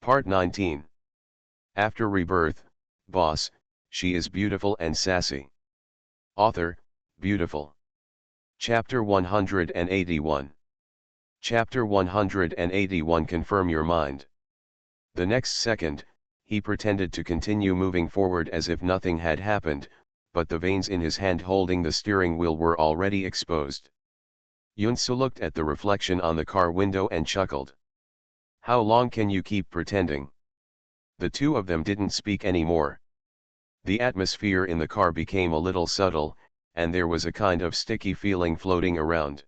Part 19. After Rebirth, Boss, she is beautiful and sassy. Author, Beautiful. Chapter 181. Chapter 181. Confirm your mind. The next second, he pretended to continue moving forward as if nothing had happened, but the veins in his hand holding the steering wheel were already exposed. Yunsu looked at the reflection on the car window and chuckled. How long can you keep pretending? The two of them didn't speak anymore. The atmosphere in the car became a little subtle, and there was a kind of sticky feeling floating around.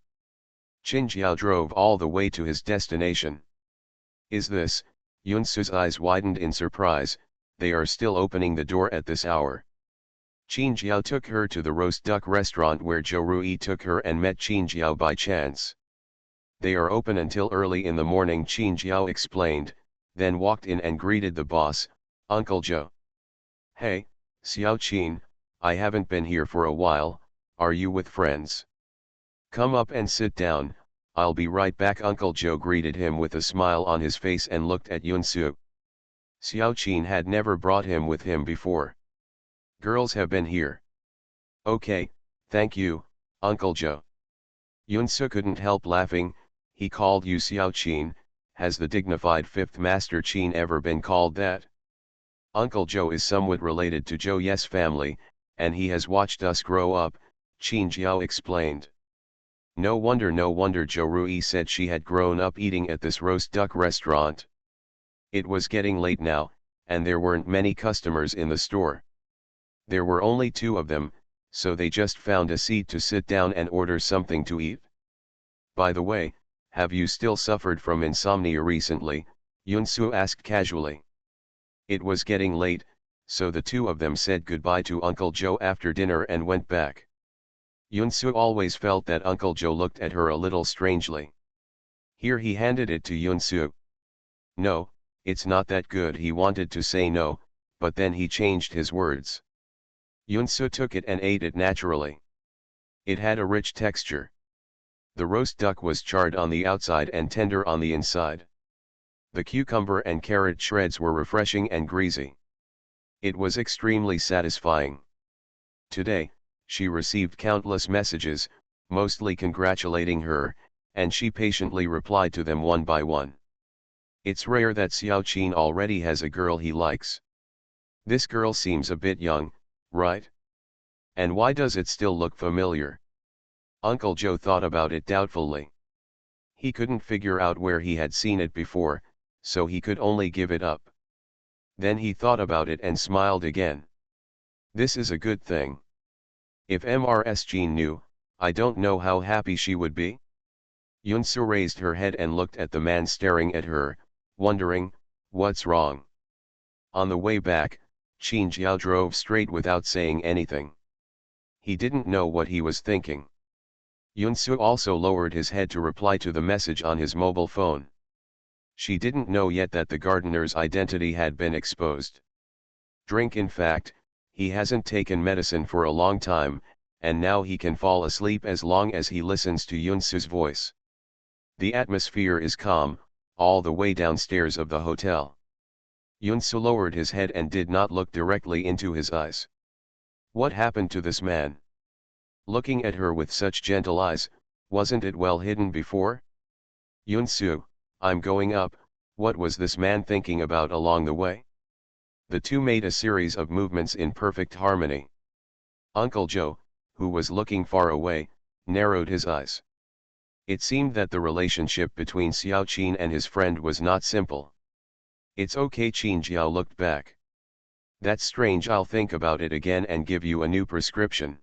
Qin Jiao drove all the way to his destination. Is this? Yunsu's eyes widened in surprise. They are still opening the door at this hour. Qin Jiao took her to the roast duck restaurant where Zhou Rui took her and met Qin Jiao by chance. They are open until early in the morning, Qin Jiao explained, then walked in and greeted the boss, Uncle Zhou. Hey, Xiao Qin, I haven't been here for a while, are you with friends? Come up and sit down, I'll be right back. Uncle Zhou greeted him with a smile on his face and looked at Yunsu. Xiao Qin had never brought him with him before. Girls have been here. Okay, thank you, Uncle Zhou. Yunsu couldn't help laughing. He called you Xiao Qin. Has the dignified fifth master Qin ever been called that? Uncle Zhou is somewhat related to Zhou Yes family, and he has watched us grow up, Qin Jiao explained. No wonder, Zhou Rui said she had grown up eating at this roast duck restaurant. It was getting late now, and there weren't many customers in the store. There were only two of them, so they just found a seat to sit down and order something to eat. By the way, have you still suffered from insomnia recently? Yunsu asked casually. It was getting late, so the two of them said goodbye to Uncle Zhou after dinner and went back. Yunsu always felt that Uncle Zhou looked at her a little strangely. Here he handed it to Yunsu. No, it's not that good. He wanted to say no, but then he changed his words. Yunsu took it and ate it naturally. It had a rich texture. The roast duck was charred on the outside and tender on the inside. The cucumber and carrot shreds were refreshing and greasy. It was extremely satisfying. Today, she received countless messages, mostly congratulating her, and she patiently replied to them one by one. It's rare that Xiao Qin already has a girl he likes. This girl seems a bit young, right? And why does it still look familiar? Uncle Zhou thought about it doubtfully. He couldn't figure out where he had seen it before, so he could only give it up. Then he thought about it and smiled again. This is a good thing. If Ms. Jean knew, I don't know how happy she would be. Yunsu raised her head and looked at the man staring at her, wondering, what's wrong? On the way back, Qin Jiao drove straight without saying anything. He didn't know what he was thinking. Yunsu also lowered his head to reply to the message on his mobile phone. She didn't know yet that the gardener's identity had been exposed. Drink. In fact, he hasn't taken medicine for a long time, and now he can fall asleep as long as he listens to Yunsu's voice. The atmosphere is calm, all the way downstairs of the hotel. Yunsu lowered his head and did not look directly into his eyes. What happened to this man? Looking at her with such gentle eyes, wasn't it well hidden before? Yunsu, I'm going up. What was this man thinking about along the way? The two made a series of movements in perfect harmony. Uncle Zhou, who was looking far away, narrowed his eyes. It seemed that the relationship between Xiao Qin and his friend was not simple. It's okay. Qin Jiao looked back. That's strange. I'll think about it again and give you a new prescription.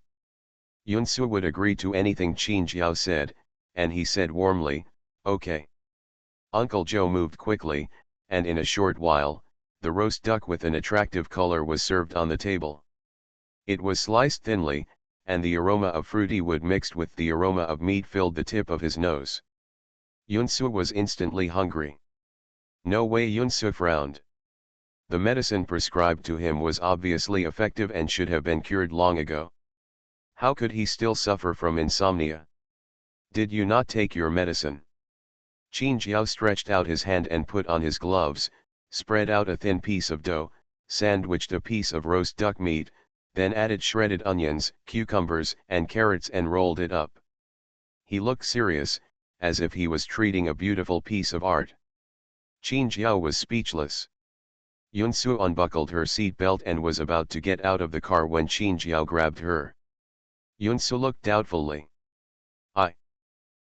Yunsu would agree to anything Qin Jiao said, and he said warmly, okay. Uncle Zhou moved quickly, and in a short while, the roast duck with an attractive color was served on the table. It was sliced thinly, and the aroma of fruity wood mixed with the aroma of meat filled the tip of his nose. Yunsu was instantly hungry. No way. Yunsu frowned. The medicine prescribed to him was obviously effective and should have been cured long ago. How could he still suffer from insomnia? Did you not take your medicine? Qin Jiao stretched out his hand and put on his gloves, Spread out a thin piece of dough, sandwiched a piece of roast duck meat, then added shredded onions, cucumbers, and carrots and rolled it up. He looked serious, as if he was treating a beautiful piece of art. Qin Jiao was speechless. Yunsu unbuckled her seat belt and was about to get out of the car when Qin Jiao grabbed her. Yunsu looked doubtfully.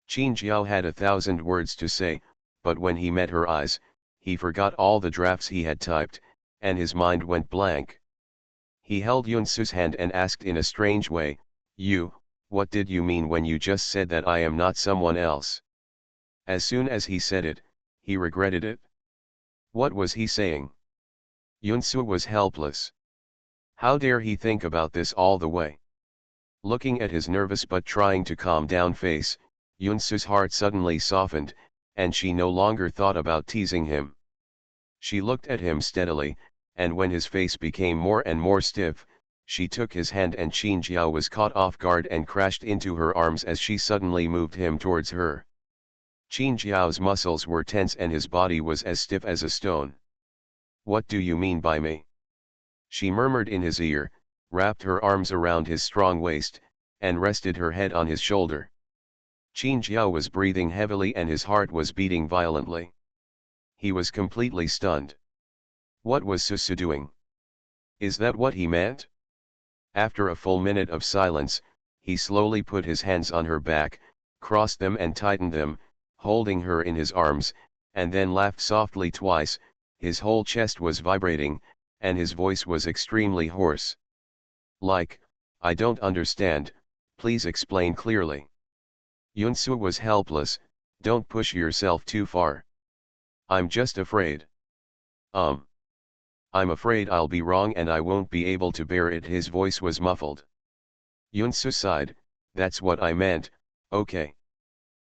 Qin Jiao had 1,000 words to say, but when he met her eyes, he forgot all the drafts he had typed, and his mind went blank. He held Yunsu's hand and asked in a strange way, what did you mean when you just said that I am not someone else? As soon as he said it, he regretted it. What was he saying? Yunsu was helpless. How dare he think about this all the way? Looking at his nervous but trying to calm down face, Yunsu's heart suddenly softened, and she no longer thought about teasing him. She looked at him steadily, and when his face became more and more stiff, she took his hand and Qin Jiao was caught off guard and crashed into her arms as she suddenly moved him towards her. Qin Jiao's muscles were tense and his body was as stiff as a stone. What do you mean by me? She murmured in his ear, wrapped her arms around his strong waist, and rested her head on his shoulder. Qin Jiao was breathing heavily and his heart was beating violently. He was completely stunned. What was Susu doing? Is that what he meant? After a full minute of silence, he slowly put his hands on her back, crossed them and tightened them, holding her in his arms, and then laughed softly twice. His whole chest was vibrating, and his voice was extremely hoarse. I don't understand, please explain clearly. Yunsu was helpless. Don't push yourself too far. I'm just afraid. I'm afraid I'll be wrong and I won't be able to bear it. His voice was muffled. Yunsu sighed, that's what I meant, okay.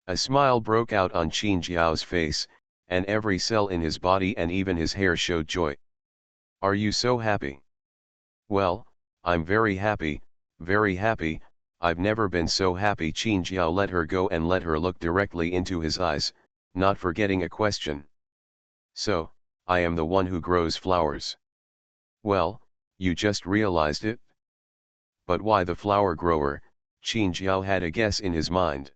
A smile broke out on Qin Jiao's face, and every cell in his body and even his hair showed joy. Are you so happy? Well, I'm very happy, very happy. I've never been so happy. Qin Jiao let her go and let her look directly into his eyes, not forgetting a question. So, I am the one who grows flowers. Well, you just realized it? But why the flower grower? Qin Jiao had a guess in his mind.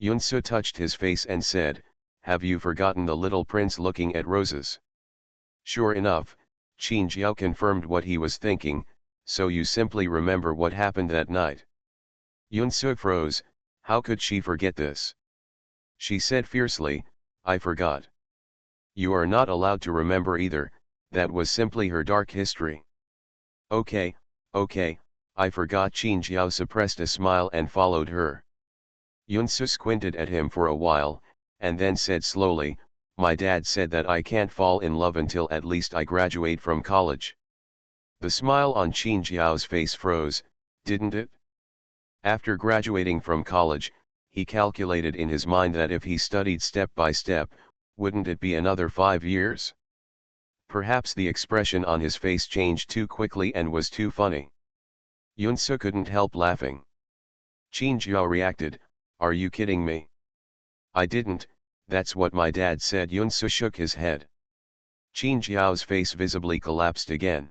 Yunsu touched his face and said, have you forgotten the little prince looking at roses? Sure enough, Qin Jiao confirmed what he was thinking, so you simply remember what happened that night. Yunsu froze. How could she forget this? She said fiercely, I forgot. You are not allowed to remember either, that was simply her dark history. Okay, I forgot. Qin Jiao suppressed a smile and followed her. Yunsu squinted at him for a while, and then said slowly, my dad said that I can't fall in love until at least I graduate from college. The smile on Qin Jiao's face froze, didn't it? After graduating from college, he calculated in his mind that if he studied step by step, wouldn't it be another 5 years? Perhaps the expression on his face changed too quickly and was too funny. Yunsu couldn't help laughing. Qin Jiao reacted, are you kidding me? I didn't, that's what my dad said. Yunsu shook his head. Qin Jiao's face visibly collapsed again.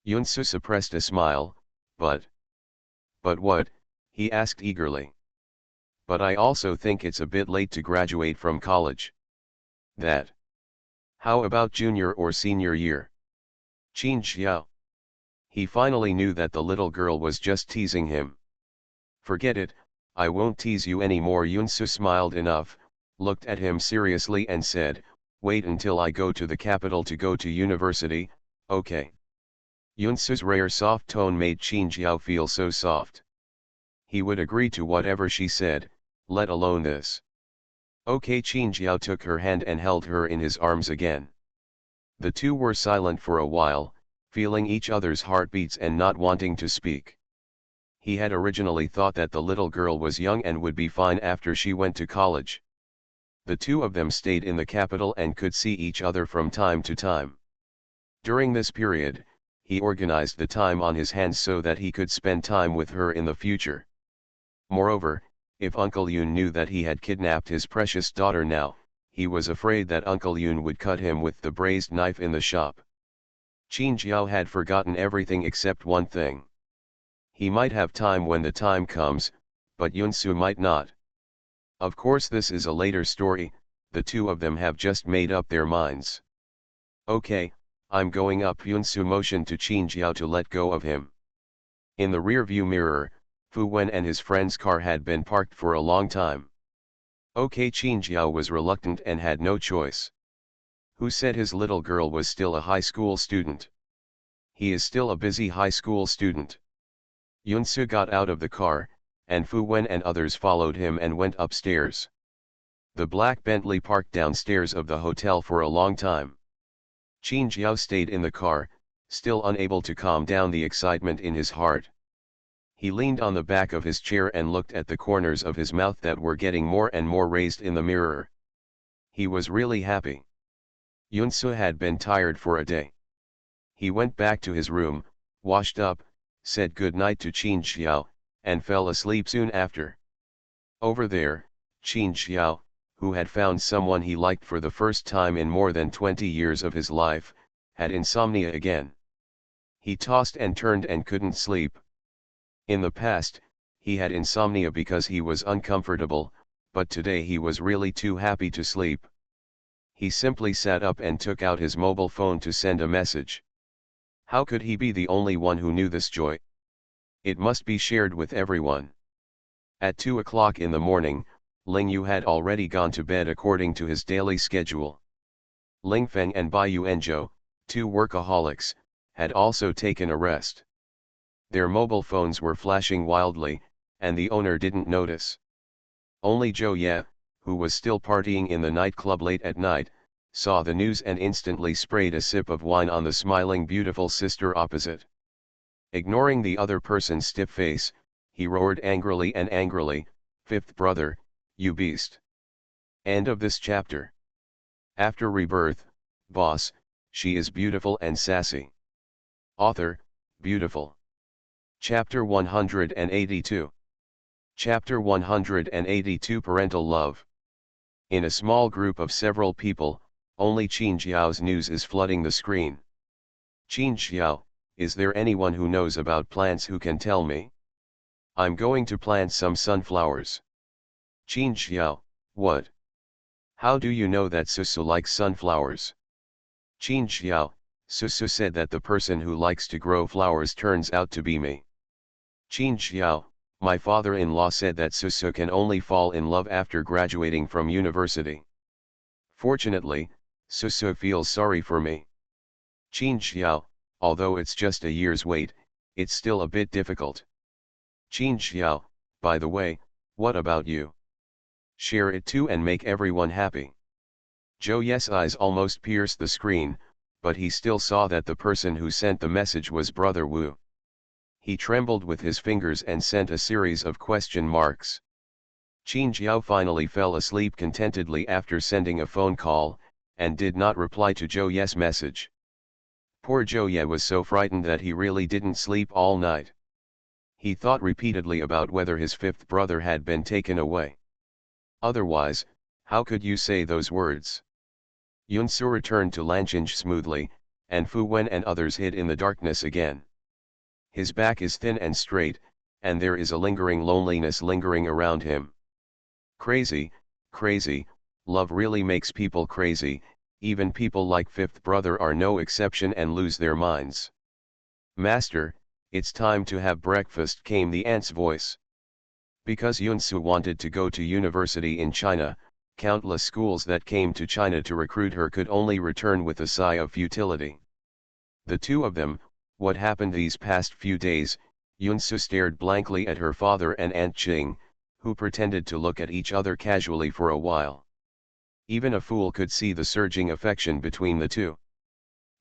Yunsu suppressed a smile, but what? He asked eagerly. But I also think it's a bit late to graduate from college. That. How about junior or senior year? Qin Jiao. He finally knew that the little girl was just teasing him. Forget it, I won't tease you anymore. Yunsu smiled enough, looked at him seriously and said, wait until I go to the capital to go to university, okay. Yunsu's rare soft tone made Qin Jiao feel so soft. He would agree to whatever she said, let alone this. Okay. Qin Jiao took her hand and held her in his arms again. The two were silent for a while, feeling each other's heartbeats and not wanting to speak. He had originally thought that the little girl was young and would be fine after she went to college. The two of them stayed in the capital and could see each other from time to time. During this period, he organized the time on his hands so that he could spend time with her in the future. Moreover, if Uncle Yun knew that he had kidnapped his precious daughter now, he was afraid that Uncle Yun would cut him with the braised knife in the shop. Qin Jiao had forgotten everything except one thing. He might have time when the time comes, but Yunsu might not. Of course this is a later story, the two of them have just made up their minds. Okay, I'm going up. Yunsu motioned to Qin Jiao to let go of him. In the rearview mirror, Fu Wen and his friend's car had been parked for a long time. Okay, Qin Jiao was reluctant and had no choice. Who said his little girl was still a high school student? He is still a busy high school student. Yunsu got out of the car, and Fu Wen and others followed him and went upstairs. The black Bentley parked downstairs of the hotel for a long time. Qin Jiao stayed in the car, still unable to calm down the excitement in his heart. He leaned on the back of his chair and looked at the corners of his mouth that were getting more and more raised in the mirror. He was really happy. Yunsu had been tired for a day. He went back to his room, washed up, said good night to Qin Jiao, and fell asleep soon after. Over there, Qin Jiao, who had found someone he liked for the first time in more than 20 years of his life, had insomnia again. He tossed and turned and couldn't sleep. In the past, he had insomnia because he was uncomfortable, but today he was really too happy to sleep. He simply sat up and took out his mobile phone to send a message. How could he be the only one who knew this joy? It must be shared with everyone. At 2 o'clock in the morning, Ling Yu had already gone to bed according to his daily schedule. Ling Feng and Bai Yuanzhou, two workaholics, had also taken a rest. Their mobile phones were flashing wildly, and the owner didn't notice. Only Zhou Ye, who was still partying in the nightclub late at night, saw the news and instantly sprayed a sip of wine on the smiling beautiful sister opposite. Ignoring the other person's stiff face, he roared angrily, "Fifth brother, you beast." End of this chapter. After Rebirth, boss, she is beautiful and sassy. Author, beautiful. Chapter 182. Chapter 182 Parental Love. In a small group of several people, only Qin Jiao's news is flooding the screen. Qin Jiao, is there anyone who knows about plants who can tell me? I'm going to plant some sunflowers. Qin Jiao, what? How do you know that Susu likes sunflowers? Qin Jiao, Susu said that the person who likes to grow flowers turns out to be me. Qin Jiao, my father-in-law said that Susu can only fall in love after graduating from university. Fortunately, Susu feels sorry for me. Qin Jiao, although it's just a year's wait, it's still a bit difficult. Qin Jiao, by the way, what about you? Share it too and make everyone happy. Zhou Ye's eyes almost pierced the screen, but he still saw that the person who sent the message was Brother Wu. He trembled with his fingers and sent a series of question marks. Qin Jiao finally fell asleep contentedly after sending a phone call, and did not reply to Zhou Ye's message. Poor Zhou Ye was so frightened that he really didn't sleep all night. He thought repeatedly about whether his fifth brother had been taken away. Otherwise, how could you say those words? Yunsu returned to Lanchinge smoothly, and Fu Wen and others hid in the darkness again. His back is thin and straight, and there is a lingering loneliness lingering around him. Crazy, crazy, love really makes people crazy, even people like fifth brother are no exception and lose their minds. Master, it's time to have breakfast, came the aunt's voice. Because Yunsu wanted to go to university in China, countless schools that came to China to recruit her could only return with a sigh of futility. The two of them, what happened these past few days? Yunsu stared blankly at her father and Aunt Qing, who pretended to look at each other casually for a while. Even a fool could see the surging affection between the two.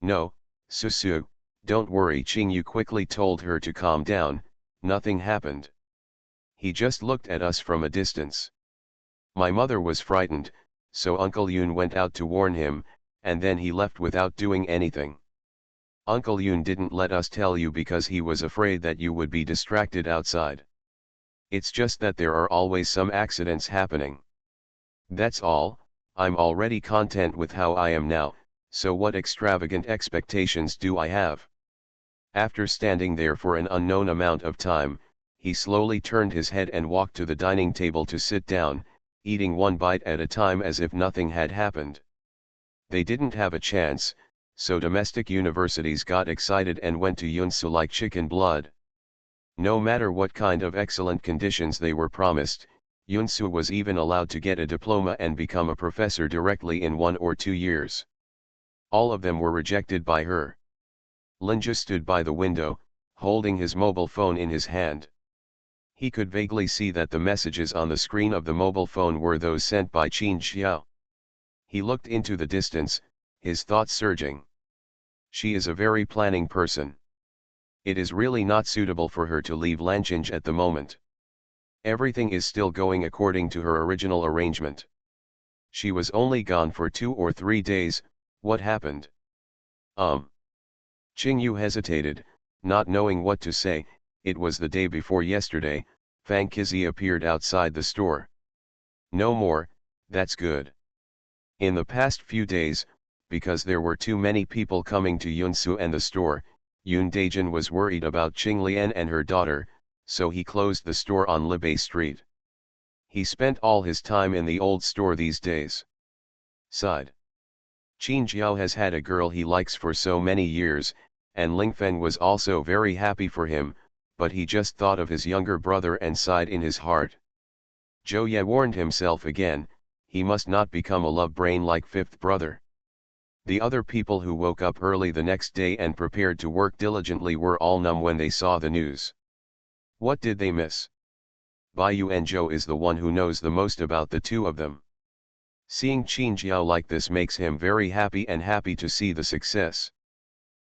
No, Susu, don't worry, Qingyu quickly told her to calm down, nothing happened. He just looked at us from a distance. My mother was frightened, so Uncle Yun went out to warn him, and then he left without doing anything. Uncle Yun didn't let us tell you because he was afraid that you would be distracted outside. It's just that there are always some accidents happening. That's all, I'm already content with how I am now, so what extravagant expectations do I have? After standing there for an unknown amount of time, he slowly turned his head and walked to the dining table to sit down, eating one bite at a time as if nothing had happened. They didn't have a chance, so domestic universities got excited and went to Yunsu like chicken blood. No matter what kind of excellent conditions they were promised, Yunsu was even allowed to get a diploma and become a professor directly in 1 or 2 years. All of them were rejected by her. Linja stood by the window, holding his mobile phone in his hand. He could vaguely see that the messages on the screen of the mobile phone were those sent by Qin Xiao. He looked into the distance, his thoughts surging. She is a very planning person. It is really not suitable for her to leave Lanchinge at the moment. Everything is still going according to her original arrangement. She was only gone for 2 or 3 days, what happened? Qingyu hesitated, not knowing what to say. It was the day before yesterday. Fang Qizi appeared outside the store. No more, that's good. In the past few days, because there were too many people coming to Yunsu and the store, Yun Daijin was worried about Qing Lian and her daughter, so he closed the store on Libei Street. He spent all his time in the old store these days. Sighed. Qin Jiao has had a girl he likes for so many years, and Lingfen was also very happy for him, but he just thought of his younger brother and sighed in his heart. Zhou Ye warned himself again, he must not become a love brain like fifth brother. The other people who woke up early the next day and prepared to work diligently were all numb when they saw the news. What did they miss? Bai Yu and Zhou is the one who knows the most about the two of them. Seeing Qin Jiao like this makes him very happy and happy to see the success.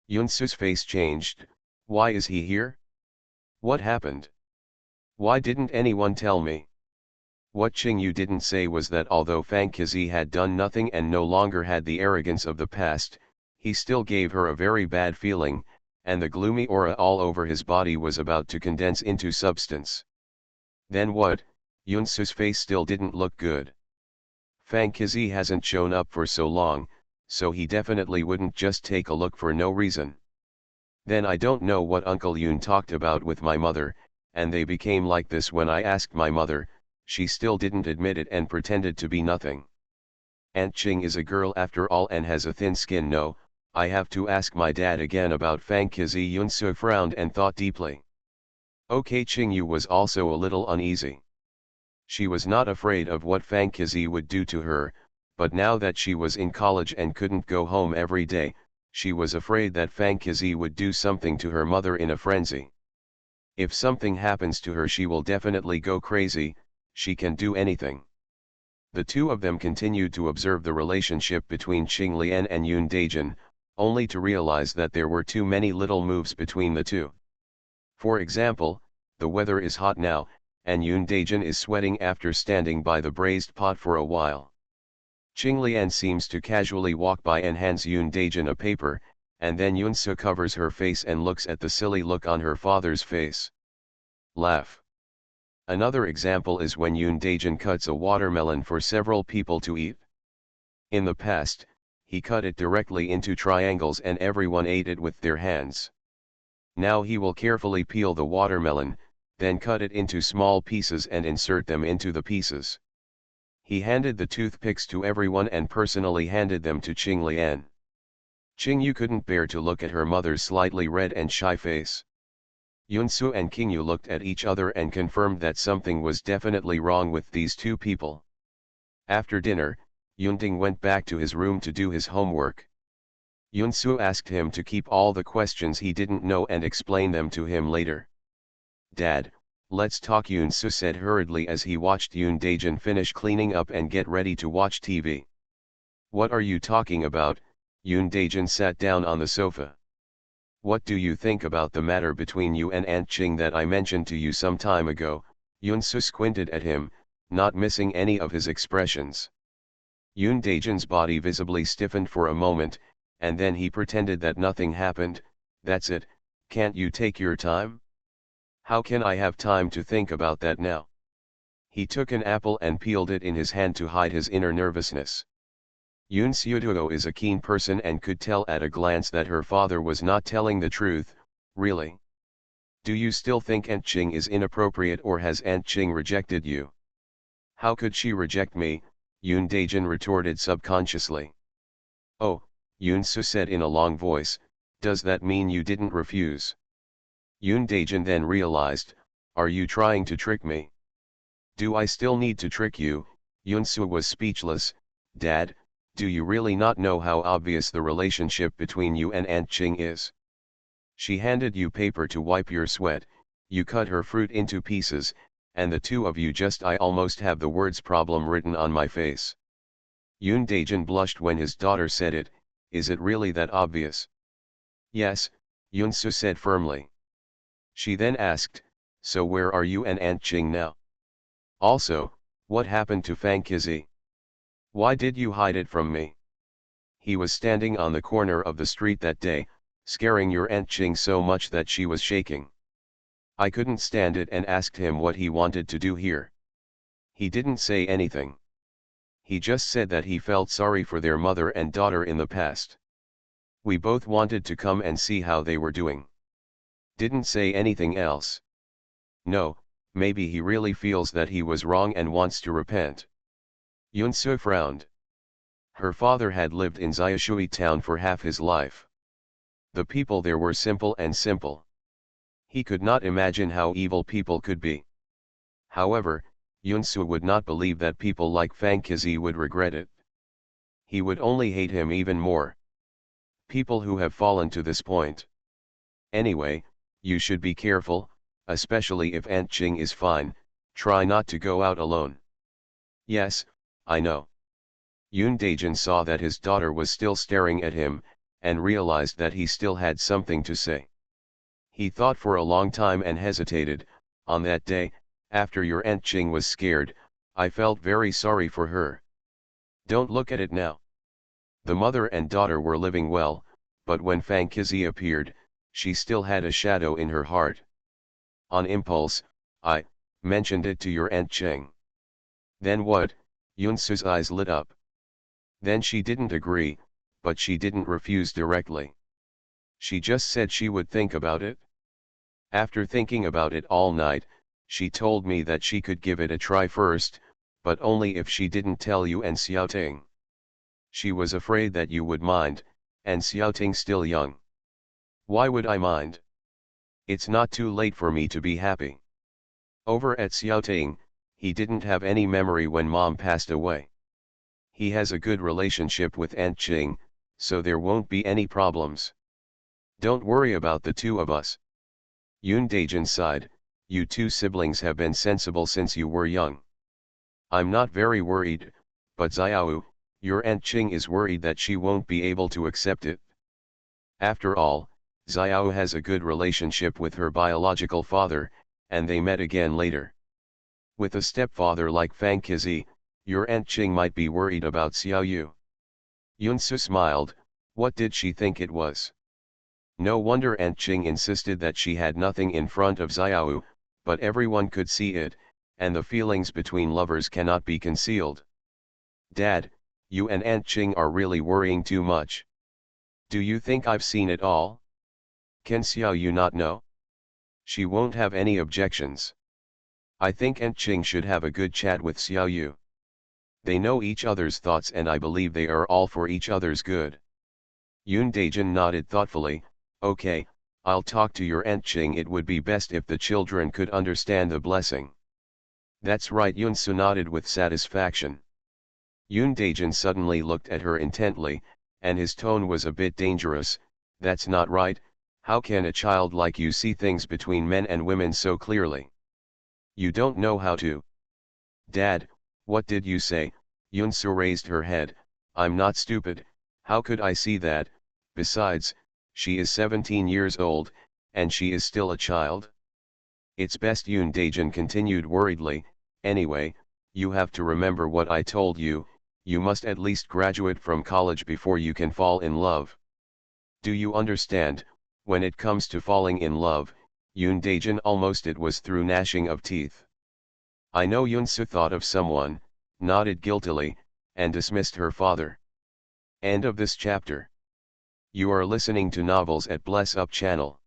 Yunsu's face changed. Why is he here? What happened? Why didn't anyone tell me? What Qingyu didn't say was that although Fang Qizi had done nothing and no longer had the arrogance of the past, he still gave her a very bad feeling, and the gloomy aura all over his body was about to condense into substance. Then what? Yunsu's face still didn't look good. Fang Qizi hasn't shown up for so long, so he definitely wouldn't just take a look for no reason. Then I don't know what Uncle Yun talked about with my mother, and they became like this when I asked my mother. She still didn't admit it and pretended to be nothing. Aunt Qing is a girl after all and has a thin skin. No, I have to ask my dad again about Fang Qizi. Yunsu frowned and thought deeply. Okay, Qingyu was also a little uneasy. She was not afraid of what Fang Qizi would do to her, but now that she was in college and couldn't go home every day, she was afraid that Fang Qizi would do something to her mother in a frenzy. If something happens to her, she will definitely go crazy. She can do anything. The two of them continued to observe the relationship between Qing Lian and Yun Daijin, only to realize that there were too many little moves between the two. For example, the weather is hot now, and Yun Daijin is sweating after standing by the braised pot for a while. Qing Lian seems to casually walk by and hands Yun Daijin a paper, and then Yunsu covers her face and looks at the silly look on her father's face. Laugh. Another example is when Yun Daijin cuts a watermelon for several people to eat. In the past, he cut it directly into triangles and everyone ate it with their hands. Now he will carefully peel the watermelon, then cut it into small pieces and insert them into the pieces. He handed the toothpicks to everyone and personally handed them to Qing Lian. Qingyu couldn't bear to look at her mother's slightly red and shy face. Yunsu and Qingyu looked at each other and confirmed that something was definitely wrong with these two people. After dinner, Yunting went back to his room to do his homework. Yunsu asked him to keep all the questions he didn't know and explain them to him later. Dad, let's talk, Yunsu said hurriedly as he watched Yun Daijin finish cleaning up and get ready to watch TV. What are you talking about? Yun Daijin sat down on the sofa. What do you think about the matter between you and Aunt Qing that I mentioned to you some time ago? Yunsu squinted at him, not missing any of his expressions. Yun Daijin's body visibly stiffened for a moment, and then he pretended that nothing happened. That's it, can't you take your time? How can I have time to think about that now? He took an apple and peeled it in his hand to hide his inner nervousness. Yoon Seo-do is a keen person and could tell at a glance that her father was not telling the truth. Really? Do you still think Aunt Ching is inappropriate, or has Aunt Ching rejected you? How could she reject me? Yoon Daejin retorted subconsciously. Oh, Yoon Soo said in a long voice, does that mean you didn't refuse? Yoon Daejin then realized, are you trying to trick me? Do I still need to trick you? Yoon Soo was speechless. Dad, do you really not know how obvious the relationship between you and Aunt Ching is? She handed you paper to wipe your sweat, you cut her fruit into pieces, and the two of you just I almost have the words problem written on my face. Yoon Daejin blushed when his daughter said it. Is it really that obvious? Yes, Yoon Soo said firmly. She then asked, so where are you and Aunt Ching now? Also, what happened to Fang Kizi? Why did you hide it from me? He was standing on the corner of the street that day, scaring your Aunt Ching so much that she was shaking. I couldn't stand it and asked him what he wanted to do here. He didn't say anything. He just said that he felt sorry for their mother and daughter in the past. We both wanted to come and see how they were doing. Didn't say anything else. No, maybe he really feels that he was wrong and wants to repent. Yoon Soo frowned. Her father had lived in Xiaoshui town for half his life. The people there were simple and simple. He could not imagine how evil people could be. However, Yoon Soo would not believe that people like Fang Kizi would regret it. He would only hate him even more. People who have fallen to this point. Anyway, you should be careful, especially if Aunt Ching is fine. Try not to go out alone. Yes, I know. Yoon Daejin saw that his daughter was still staring at him, and realized that he still had something to say. He thought for a long time and hesitated. On that day, after your Aunt Ching was scared, I felt very sorry for her. Don't look at it now. The mother and daughter were living well, but when Fang Kizi appeared, she still had a shadow in her heart. On impulse, I mentioned it to your Aunt Ching. Then what? Yoon Soo's eyes lit up. Then she didn't agree, but she didn't refuse directly. She just said she would think about it. After thinking about it all night, she told me that she could give it a try first, but only if she didn't tell you and Xiaoting. She was afraid that you would mind, and Xiaoting's still young. Why would I mind? It's not too late for me to be happy. Over at Xiaoting, he didn't have any memory when mom passed away. He has a good relationship with Aunt Ching, so there won't be any problems. Don't worry about the two of us. Yoon Daejin sighed, you two siblings have been sensible since you were young. I'm not very worried, but Xiao, your Aunt Ching is worried that she won't be able to accept it. After all, Xiao has a good relationship with her biological father, and they met again later. With a stepfather like Fang Kizi, your Aunt Ching might be worried about Xiao Yu. Yoon Soo smiled. What did she think it was? No wonder Aunt Ching insisted that she had nothing in front of Xiao, but everyone could see it, and the feelings between lovers cannot be concealed. Dad, you and Aunt Ching are really worrying too much. Do you think I've seen it all? Can Xiao Yu not know? She won't have any objections. I think Aunt Ching should have a good chat with Xiao Yu. They know each other's thoughts and I believe they are all for each other's good. Yoon Daejin nodded thoughtfully. Okay, I'll talk to your Aunt Ching. It would be best if the children could understand the blessing. That's right, Yoon Soo nodded with satisfaction. Yoon Daejin suddenly looked at her intently, and his tone was a bit dangerous. That's not right. How can a child like you see things between men and women so clearly? You don't know how to. Dad, what did you say? Yoon Soo raised her head. I'm not stupid. How could I see that? Besides, she is 17 years old, and she is still a child. It's best, Yoon Daejin continued worriedly. Anyway, you have to remember what I told you. You must at least graduate from college before you can fall in love. Do you understand? When it comes to falling in love, Yoon Daejin almost it was through gnashing of teeth. I know. Yoon Soo thought of someone, nodded guiltily, and dismissed her father. End of this chapter. You are listening to Novels at Bless Up channel.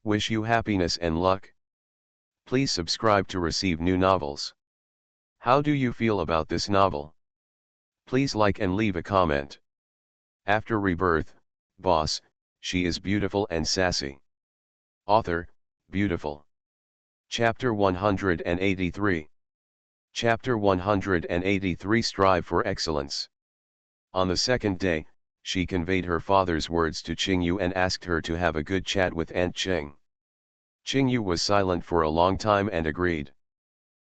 Wish you happiness and luck. Please subscribe to receive new novels. How do you feel about this novel? Please like and leave a comment. After Rebirth, Boss, she is beautiful and sassy. Author, beautiful. Chapter 183. Chapter 183 Strive for Excellence. On the second day, she conveyed her father's words to Qingyu and asked her to have a good chat with Aunt Qing. Qingyu was silent for a long time and agreed.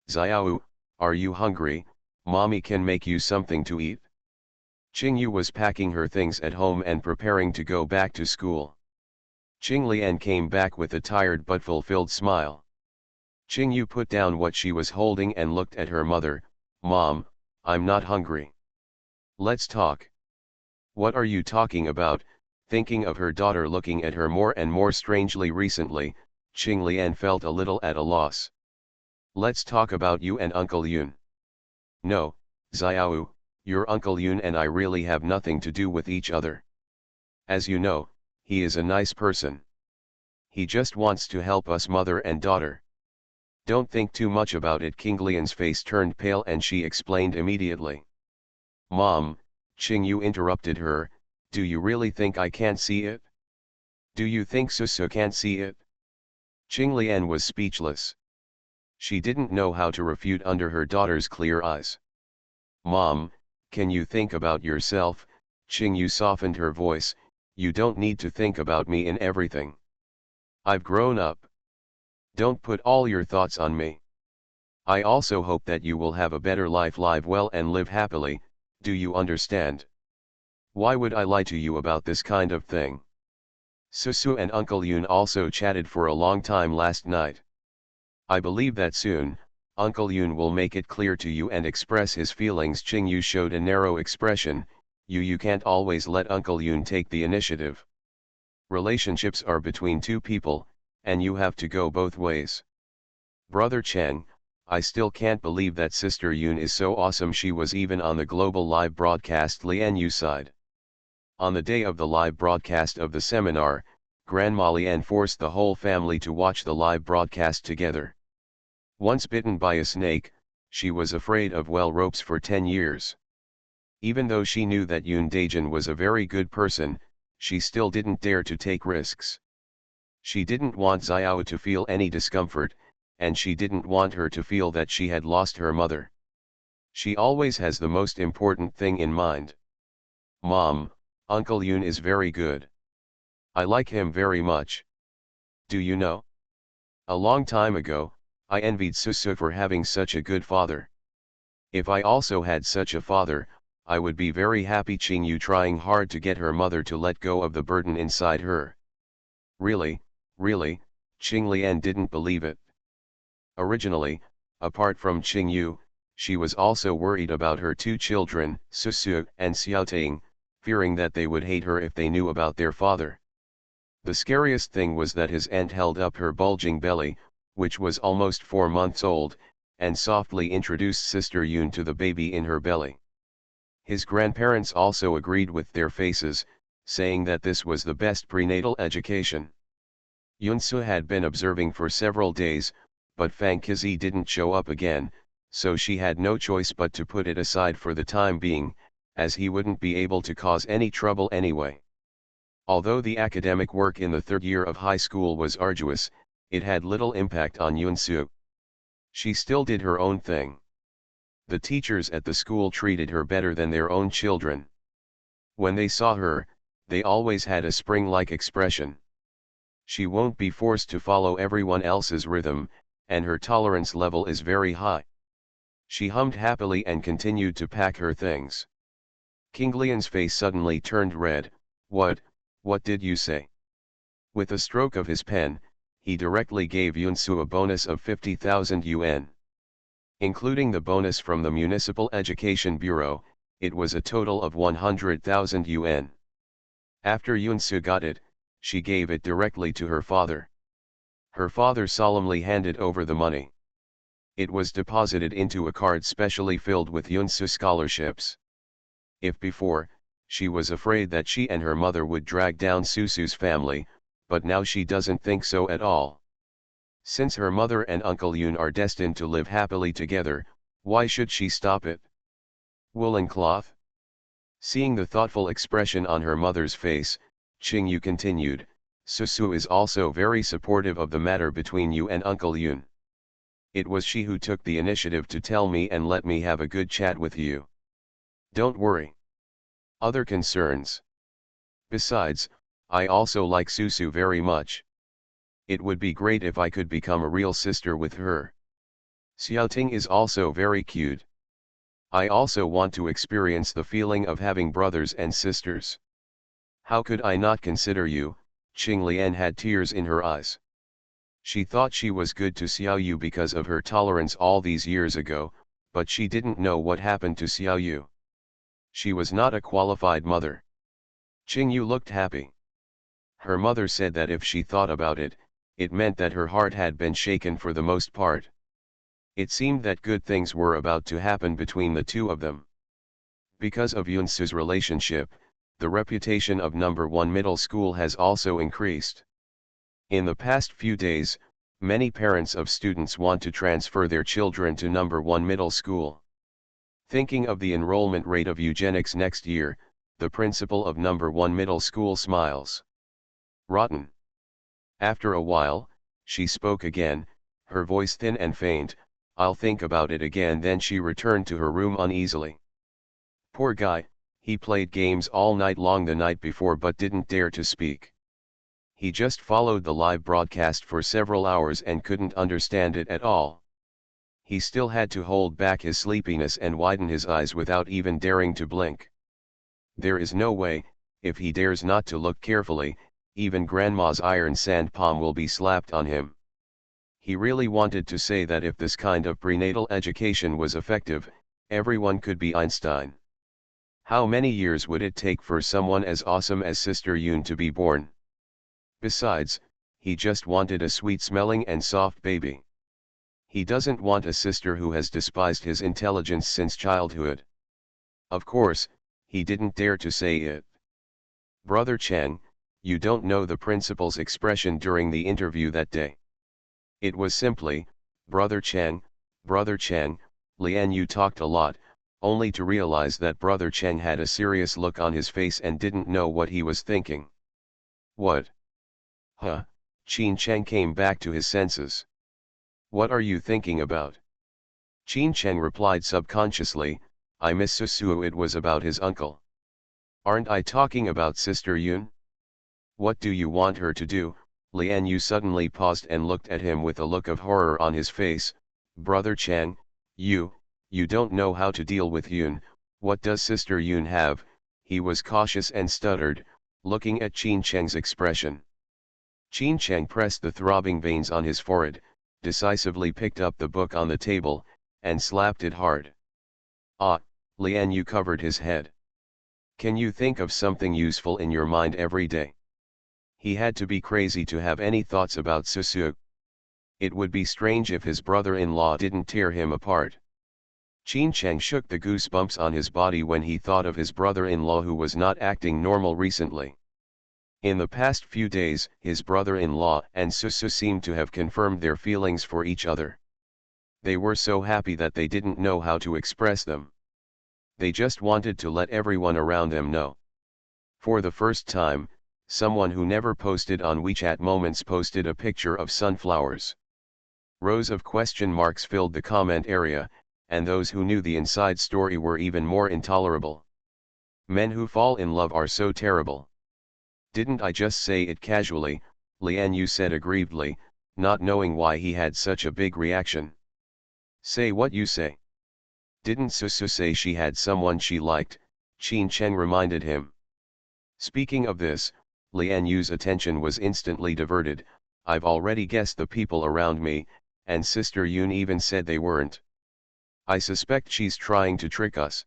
Xiao, are you hungry? Mommy can make you something to eat. Qingyu was packing her things at home and preparing to go back to school. Qinglian came back with a tired but fulfilled smile. Qingyu put down what she was holding and looked at her mother. Mom, I'm not hungry. Let's talk. What are you talking about? Thinking of her daughter looking at her more and more strangely recently, Qinglian felt a little at a loss. Let's talk about you and Uncle Yun. No, Xiao, your Uncle Yun and I really have nothing to do with each other. As you know, he is a nice person. He just wants to help us mother and daughter. Don't think too much about it. Qinglian's face turned pale and she explained immediately. Mom, Qingyu interrupted her, do you really think I can't see it? Do you think Susu can't see it? Qinglian was speechless. She didn't know how to refute under her daughter's clear eyes. Mom, can you think about yourself? Qingyu softened her voice, you don't need to think about me in everything. I've grown up. Don't put all your thoughts on me. I also hope that you will have a better life, live well and live happily. Do you understand? Why would I lie to you about this kind of thing? Susu and Uncle Yun also chatted for a long time last night. I believe that soon, Uncle Yun will make it clear to you and express his feelings. Qingyu showed a narrow expression. You can't always let Uncle Yun take the initiative. Relationships are between two people, and you have to go both ways. Brother Chen, I still can't believe that Sister Yun is so awesome. She was even on the global live broadcast. Lian Yu sighed. On the day of the live broadcast of the seminar, Grandma Lian forced the whole family to watch the live broadcast together. Once bitten by a snake, she was afraid of well ropes for 10 years. Even though she knew that Yun Daijin was a very good person, she still didn't dare to take risks. She didn't want Xiao to feel any discomfort, and she didn't want her to feel that she had lost her mother. She always has the most important thing in mind. Mom, Uncle Yun is very good. I like him very much. Do you know? A long time ago, I envied Susu for having such a good father. If I also had such a father, I would be very happy. Qingyu trying hard to get her mother to let go of the burden inside her. Really, Qinglian didn't believe it. Originally, apart from Qingyu, she was also worried about her two children, Susu and Xiaoting, fearing that they would hate her if they knew about their father. The scariest thing was that his aunt held up her bulging belly, which was almost 4 months old, and softly introduced Sister Yun to the baby in her belly. His grandparents also agreed with their faces, saying that this was the best prenatal education. Yunsu had been observing for several days, but Fang Qizi didn't show up again, so she had no choice but to put it aside for the time being, as he wouldn't be able to cause any trouble anyway. Although the academic work in the 3rd year of high school was arduous, it had little impact on Yunsu. She still did her own thing. The teachers at the school treated her better than their own children. When they saw her, they always had a spring-like expression. She won't be forced to follow everyone else's rhythm, and her tolerance level is very high. She hummed happily and continued to pack her things. Qinglian's face suddenly turned red. What did you say? With a stroke of his pen, he directly gave Yunsu a bonus of 50,000 yuan. Including the bonus from the Municipal Education Bureau, it was a total of 100,000 yuan. After Yunsu got it, she gave it directly to her father. Her father solemnly handed over the money. It was deposited into a card specially filled with Yunsu scholarships. If before, She was afraid that she and her mother would drag down Susu's family, but now she doesn't think so at all. Since her mother and Uncle Yoon are destined to live happily together, why should she stop it? Woolen cloth? Seeing the thoughtful expression on her mother's face, Ching-yu continued, Susu is also very supportive of the matter between you and Uncle Yoon. It was she who took the initiative to tell me and let me have a good chat with you. Don't worry. Other concerns. Besides, I also like Susu very much. It would be great if I could become a real sister with her. Xiaoting is also very cute. I also want to experience the feeling of having brothers and sisters. How could I not consider you? Qing Lian had tears in her eyes. She thought she was good to Xiaoyu because of her tolerance all these years ago, but she didn't know what happened to Xiaoyu. She was not a qualified mother. Qingyu looked happy. Her mother said that if she thought about it, it meant that her heart had been shaken for the most part. It seemed that good things were about to happen between the two of them. Because of Yunsu's relationship, the reputation of number 1 middle school has also increased. In the past few days, many parents of students want to transfer their children to number 1 middle school. Thinking of the enrollment rate of eugenics next year, the principal of number 1 middle school smiles. Rotten. After a while, she spoke again, her voice thin and faint, I'll think about it again. Then she returned to her room uneasily. Poor guy, he played games all night long the night before but didn't dare to speak. He just followed the live broadcast for several hours and couldn't understand it at all. He still had to hold back his sleepiness and widen his eyes without even daring to blink. There is no way, if he dares not to look carefully, even grandma's iron sand palm will be slapped on him. He really wanted to say that if this kind of prenatal education was effective, everyone could be Einstein. How many years would it take for someone as awesome as Sister Yoon to be born? Besides, he just wanted a sweet-smelling and soft baby. He doesn't want a sister who has despised his intelligence since childhood. Of course, he didn't dare to say it. Brother Chang, you don't know the principal's expression during the interview that day. It was simply, Brother Chang, Lian Yu talked a lot, only to realize that Brother Chang had a serious look on his face and didn't know what he was thinking. What? Huh? Qin Cheng came back to his senses. What are you thinking about? Qin Cheng replied subconsciously, I miss Susuo. It was about his uncle. Aren't I talking about Sister Yoon? What do you want her to do? Lian Yu suddenly paused and looked at him with a look of horror on his face. Brother Chang, you don't know how to deal with Yoon. What does Sister Yoon have? He was cautious and stuttered, looking at Qin Cheng's expression. Qin Cheng pressed the throbbing veins on his forehead, decisively picked up the book on the table, and slapped it hard. Ah, Lian Yu covered his head. Can you think of something useful in your mind every day? He had to be crazy to have any thoughts about Susu. It would be strange if his brother-in-law didn't tear him apart. Qin Cheng shook the goosebumps on his body when he thought of his brother-in-law who was not acting normal recently. In the past few days, his brother-in-law and Susu seemed to have confirmed their feelings for each other. They were so happy that they didn't know how to express them. They just wanted to let everyone around them know. For the first time, someone who never posted on WeChat Moments posted a picture of sunflowers. Rows of question marks filled the comment area, and those who knew the inside story were even more intolerable. Men who fall in love are so terrible. Didn't I just say it casually? Lian Yu said aggrievedly, not knowing why he had such a big reaction. Say what you say. Didn't Susu say she had someone she liked? Qin Cheng reminded him. Speaking of this, Lian Yu's attention was instantly diverted. I've already guessed the people around me, and Sister Yoon even said they weren't. I suspect she's trying to trick us.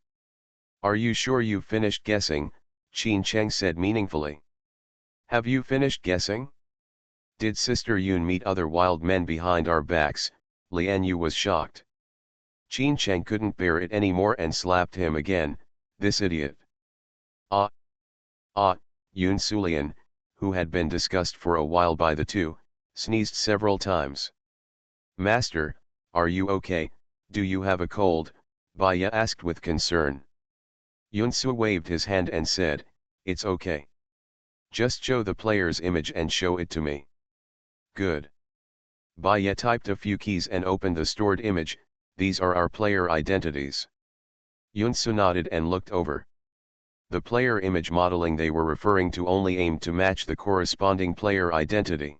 Are you sure you've finished guessing? Qin Cheng said meaningfully. Have you finished guessing? Did Sister Yoon meet other wild men behind our backs? Lian Yu was shocked. Qin Cheng couldn't bear it anymore and slapped him again, this idiot. Ah, Ah, Yoon Sulian, who had been discussed for a while by the two, sneezed several times. Master, are you okay? Do you have a cold? Baya asked with concern. Yunsu waved his hand and said, it's okay. Just show the player's image and show it to me. Good. Baya typed a few keys and opened the stored image. These are our player identities. Yunsu nodded and looked over. The player image modeling they were referring to only aimed to match the corresponding player identity.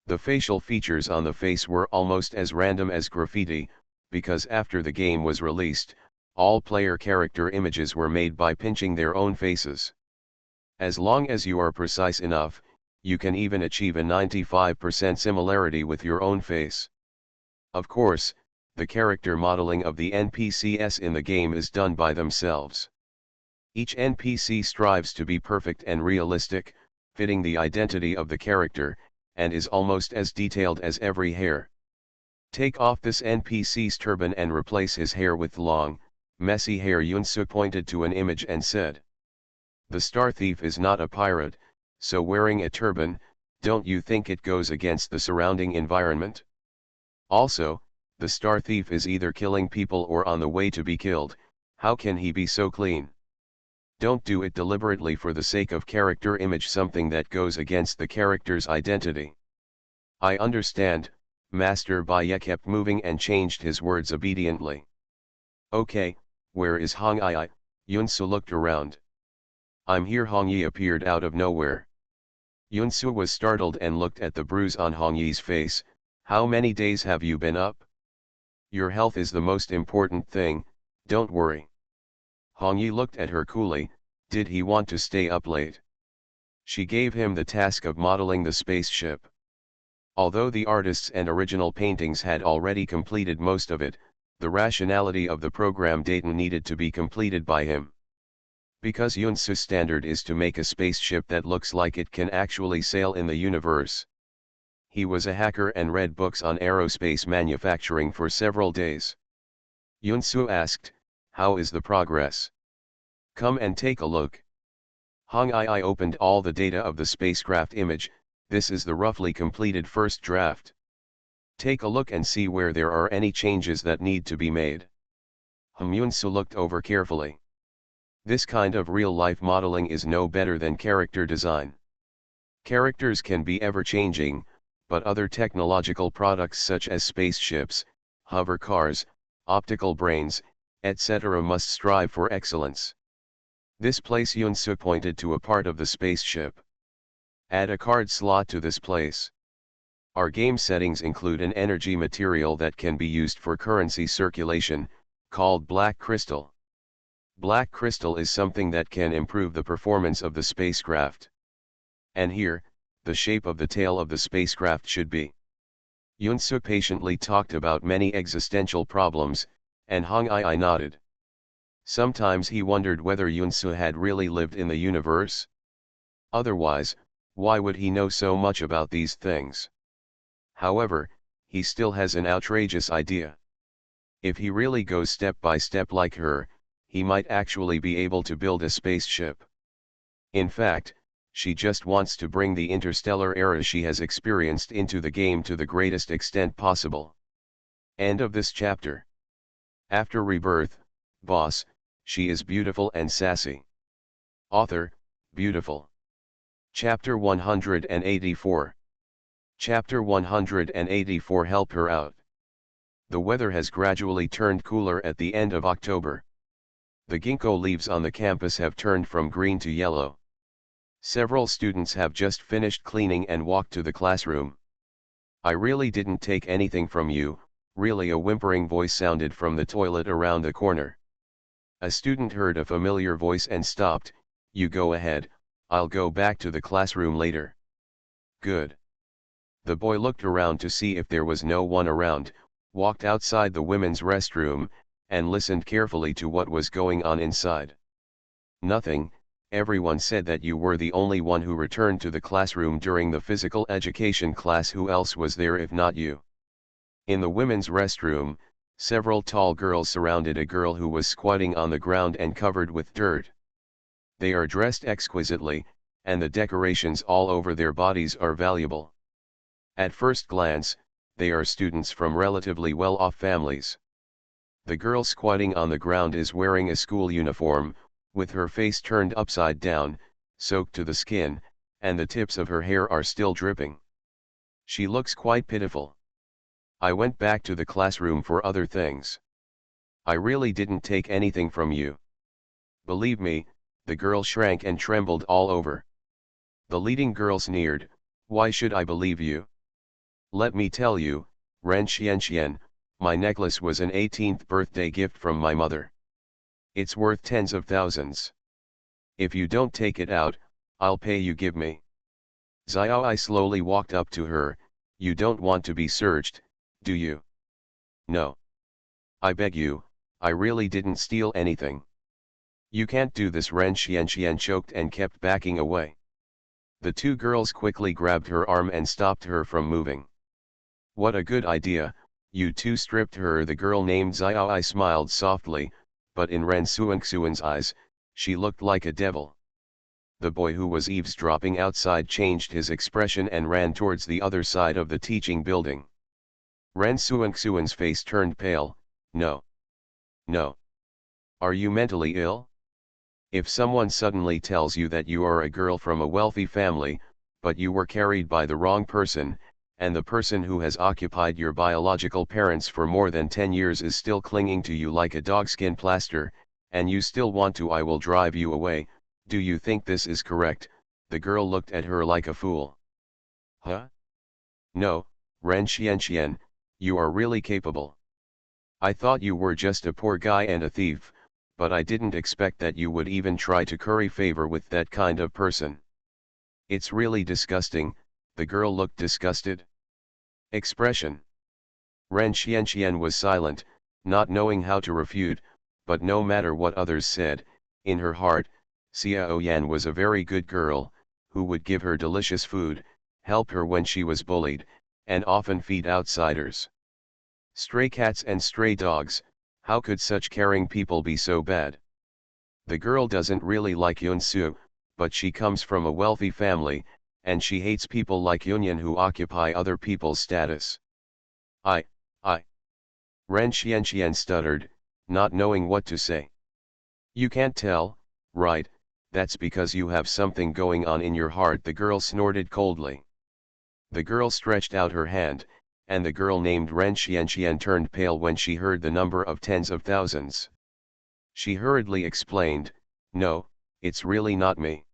The facial features on the face were almost as random as graffiti, because after the game was released, all player character images were made by pinching their own faces. As long as you are precise enough, you can even achieve a 95% similarity with your own face. Of course, the character modeling of the NPCs in the game is done by themselves. Each NPC strives to be perfect and realistic, fitting the identity of the character, and is almost as detailed as every hair. Take off this NPC's turban and replace his hair with long, messy hair. Yunsu pointed to an image and said. The Star Thief is not a pirate, so wearing a turban, don't you think it goes against the surrounding environment? Also, the Star Thief is either killing people or on the way to be killed. How can he be so clean? Don't do it deliberately for the sake of character image, something that goes against the character's identity. I understand, Master. Baya kept moving and changed his words obediently. Okay, where is Hong Yi? Yunsu looked around. I'm here. Hong Yi appeared out of nowhere. Yunsu was startled and looked at the bruise on Hong Yi's face. How many days have you been up? Your health is the most important thing, don't worry. Hong Yi looked at her coolly. Did he want to stay up late? She gave him the task of modeling the spaceship. Although the artists and original paintings had already completed most of it, the rationality of the program data needed to be completed by him. Because Yunsu's standard is to make a spaceship that looks like it can actually sail in the universe. He was a hacker and read books on aerospace manufacturing for several days. Yunsu asked, how is the progress? Come and take a look. Hong Yi opened all the data of the spacecraft image. This is the roughly completed first draft. Take a look and see where there are any changes that need to be made. Yunsu looked over carefully. This kind of real-life modeling is no better than character design. Characters can be ever-changing, but other technological products such as spaceships, hover cars, optical brains, etc. must strive for excellence. This place. Yunsu pointed to a part of the spaceship. Add a card slot to this place. Our game settings include an energy material that can be used for currency circulation, called black crystal. Black crystal is something that can improve the performance of the spacecraft. And here, the shape of the tail of the spacecraft should be. Yunsu patiently talked about many existential problems, and Hong Yi nodded. Sometimes he wondered whether Yunsu had really lived in the universe. Otherwise, why would he know so much about these things? However, he still has an outrageous idea. If he really goes step by step like her, he might actually be able to build a spaceship. In fact, she just wants to bring the interstellar era she has experienced into the game to the greatest extent possible. End of this chapter. After Rebirth, boss, she is beautiful and sassy. Author, beautiful. Chapter 184. Chapter 184. Help her out. The weather has gradually turned cooler at the end of October. The ginkgo leaves on the campus have turned from green to yellow. Several students have just finished cleaning and walked to the classroom. I really didn't take anything from you, really. A whimpering voice sounded from the toilet around the corner. A student heard a familiar voice and stopped. You go ahead, I'll go back to the classroom later. Good. The boy looked around to see if there was no one around, walked outside the women's restroom, and listened carefully to what was going on inside. Nothing. Everyone said that you were the only one who returned to the classroom during the physical education class. Who else was there if not you? In the women's restroom, several tall girls surrounded a girl who was squatting on the ground and covered with dirt. They are dressed exquisitely, and the decorations all over their bodies are valuable. At first glance, they are students from relatively well-off families. The girl squatting on the ground is wearing a school uniform, with her face turned upside down, soaked to the skin, and the tips of her hair are still dripping. She looks quite pitiful. I went back to the classroom for other things. I really didn't take anything from you. Believe me, the girl shrank and trembled all over. The leading girl sneered, why should I believe you? Let me tell you, Ren Xianxian, my necklace was an 18th birthday gift from my mother. It's worth tens of thousands. If you don't take it out, I'll pay you give me. Xiaoi slowly walked up to her, you don't want to be searched, do you? No. I beg you, I really didn't steal anything. You can't do this. Ren Xianxian choked and kept backing away. The two girls quickly grabbed her arm and stopped her from moving. What a good idea, you two stripped her. The girl named Xiaoi smiled softly, but in Ren Xuanxuan's eyes, she looked like a devil. The boy who was eavesdropping outside changed his expression and ran towards the other side of the teaching building. Ren Xuanxuan's face turned pale, no. No. Are you mentally ill? If someone suddenly tells you that you are a girl from a wealthy family, but you were carried by the wrong person, and the person who has occupied your biological parents for more than 10 years is still clinging to you like a dogskin plaster, and you still want to, I will drive you away, do you think this is correct? The girl looked at her like a fool. Huh? No, Ren Xianxian, you are really capable. I thought you were just a poor guy and a thief, but I didn't expect that you would even try to curry favor with that kind of person. It's really disgusting. The girl looked disgusted. Expression. Ren Xianxian was silent, not knowing how to refute, but no matter what others said, in her heart, Xiao Yan was a very good girl, who would give her delicious food, help her when she was bullied, and often feed outsiders. Stray cats and stray dogs, how could such caring people be so bad? The girl doesn't really like Yunsu, but she comes from a wealthy family, and she hates people like Yunyan who occupy other people's status. I. Ren Xianxian stuttered, not knowing what to say. You can't tell, right? That's because you have something going on in your heart, the girl snorted coldly. The girl stretched out her hand, and the girl named Ren Xianxian turned pale when she heard the number of tens of thousands. She hurriedly explained, no, it's really not me.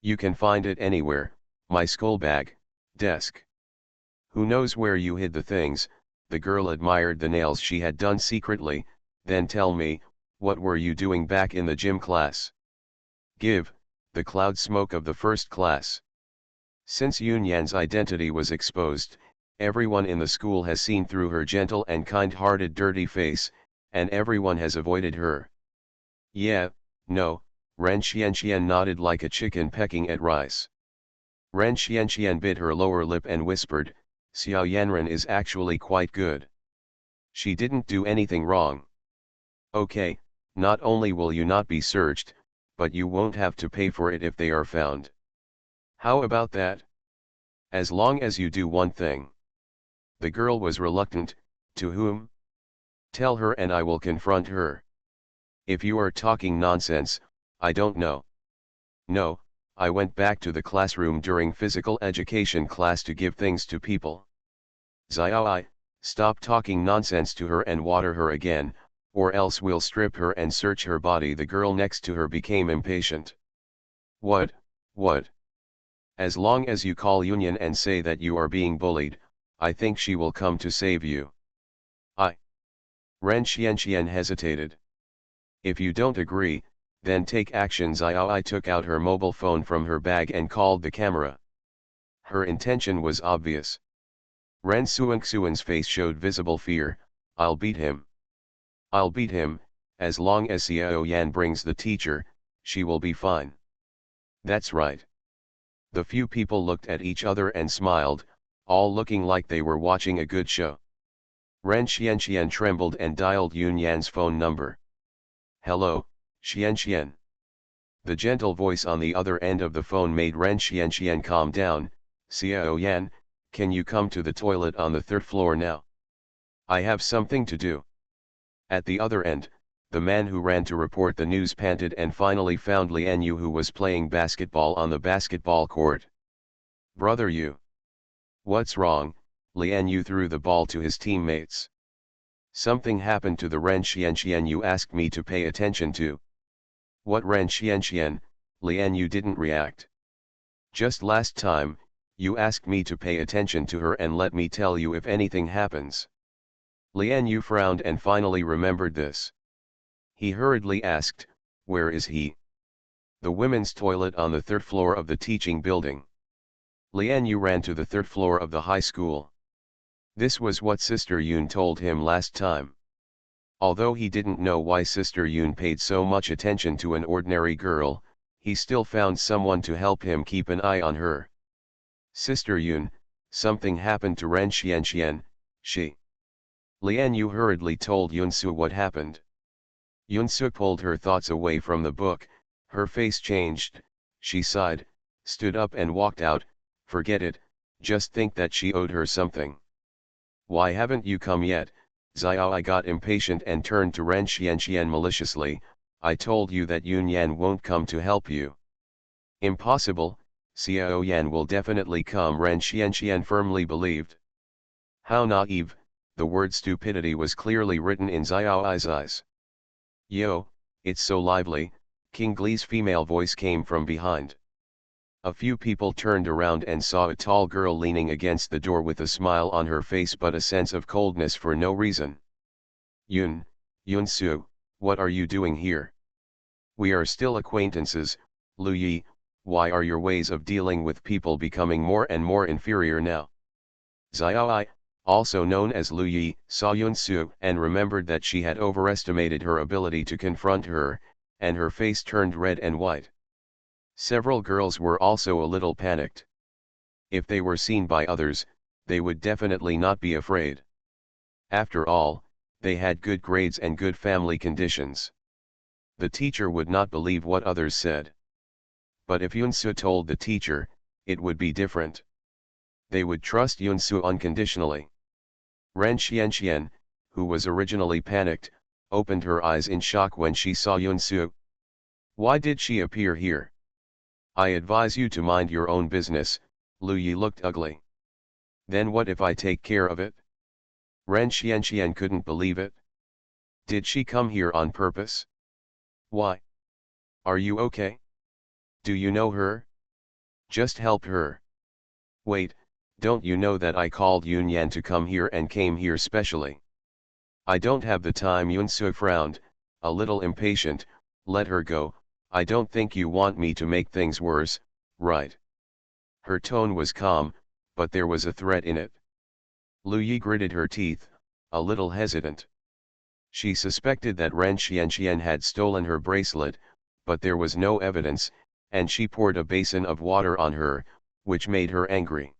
You can find it anywhere, my school bag, desk. Who knows where you hid the things? The girl admired the nails she had done secretly. Then tell me, what were you doing back in the gym class? Give, the cloud smoke of the first class. Since Yunyan's identity was exposed, everyone in the school has seen through her gentle and kind-hearted dirty face, and everyone has avoided her. Yeah, no, Ren Xianxian nodded like a chicken pecking at rice. Ren Xianxian bit her lower lip and whispered, Xiao Yanren is actually quite good. She didn't do anything wrong. Okay, not only will you not be searched, but you won't have to pay for it if they are found. How about that? As long as you do one thing. The girl was reluctant. To whom? Tell her and I will confront her. If you are talking nonsense, I don't know. No, I went back to the classroom during physical education class to give things to people. Xiaoi, stop talking nonsense to her and water her again, or else we'll strip her and search her body. The girl next to her became impatient. What? As long as you call Yunyan and say that you are being bullied, I think she will come to save you. Ren Xianxian hesitated. If you don't agree, then take action. Xiaoi took out her mobile phone from her bag and called the camera. Her intention was obvious. Ren Xuanxuan's face showed visible fear. I'll beat him. I'll beat him, as long as Xiao Yan brings the teacher, she will be fine. That's right. The few people looked at each other and smiled, all looking like they were watching a good show. Ren Xianxian trembled and dialed Yunyan's phone number. Hello, Xianxian. The gentle voice on the other end of the phone made Ren Xianxian calm down. Xiao Yan, can you come to the toilet on the third floor now? I have something to do. At the other end, the man who ran to report the news panted and finally found Lian Yu, who was playing basketball on the basketball court. Brother Yu. What's wrong? Lian Yu threw the ball to his teammates. Something happened to the Ren Xianxian you asked me to pay attention to. What Ren Xianxian? Lian Yu didn't react. Just last time, you asked me to pay attention to her and let me tell you if anything happens. Lian Yu frowned and finally remembered this. He hurriedly asked, where is he? The women's toilet on the third floor of the teaching building. Lian Yu ran to the third floor of the high school. This was what Sister Yun told him last time. Although he didn't know why Sister Yun paid so much attention to an ordinary girl, he still found someone to help him keep an eye on her. Sister Yun, something happened to Ren Xianxian, she. Lian Yu hurriedly told Yunsu what happened. Yunsu pulled her thoughts away from the book, her face changed, she sighed, stood up and walked out. Forget it, just think that she owed her something. Why haven't you come yet? Xiaoi got impatient and turned to Ren Xianxian maliciously. I told you that Yun Yan won't come to help you. Impossible, Xiao Yan will definitely come, Ren Xianxian firmly believed. How naive, the word stupidity was clearly written in Xiaoi's eyes. Yo, it's so lively, King Glee's female voice came from behind. A few people turned around and saw a tall girl leaning against the door with a smile on her face but a sense of coldness for no reason. Yunsu, what are you doing here? We are still acquaintances, Lu Yi, why are your ways of dealing with people becoming more and more inferior now? Xiaoi, also known as Lu Yi, saw Yunsu and remembered that she had overestimated her ability to confront her, and her face turned red and white. Several girls were also a little panicked. If they were seen by others, they would definitely not be afraid. After all, they had good grades and good family conditions. The teacher would not believe what others said. But if Yunsu told the teacher, it would be different. They would trust Yunsu unconditionally. Ren Xianxian, who was originally panicked, opened her eyes in shock when she saw Yunsu. Why did she appear here? I advise you to mind your own business. Lu Yi looked ugly. Then what if I take care of it? Ren Xianxian couldn't believe it. Did she come here on purpose? Why? Are you okay? Do you know her? Just help her. Wait, don't you know that I called Yun Yan to come here and came here specially? I don't have the time. Yunsu frowned, a little impatient. Let her go. I don't think you want me to make things worse, right? Her tone was calm, but there was a threat in it. Lu Yi gritted her teeth, a little hesitant. She suspected that Ren Xianxian had stolen her bracelet, but there was no evidence, and she poured a basin of water on her, which made her angry.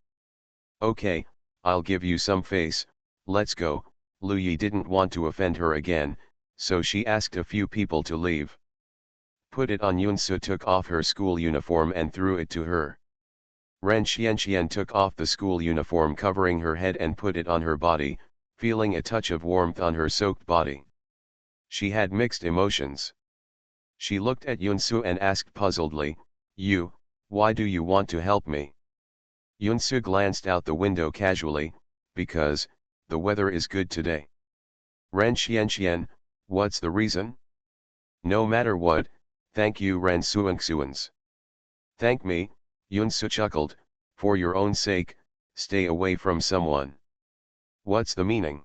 Okay, I'll give you some face, let's go. Lu Yi didn't want to offend her again, so she asked a few people to leave. Put it on. Yunsu took off her school uniform and threw it to her. Ren Xianxian took off the school uniform covering her head and put it on her body, feeling a touch of warmth on her soaked body. She had mixed emotions. She looked at Yunsu and asked puzzledly, why do you want to help me? Yunsu glanced out the window casually, because, the weather is good today. Ren Xianxian, what's the reason? No matter what, thank you. Ren Suangsuans. Thank me, Yunsu chuckled, for your own sake, stay away from someone. What's the meaning?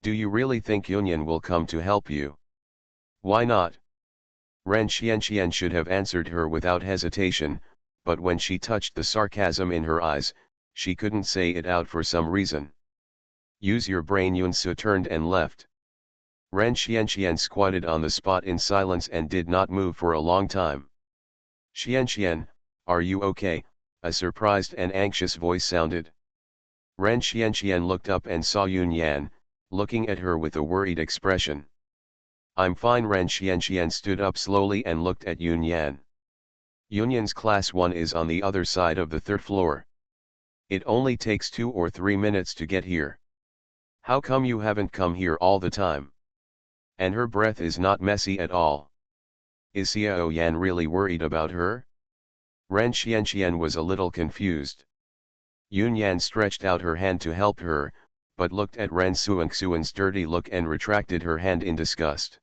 Do you really think Yunyan will come to help you? Why not? Ren Xianxian should have answered her without hesitation, but when she touched the sarcasm in her eyes, she couldn't say it out for some reason. Use your brain. Yunsu turned and left. Ren Xianxian squatted on the spot in silence and did not move for a long time. Xianxian, are you okay? A surprised and anxious voice sounded. Ren Xianxian looked up and saw Yun Yan, looking at her with a worried expression. I'm fine. Ren Xianxian stood up slowly and looked at Yun Yan. Yunyan's class 1 is on the other side of the third floor. It only takes 2 or 3 minutes to get here. How come you haven't come here all the time? And her breath is not messy at all. Is Xiao Yan really worried about her? Ren Xianxian was a little confused. Yun Yan stretched out her hand to help her, but looked at Ren Xuanxuan's dirty look and retracted her hand in disgust.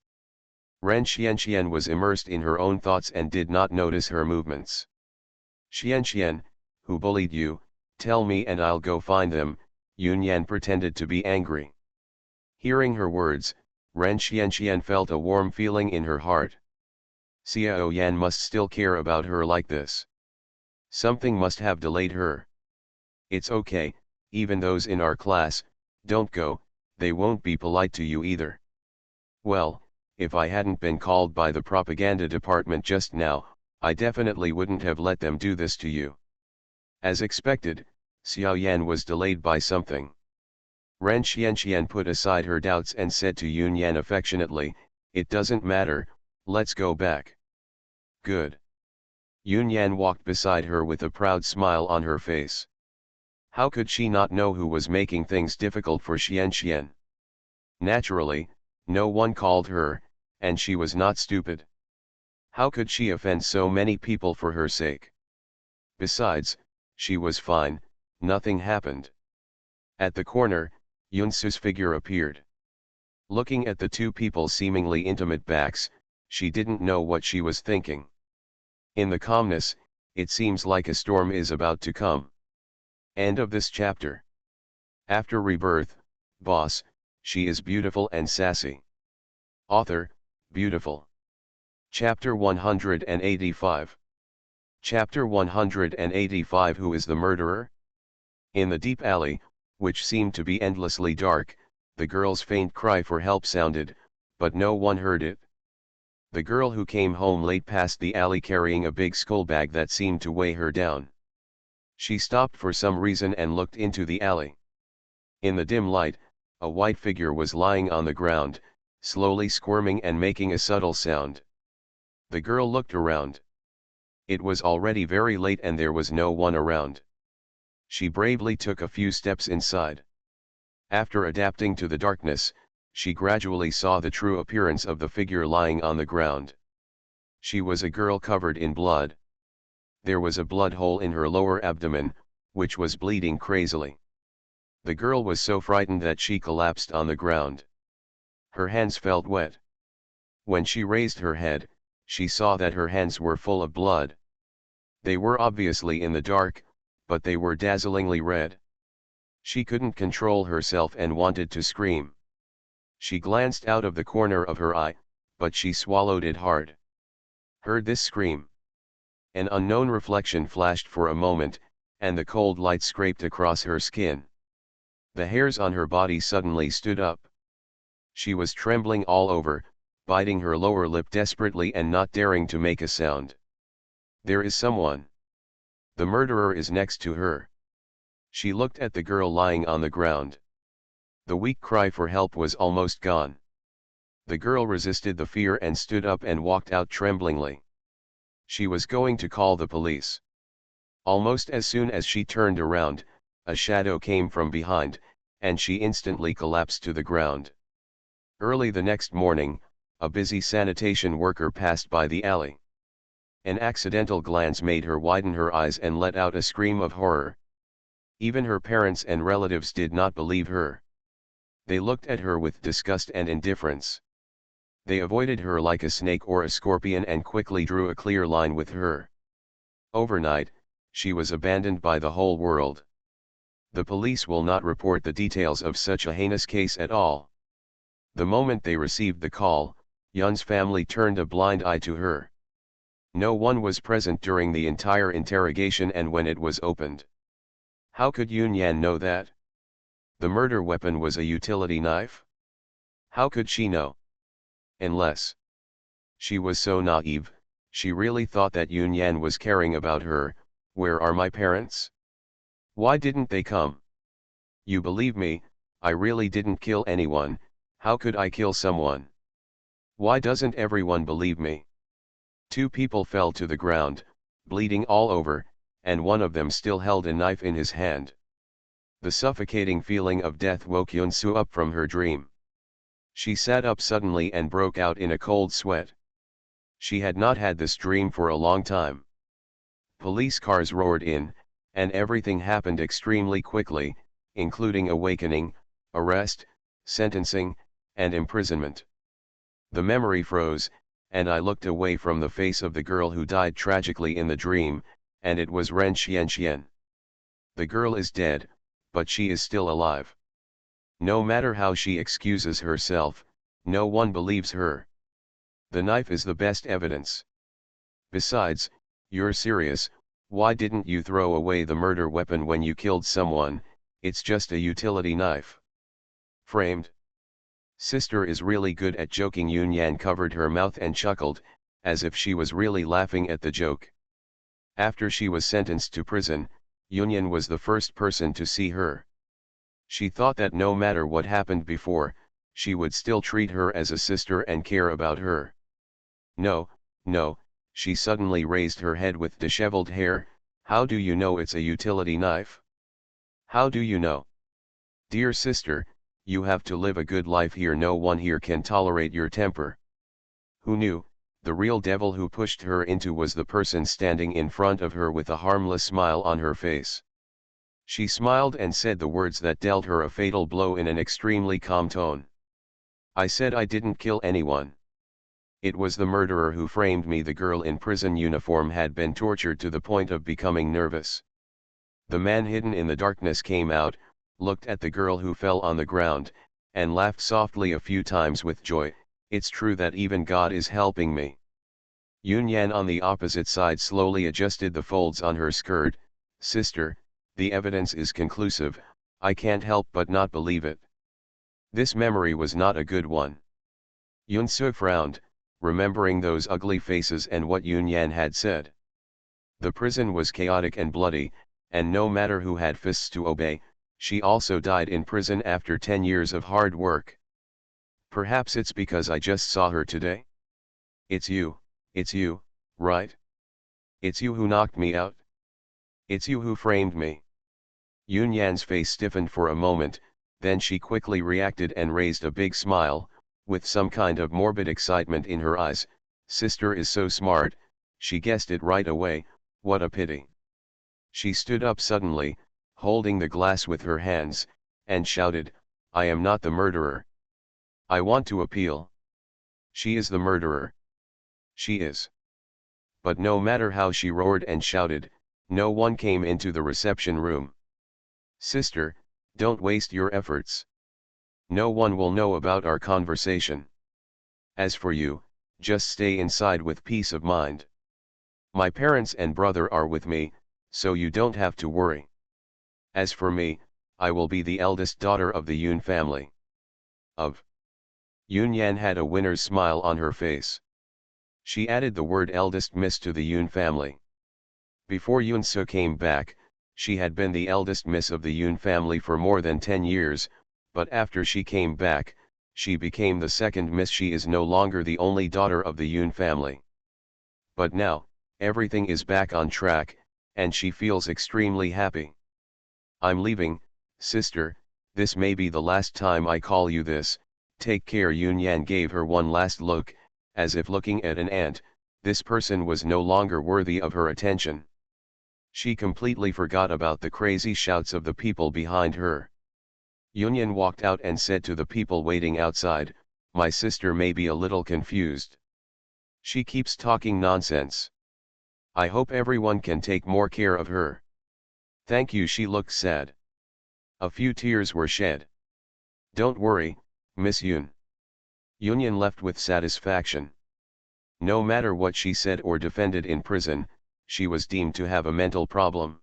Ren Xianxian was immersed in her own thoughts and did not notice her movements. Xianxian, who bullied you, tell me and I'll go find them, Yun Yan pretended to be angry. Hearing her words, Ren Xianxian felt a warm feeling in her heart. Xiao Yan must still care about her like this. Something must have delayed her. It's okay, even those in our class, don't go, they won't be polite to you either. Well, if I hadn't been called by the propaganda department just now, I definitely wouldn't have let them do this to you. As expected, Xiao Yan was delayed by something. Ren Xianxian put aside her doubts and said to Yun Yan affectionately, it doesn't matter, let's go back. Good. Yun Yan walked beside her with a proud smile on her face. How could she not know who was making things difficult for Xianxian? Naturally, no one called her, and she was not stupid. How could she offend so many people for her sake? Besides, she was fine, nothing happened. At the corner, Yunsu's figure appeared. Looking at the two people's seemingly intimate backs, she didn't know what she was thinking. In the calmness, it seems like a storm is about to come. End of this chapter. After Rebirth, Boss, she is beautiful and sassy. Author, beautiful. Chapter 185. Chapter 185. Who is the murderer? In the deep alley, which seemed to be endlessly dark, the girl's faint cry for help sounded, but no one heard it. The girl who came home late passed the alley carrying a big skull bag that seemed to weigh her down. She stopped for some reason and looked into the alley. In the dim light, a white figure was lying on the ground, slowly squirming and making a subtle sound. The girl looked around. It was already very late and there was no one around. She bravely took a few steps inside. After adapting to the darkness, she gradually saw the true appearance of the figure lying on the ground. She was a girl covered in blood. There was a blood hole in her lower abdomen, which was bleeding crazily. The girl was so frightened that she collapsed on the ground. Her hands felt wet. When she raised her head, she saw that her hands were full of blood. They were obviously in the dark, but they were dazzlingly red. She couldn't control herself and wanted to scream. She glanced out of the corner of her eye, but she swallowed it hard. Heard this scream. An unknown reflection flashed for a moment, and the cold light scraped across her skin. The hairs on her body suddenly stood up. She was trembling all over, biting her lower lip desperately and not daring to make a sound. There is someone. The murderer is next to her. She looked at the girl lying on the ground. The weak cry for help was almost gone. The girl resisted the fear and stood up and walked out tremblingly. She was going to call the police. Almost as soon as she turned around, a shadow came from behind, and she instantly collapsed to the ground. Early the next morning, a busy sanitation worker passed by the alley. An accidental glance made her widen her eyes and let out a scream of horror. Even her parents and relatives did not believe her. They looked at her with disgust and indifference. They avoided her like a snake or a scorpion and quickly drew a clear line with her. Overnight, she was abandoned by the whole world. The police will not report the details of such a heinous case at all. The moment they received the call, Yun's family turned a blind eye to her. No one was present during the entire interrogation and when it was opened. How could Yun Yan know that? The murder weapon was a utility knife? How could she know? Unless she was so naive, she really thought that Yun Yan was caring about her. Where are my parents? Why didn't they come? You believe me, I really didn't kill anyone. How could I kill someone? Why doesn't everyone believe me? Two people fell to the ground, bleeding all over, and one of them still held a knife in his hand. The suffocating feeling of death woke Yunsu up from her dream. She sat up suddenly and broke out in a cold sweat. She had not had this dream for a long time. Police cars roared in, and everything happened extremely quickly, including awakening, arrest, sentencing, and imprisonment. The memory froze, and I looked away from the face of the girl who died tragically in the dream, and it was Ren Xianxian. The girl is dead, but she is still alive. No matter how she excuses herself, no one believes her. The knife is the best evidence. Besides, you're serious, why didn't you throw away the murder weapon when you killed someone? It's just a utility knife. Framed. Sister is really good at joking. Yunyan covered her mouth and chuckled, as if she was really laughing at the joke. After she was sentenced to prison, Yunyan was the first person to see her. She thought that no matter what happened before, she would still treat her as a sister and care about her. No, no, she suddenly raised her head with disheveled hair. How do you know it's a utility knife? How do you know? Dear sister, you have to live a good life here. No one here can tolerate your temper. Who knew? The real devil who pushed her into was the person standing in front of her with a harmless smile on her face. She smiled and said the words that dealt her a fatal blow in an extremely calm tone. I said I didn't kill anyone. It was the murderer who framed me. The girl in prison uniform had been tortured to the point of becoming nervous. The man hidden in the darkness came out, looked at the girl who fell on the ground, and laughed softly a few times with joy. It's true that even God is helping me. Yunyan on the opposite side slowly adjusted the folds on her skirt. Sister, the evidence is conclusive, I can't help but not believe it. This memory was not a good one. Yunsu frowned, remembering those ugly faces and what Yunyan had said. The prison was chaotic and bloody, and no matter who had fists to obey, she also died in prison after 10 years of hard work. Perhaps it's because I just saw her today? It's you, right? It's you who knocked me out? It's you who framed me. Yunyan's face stiffened for a moment, then she quickly reacted and raised a big smile, with some kind of morbid excitement in her eyes. Sister is so smart, she guessed it right away, what a pity. She stood up suddenly, holding the glass with her hands, and shouted, I am not the murderer. I want to appeal. She is the murderer. She is. But no matter how she roared and shouted, no one came into the reception room. Sister, don't waste your efforts. No one will know about our conversation. As for you, just stay inside with peace of mind. My parents and brother are with me, so you don't have to worry. As for me, I will be the eldest daughter of the Yun family. Of. Yunyan had a winner's smile on her face. She added the word eldest miss to the Yun family. Before Yunsu came back, she had been the eldest miss of the Yun family for more than 10 years, but after she came back, she became the second miss. She is no longer the only daughter of the Yun family. But now, everything is back on track, and she feels extremely happy. I'm leaving, sister, this may be the last time I call you this, take care. Yunyan gave her one last look, as if looking at an ant. This person was no longer worthy of her attention. She completely forgot about the crazy shouts of the people behind her. Yunyan walked out and said to the people waiting outside, my sister may be a little confused. She keeps talking nonsense. I hope everyone can take more care of her. Thank you. She looked sad. A few tears were shed. Don't worry, Miss Yun. Yunyan left with satisfaction. No matter what she said or defended in prison, she was deemed to have a mental problem.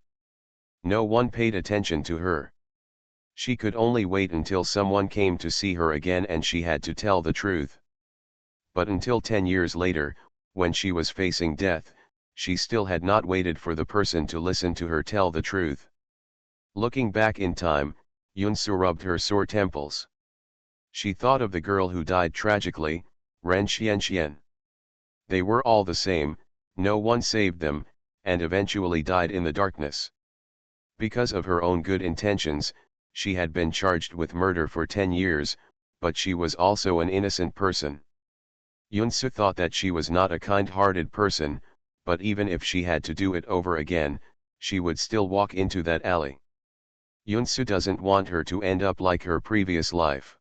No one paid attention to her. She could only wait until someone came to see her again and she had to tell the truth. But until 10 years later, when she was facing death, she still had not waited for the person to listen to her tell the truth. Looking back in time, Yunsu rubbed her sore temples. She thought of the girl who died tragically, Ren Xianxian. They were all the same, no one saved them, and eventually died in the darkness. Because of her own good intentions, she had been charged with murder for 10 years, but she was also an innocent person. Yunsu thought that she was not a kind-hearted person, but even if she had to do it over again, she would still walk into that alley. Yunsu doesn't want her to end up like her previous life.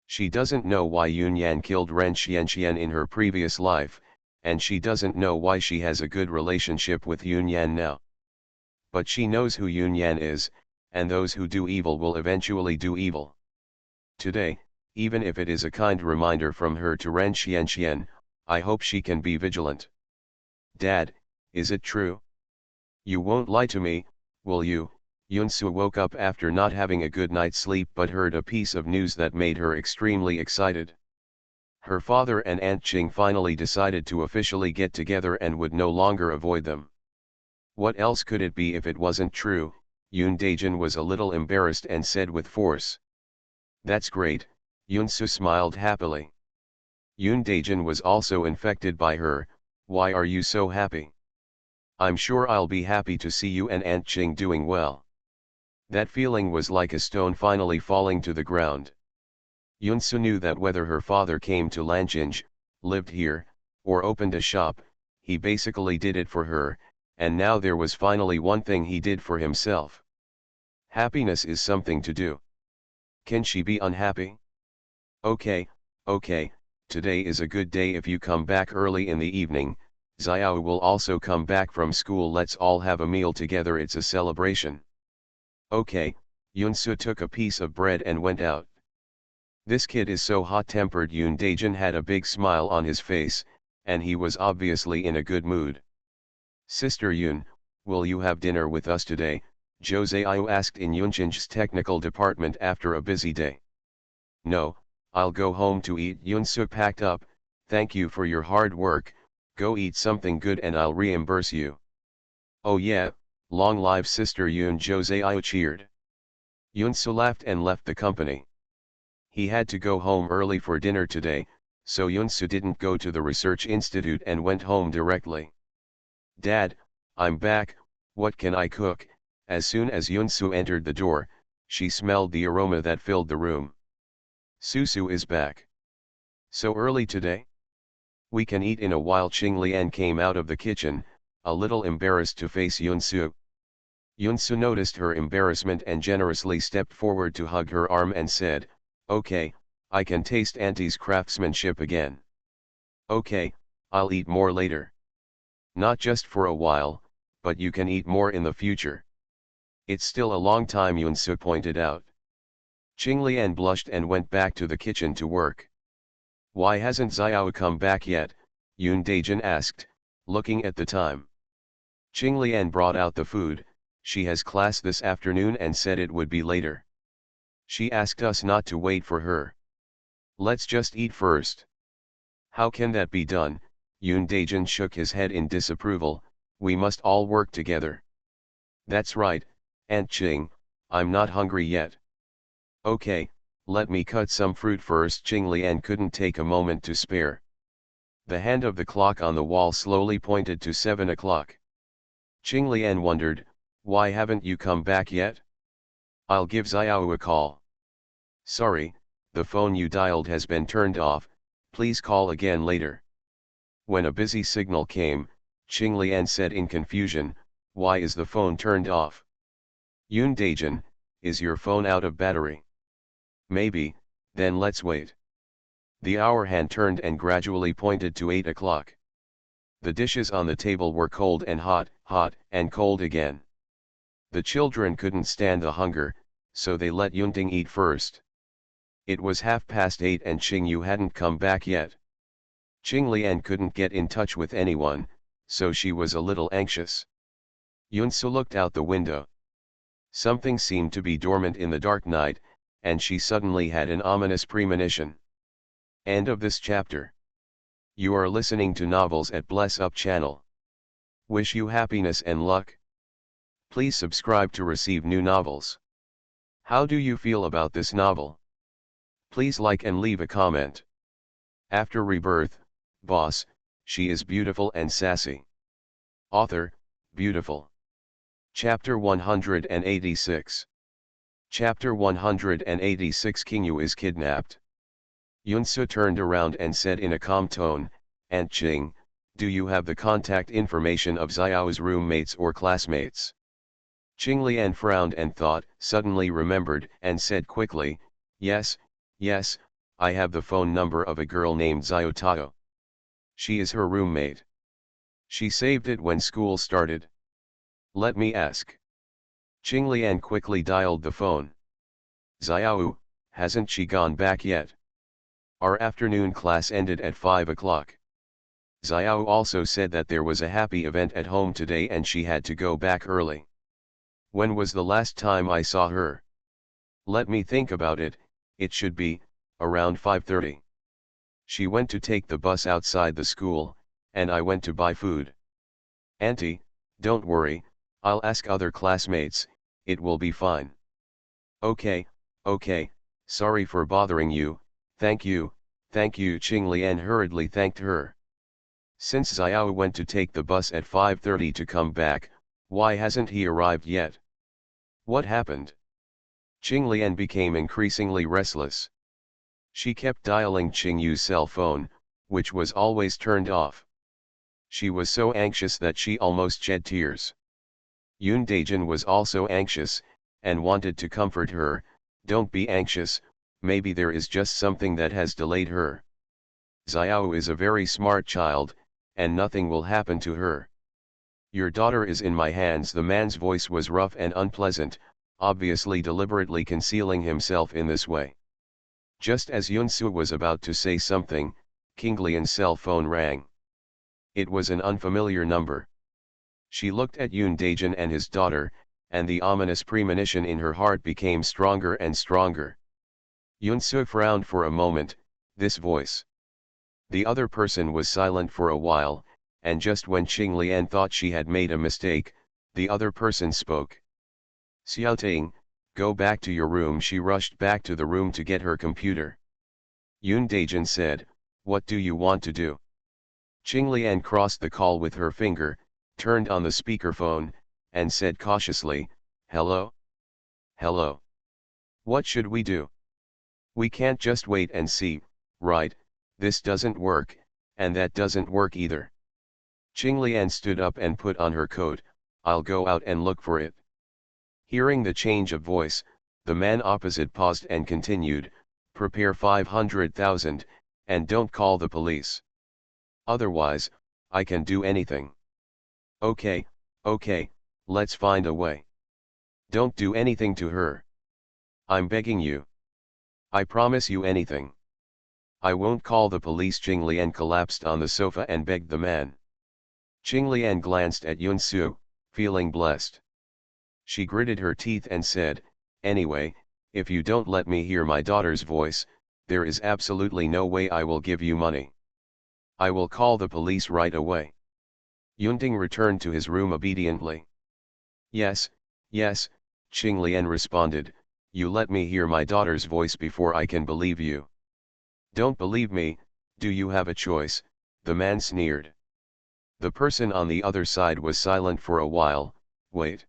She doesn't know why Yunyan killed Ren Xianxian in her previous life, and she doesn't know why she has a good relationship with Yunyan now. But she knows who Yunyan is, and those who do evil will eventually do evil. Today, even if it is a kind reminder from her to Ren Xianxian, I hope she can be vigilant. Dad, is it true? You won't lie to me, will you? Yunsu woke up after not having a good night's sleep but heard a piece of news that made her extremely excited. Her father and Aunt Qing finally decided to officially get together and would no longer avoid them. What else could it be if it wasn't true? Yoon Daejin was a little embarrassed and said with force. That's great, Yunsu smiled happily. Yoon Daejin was also infected by her. Why are you so happy? I'm sure I'll be happy to see you and Aunt Qing doing well. That feeling was like a stone finally falling to the ground. Yunsu knew that whether her father came to Lanjinj, lived here, or opened a shop, he basically did it for her, and now there was finally one thing he did for himself. Happiness is something to do. Can she be unhappy? Okay, today is a good day if you come back early in the evening. Xiao will also come back from school, let's all have a meal together, it's a celebration. Okay, Yunsu took a piece of bread and went out. This kid is so hot-tempered. Yoon Daejin had a big smile on his face, and he was obviously in a good mood. Sister Yoon, will you have dinner with us today? Jose Ayu asked in Yunchin's technical department after a busy day. No, I'll go home to eat. Yunsu packed up. Thank you for your hard work, go eat something good and I'll reimburse you. Oh yeah, long live Sister Yoon, Jose Ayu cheered. Yunsu laughed and left the company. He had to go home early for dinner today, so Yunsu didn't go to the research institute and went home directly. Dad, I'm back, what can I cook? As soon as Yunsu entered the door, she smelled the aroma that filled the room. Susu is back. So early today? We can eat in a while. Qinglian came out of the kitchen, a little embarrassed to face Yunsu. Yunsu noticed her embarrassment and generously stepped forward to hug her arm and said, okay, I can taste Auntie's craftsmanship again. Okay, I'll eat more later. Not just for a while, but you can eat more in the future. It's still a long time, Yunsu pointed out. Qinglian blushed and went back to the kitchen to work. Why hasn't Xiao come back yet? Yoon Daejin asked, looking at the time. Qinglian brought out the food. She has class this afternoon and said it would be later. She asked us not to wait for her. Let's just eat first. How can that be done? Yoon Daejin shook his head in disapproval. We must all work together. That's right, Aunt Qing, I'm not hungry yet. Okay, let me cut some fruit first. Qinglian couldn't take a moment to spare. The hand of the clock on the wall slowly pointed to 7 o'clock. Qinglian wondered, why haven't you come back yet? I'll give Xiao a call. Sorry, the phone you dialed has been turned off, please call again later. When a busy signal came, Qinglian said in confusion, why is the phone turned off? Yoon Daejin, is your phone out of battery? Maybe, then let's wait. The hour hand turned and gradually pointed to 8 o'clock. The dishes on the table were cold and hot, hot and cold again. The children couldn't stand the hunger, so they let Yunting eat first. It was 8:30 and Qingyu hadn't come back yet. Qinglian couldn't get in touch with anyone, so she was a little anxious. Yunsu looked out the window. Something seemed to be dormant in the dark night, and she suddenly had an ominous premonition. End of this chapter. You are listening to Novels at Bless Up channel. Wish you happiness and luck. Please subscribe to receive new novels. How do you feel about this novel? Please like and leave a comment. After Rebirth, Boss, she is beautiful and sassy. Author, beautiful. Chapter 186. Chapter 186 King Yu is kidnapped. Yunsu turned around and said in a calm tone, Aunt Qing, do you have the contact information of Xiao's roommates or classmates? Qing Lian frowned and thought, suddenly remembered, and said quickly, yes, yes, I have the phone number of a girl named Xiao Tao. She is her roommate. She saved it when school started. Let me ask. Qing Lian quickly dialed the phone. Xiao, hasn't she gone back yet? Our afternoon class ended at 5 o'clock. Xiao also said that there was a happy event at home today and she had to go back early. When was the last time I saw her? Let me think about it, it should be, around 5:30. She went to take the bus outside the school, and I went to buy food. Auntie, don't worry, I'll ask other classmates, it will be fine. Okay, sorry for bothering you, thank you, Qing Lian hurriedly thanked her. Since Xiao went to take the bus at 5:30 to come back, why hasn't he arrived yet? What happened? Qing Lian became increasingly restless. She kept dialing Qing Yu's cell phone, which was always turned off. She was so anxious that she almost shed tears. Yun Daijin was also anxious, and wanted to comfort her, don't be anxious, maybe there is just something that has delayed her. Xiao is a very smart child, and nothing will happen to her. Your daughter is in my hands. The man's voice was rough and unpleasant, obviously deliberately concealing himself in this way. Just as Yunsu was about to say something, King Lian's cell phone rang. It was an unfamiliar number. She looked at Yun Daijin and his daughter, and the ominous premonition in her heart became stronger and stronger. Yunsu frowned for a moment, this voice. The other person was silent for a while, and just when Qing Lian thought she had made a mistake, the other person spoke. Xiaoting, go back to your room. She rushed back to the room to get her computer. Yun Daijin said, what do you want to do? Qing Lian crossed the call with her finger, turned on the speakerphone, and said cautiously, hello? Hello? What should we do? We can't just wait and see, right? This doesn't work, and that doesn't work either. Qing Lian stood up and put on her coat, I'll go out and look for it. Hearing the change of voice, the man opposite paused and continued, prepare 500,000, and don't call the police. Otherwise, I can do anything. Okay, let's find a way. Don't do anything to her. I'm begging you. I promise you anything. I won't call the police. Qing Lian collapsed on the sofa and begged the man. Qing Lian glanced at Yunsu, feeling blessed. She gritted her teeth and said, anyway, if you don't let me hear my daughter's voice, there is absolutely no way I will give you money. I will call the police right away. Yunting returned to his room obediently. Yes, Qing Lian responded, you let me hear my daughter's voice before I can believe you. Don't believe me, do you have a choice? The man sneered. The person on the other side was silent for a while. Wait.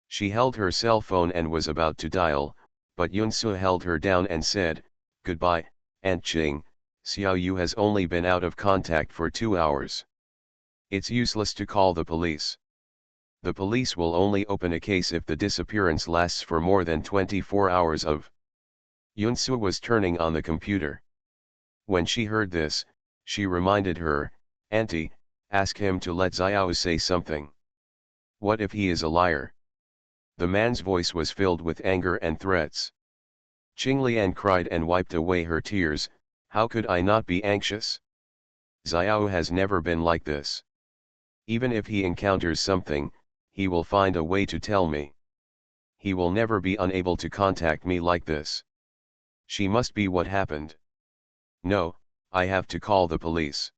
She held her cell phone and was about to dial, but Yunsu held her down and said, goodbye, Aunt Qing, Xiao Yu has only been out of contact for 2 hours. It's useless to call the police. The police will only open a case if the disappearance lasts for more than 24 hours of. Yunsu was turning on the computer. When she heard this, she reminded her, Auntie, ask him to let Xiao say something. What if he is a liar? The man's voice was filled with anger and threats. Qing Lian cried and wiped away her tears, how could I not be anxious? Xiao has never been like this. Even if he encounters something, he will find a way to tell me. He will never be unable to contact me like this. She must be what happened. No, I have to call the police.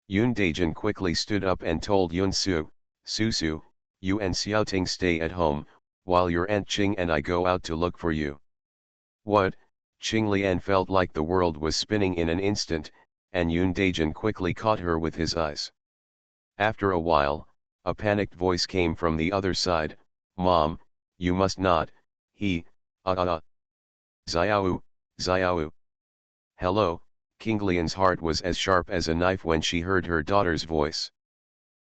Yun Daijin quickly stood up and told Yunsu, Susu, you and Xiaoting stay at home, while your Aunt Qing and I go out to look for you. What? Qing Lian felt like the world was spinning in an instant, and Yun Daijin quickly caught her with his eyes. After a while, A panicked voice came from the other side, "Mom, you must not, he, Xiao, Xiao." Hello, King Lian's heart was as sharp as a knife when she heard her daughter's voice.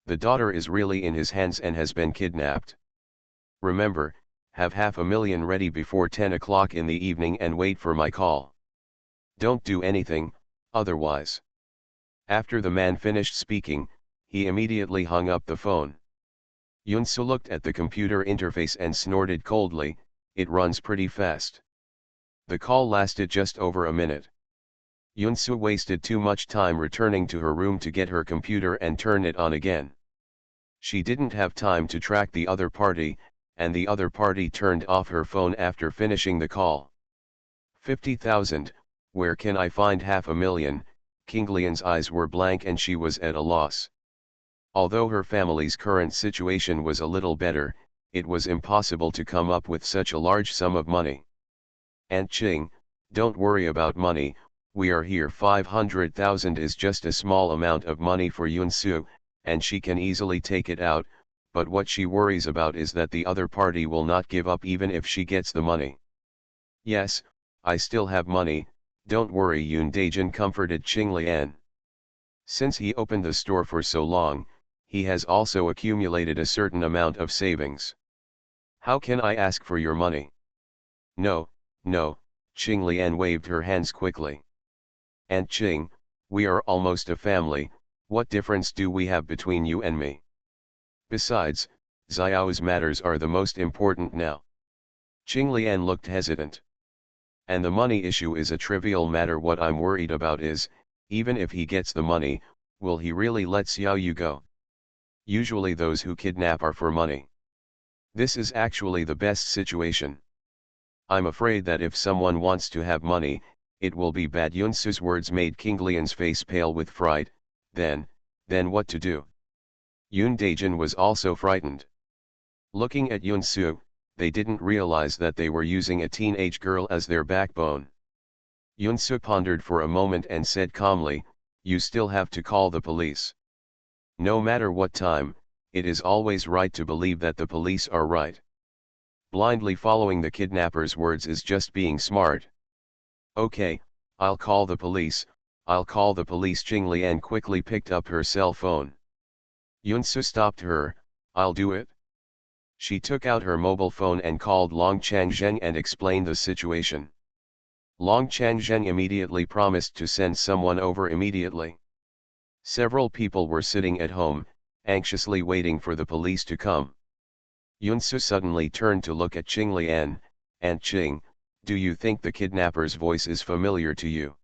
The daughter is really in his hands and has been kidnapped. Remember, have 500,000 ready before 10 o'clock in the evening and wait for my call. Don't do anything, otherwise. After the man finished speaking, he immediately hung up the phone. Yunsu looked at the computer interface and snorted coldly, "It runs pretty fast." The call lasted just over a minute. Yunsu wasted too much time returning to her room to get her computer and turn it on again. She didn't have time to track the other party, and the other party turned off her phone after finishing the call. 50,000, where can I find 500,000? King Lian's eyes were blank and she was at a loss. Although her family's current situation was a little better, it was impossible to come up with such a large sum of money. "Aunt Ching, don't worry about money, we are here. 500,000 is just a small amount of money for Yunsu, and she can easily take it out, but what she worries about is that the other party will not give up even if she gets the money." "Yes, I still have money, don't worry," Yun Daijin comforted Qing Lian. Since he opened the store for so long, he has also accumulated a certain amount of savings. "How can I ask for your money?" "No, no," Qing Lian waved her hands quickly. "Aunt Qing, we are almost a family, what difference do we have between you and me? Besides, Xiao's matters are the most important now." Qing Lian looked hesitant. "And the money issue is a trivial matter. What I'm worried about is, even if he gets the money, will he really let Xiaoyu go? Usually those who kidnap are for money. This is actually the best situation. I'm afraid that if someone wants to have money, it will be bad." Yunsu's words made King Lian's face pale with fright. Then what to do? Yun Daijin was also frightened. Looking at Yunsu, they didn't realize that they were using a teenage girl as their backbone. Yunsu pondered for a moment and said calmly, "You still have to call the police. No matter what time, it is always right to believe that the police are right. Blindly following the kidnapper's words is just being smart." "Okay, I'll call the police, I'll call the police." Qing Lian quickly picked up her cell phone. Yunsu stopped her, "I'll do it." She took out her mobile phone and called Long Changzheng and explained the situation. Long Changzheng immediately promised to send someone over immediately. Several people were sitting at home, anxiously waiting for the police to come. Yunsu suddenly turned to look at Qing Lian. "Aunt Qing, do you think the kidnapper's voice is familiar to you?"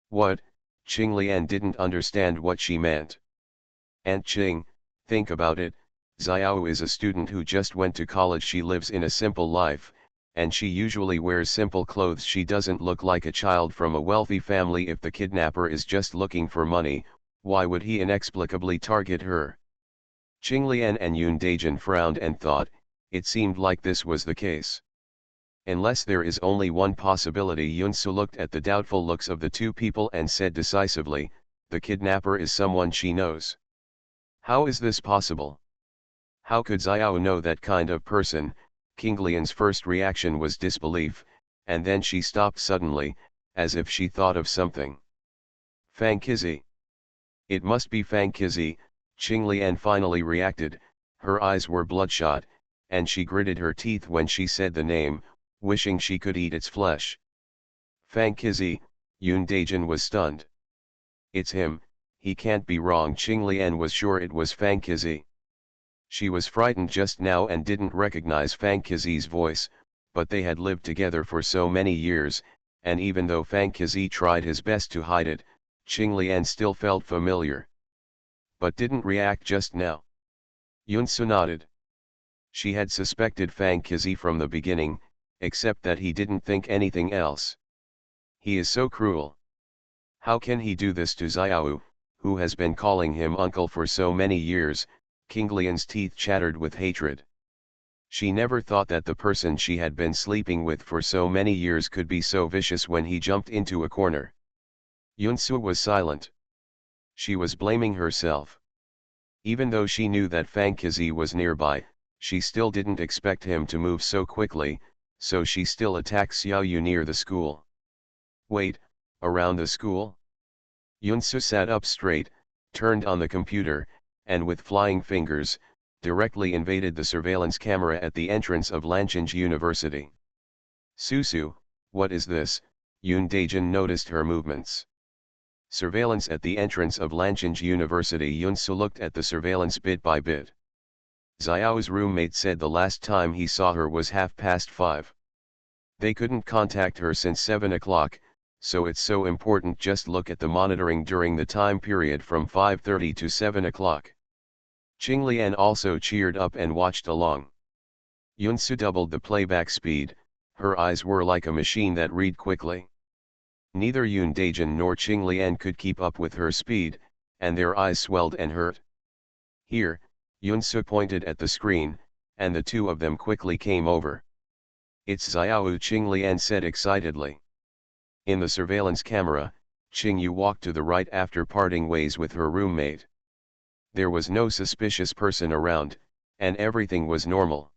"What?" Qing Lian didn't understand what she meant. "Aunt Qing, think about it, Xiao is a student who just went to college. She lives in a simple life, and she usually wears simple clothes. She doesn't look like a child from a wealthy family. If the kidnapper is just looking for money, why would he inexplicably target her?" Qing Lian and Yun Daijin frowned and thought, it seemed like this was the case. Unless there is only one possibility. Yunsu looked at the doubtful looks of the two people and said decisively, "The kidnapper is someone she knows." "How is this possible? How could Xiao know that kind of person?" King Lian's first reaction was disbelief, and then she stopped suddenly, as if she thought of something. "Fang Qizi. It must be Fang Qizi." Qing Lian finally reacted, her eyes were bloodshot, and she gritted her teeth when she said the name, wishing she could eat its flesh. "Fang Qizi," Yun Daijin was stunned. "It's him, he can't be wrong." Qing Lian was sure it was Fang Qizi. She was frightened just now and didn't recognize Fang Qizi's voice, but they had lived together for so many years, and even though Fang Qizi tried his best to hide it, Qing Lian still felt familiar. But didn't react just now. Yunsu nodded. She had suspected Fang Qizi from the beginning, except that he didn't think anything else. He is so cruel. How can he do this to Xiao, who has been calling him uncle for so many years? King Lian's teeth chattered with hatred. She never thought that the person she had been sleeping with for so many years could be so vicious. When he jumped into a corner, Yunsu was silent. She was blaming herself. Even though she knew that Fang Qizi was nearby, she still didn't expect him to move so quickly, so she still attacked Xiao Yu near the school. Wait, around the school? Yunsu sat up straight, turned on the computer, and with flying fingers, directly invaded the surveillance camera at the entrance of Lanchinge University. Susu, what is this? Yun Daijin noticed her movements. Surveillance at the entrance of Lanchinge University. Yunsu looked at the surveillance bit by bit. Xiao's roommate said the last time he saw her was 5:30. They couldn't contact her since 7 o'clock, so it's so important just look at the monitoring during the time period from 5:30 to 7 o'clock. Qinglian also cheered up and watched along. Yunsu doubled the playback speed, her eyes were like a machine that read quickly. Neither Yun Daijin nor Qinglian could keep up with her speed, and their eyes swelled and hurt. Here, Yunsu pointed at the screen, and the two of them quickly came over. It's Xiao, Qinglian said excitedly. In the surveillance camera, Qingyu walked to the right after parting ways with her roommate. There was no suspicious person around, and everything was normal.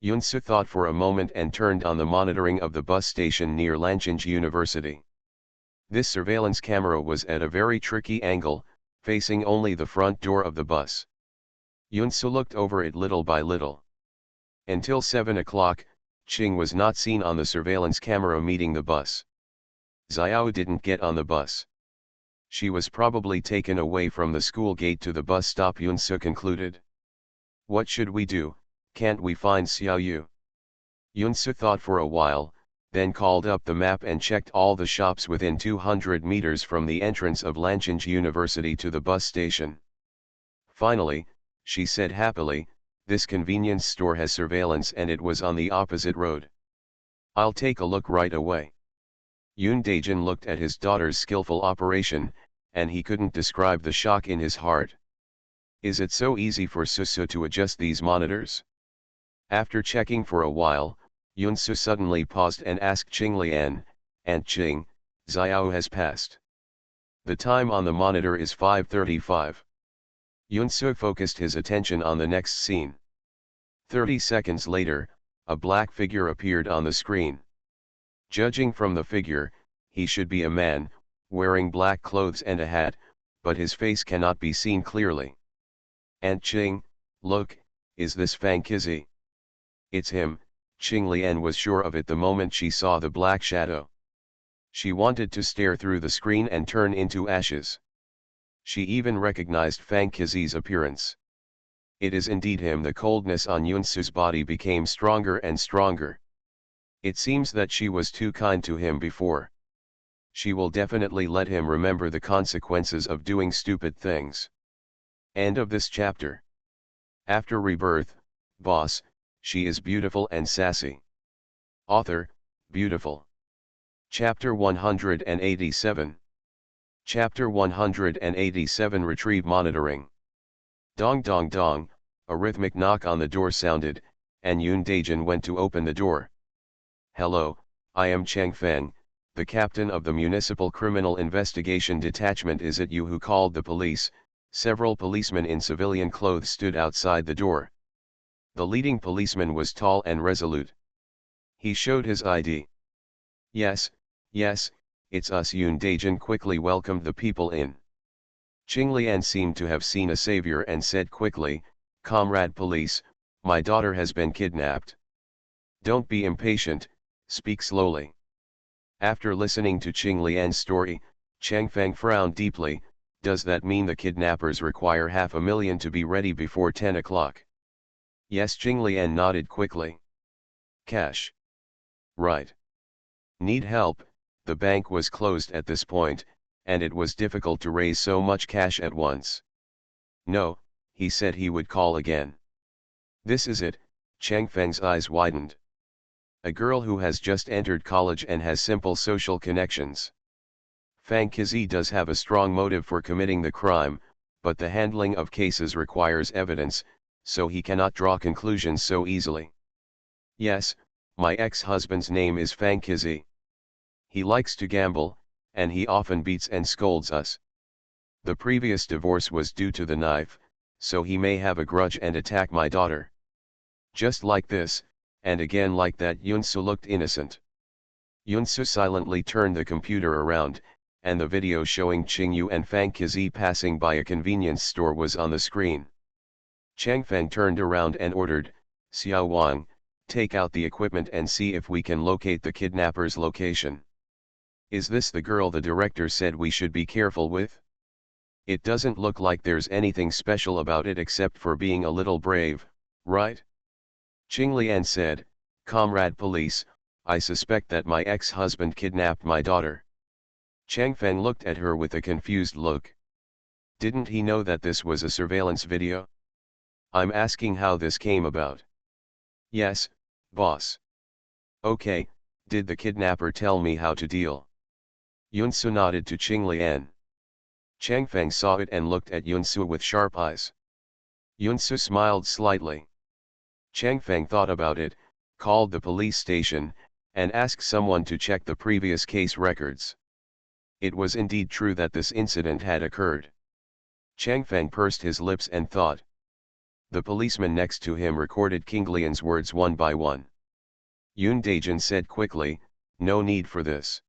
Yunsu thought for a moment and turned on the monitoring of the bus station near Lanchinge University. This surveillance camera was at a very tricky angle, facing only the front door of the bus. Yunsu looked over it little by little. Until 7 o'clock, Qing was not seen on the surveillance camera meeting the bus. Xiao didn't get on the bus. She was probably taken away from the school gate to the bus stop, Yunsu concluded. What should we do? Can't we find Xiao Yu? Yunsu thought for a while, then called up the map and checked all the shops within 200 meters from the entrance of Lanchinge University to the bus station. Finally, she said happily, this convenience store has surveillance and it was on the opposite road. I'll take a look right away. Yun Daijin looked at his daughter's skillful operation, and he couldn't describe the shock in his heart. Is it so easy for Susu to adjust these monitors? After checking for a while, Yunsu suddenly paused and asked Qinglian, Aunt Qing, Xiao has passed. The time on the monitor is 5:35. Yunsu focused his attention on the next scene. 30 seconds later, a black figure appeared on the screen. Judging from the figure, he should be a man, wearing black clothes and a hat, but his face cannot be seen clearly. Aunt Qing, look, is this Fang Qizi? It's him, Qinglian was sure of it the moment she saw the black shadow. She wanted to stare through the screen and turn into ashes. She even recognized Fang Qizi's appearance. It is indeed him. The coldness on Yunsu's body became stronger and stronger. It seems that she was too kind to him before. She will definitely let him remember the consequences of doing stupid things. End of this chapter. After Rebirth, Boss, she is beautiful and sassy. Author, Beautiful. Chapter 187. Chapter 187 Retrieve Monitoring. Dong dong dong, a rhythmic knock on the door sounded, and Yun Daijin went to open the door. Hello, I am Cheng Feng, the captain of the Municipal Criminal Investigation Detachment. Is it you who called the police? Several policemen in civilian clothes stood outside the door. The leading policeman was tall and resolute. He showed his ID. Yes, it's us. Yun Daijin quickly welcomed the people in. Qinglian seemed to have seen a savior and said quickly, Comrade Police, my daughter has been kidnapped. Don't be impatient, speak slowly. After listening to Qinglian's story, Cheng Feng frowned deeply. Does that mean the kidnappers require $500,000 to be ready before 10 o'clock? Yes, Qinglian nodded quickly. Cash. Right. Need help? The bank was closed at this point, and it was difficult to raise so much cash at once. No, he said he would call again. This is it, Cheng Feng's eyes widened. A girl who has just entered college and has simple social connections. Fang Qizi does have a strong motive for committing the crime, but the handling of cases requires evidence, so he cannot draw conclusions so easily. Yes, my ex-husband's name is Fang Qizi. He likes to gamble, and he often beats and scolds us. The previous divorce was due to the knife, so he may have a grudge and attack my daughter. Just like this, and again like that. Yunsu looked innocent. Yunsu silently turned the computer around, and the video showing Qingyu and Fang Qizi passing by a convenience store was on the screen. Changfeng turned around and ordered, "Xiao Wang, take out the equipment and see if we can locate the kidnapper's location. Is this the girl the director said we should be careful with? It doesn't look like there's anything special about it except for being a little brave, right?" Qinglian said, "Comrade police, I suspect that my ex-husband kidnapped my daughter." Changfeng looked at her with a confused look. Didn't he know that this was a surveillance video? I'm asking how this came about. Yes, boss. Okay, did the kidnapper tell me how to deal? Yunsu nodded to Qinglian. Changfeng saw it and looked at Yunsu with sharp eyes. Yunsu smiled slightly. Changfeng thought about it, called the police station, and asked someone to check the previous case records. It was indeed true that this incident had occurred. Changfeng pursed his lips and thought. The policeman next to him recorded Qinglian's words one by one. Yun Daijin said quickly, "No need for this."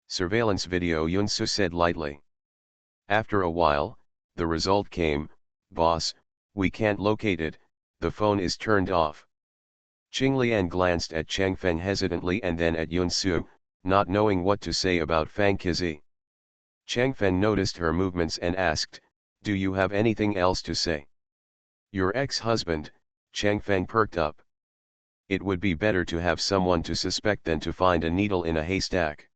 "Surveillance video," Yunsu said lightly. After a while, the result came, "Boss, we can't locate it, the phone is turned off." Qinglian glanced at Changfeng hesitantly and then at Yunsu, not knowing what to say about Fang Qizi. Changfeng noticed her movements and asked, "Do you have anything else to say?" "Your ex-husband," Changfeng perked up. "It would be better to have someone to suspect than to find a needle in a haystack.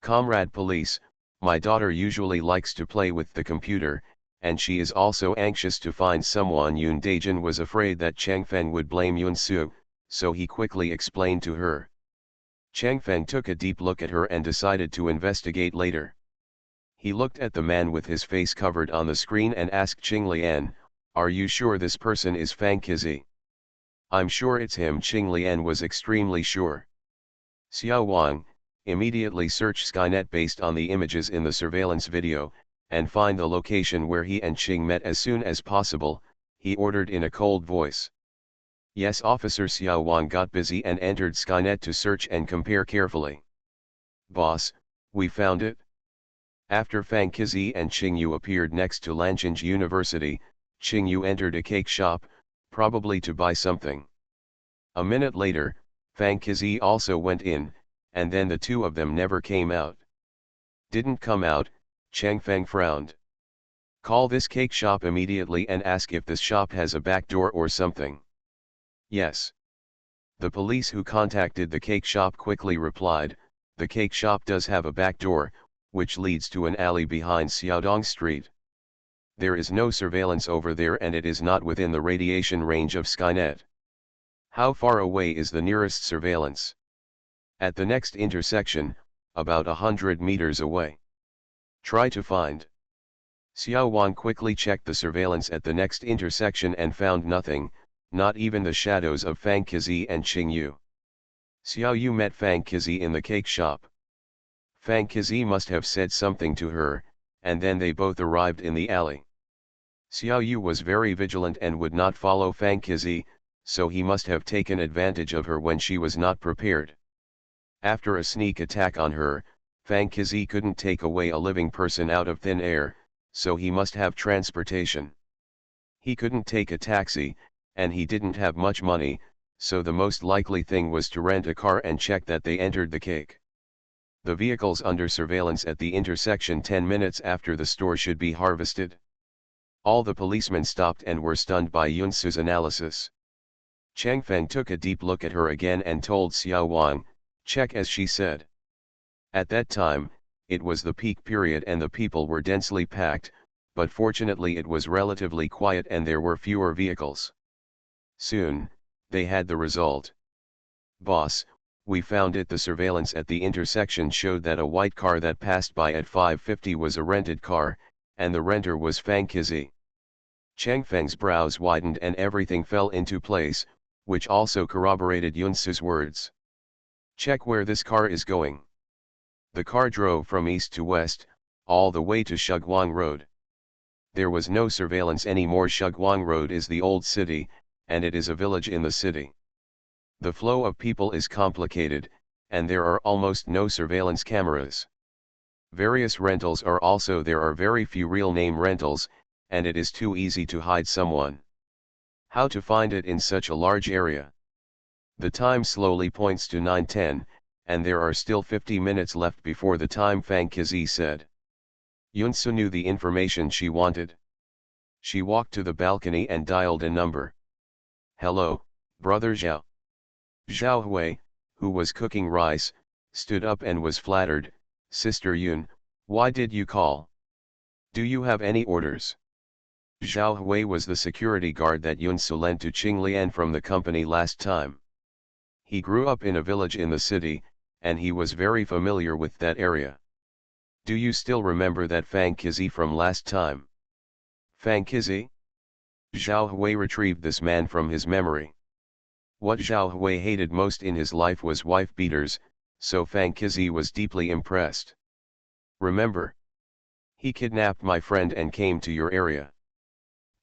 Comrade police, my daughter usually likes to play with the computer, and she is also anxious to find someone." Yun Daijin was afraid that Changfeng would blame Yunsu, so he quickly explained to her. Changfeng took a deep look at her and decided to investigate later. He looked at the man with his face covered on the screen and asked Qinglian, "Are you sure this person is Fang Qizi?" "I'm sure it's him." Qinglian was extremely sure. "Xiao Wang, immediately search Skynet based on the images in the surveillance video, and find the location where he and Qing met as soon as possible," he ordered in a cold voice. "Yes, officer." Xiao Wang got busy and entered Skynet to search and compare carefully. "Boss, we found it." After Fang Qizi and Qingyu appeared next to Lanqing University, Qingyu entered a cake shop, probably to buy something. A minute later, Fang Qizi also went in, and then the two of them never came out. "Didn't come out," Changfeng frowned. "Call this cake shop immediately and ask if this shop has a back door or something." "Yes." The police who contacted the cake shop quickly replied, "The cake shop does have a back door, which leads to an alley behind Xiaodong Street. There is no surveillance over there and it is not within the radiation range of Skynet." "How far away is the nearest surveillance?" "At the next intersection, about 100 meters away." "Try to find." Xiao Wang quickly checked the surveillance at the next intersection and found nothing, not even the shadows of Fang Qizi and Qingyu. Xiao Yu met Fang Qizi in the cake shop. Fang Qizi must have said something to her, and then they both arrived in the alley. Xiao Yu was very vigilant and would not follow Fang Qizi, so he must have taken advantage of her when she was not prepared. After a sneak attack on her, Fang Qizi couldn't take away a living person out of thin air, so he must have transportation. He couldn't take a taxi, and he didn't have much money, so the most likely thing was to rent a car and check that they entered the cake. The vehicles under surveillance at the intersection 10 minutes after the store should be harvested. All the policemen stopped and were stunned by Yunsu's analysis. Changfeng took a deep look at her again and told Xiao Wang, "Check as she said." At that time, it was the peak period and the people were densely packed, but fortunately it was relatively quiet and there were fewer vehicles. Soon, they had the result. "Boss, we found it." The surveillance at the intersection showed that a white car that passed by at 5:50 was a rented car, and the renter was Fang Qizi. Changfeng's brows widened and everything fell into place, which also corroborated Yunsu's words. "Check where this car is going." The car drove from east to west, all the way to Shuguang Road. There was no surveillance anymore. Shugwang Road is the old city, and it is a village in the city. The flow of people is complicated, and there are almost no surveillance cameras. Various rentals are also there are very few real name rentals, and it is too easy to hide someone. How to find it in such a large area? The time slowly points to 9:10, and there are still 50 minutes left before the time, Fang Qizi said. Yunsu knew the information she wanted. She walked to the balcony and dialed a number. Hello, brother Zhao. Zhao Hui, who was cooking rice, stood up and was flattered. Sister Yun, why did you call? Do you have any orders? Zhao Hui was the security guard that Yunsu lent to Qinglian from the company last time. He grew up in a village in the city, and he was very familiar with that area. Do you still remember that Fang Qizi from last time? Fang Qizi? Zhao Hui retrieved this man from his memory. What Zhao Hui hated most in his life was wife beaters, so Fang Qizi was deeply impressed. Remember? He kidnapped my friend and came to your area.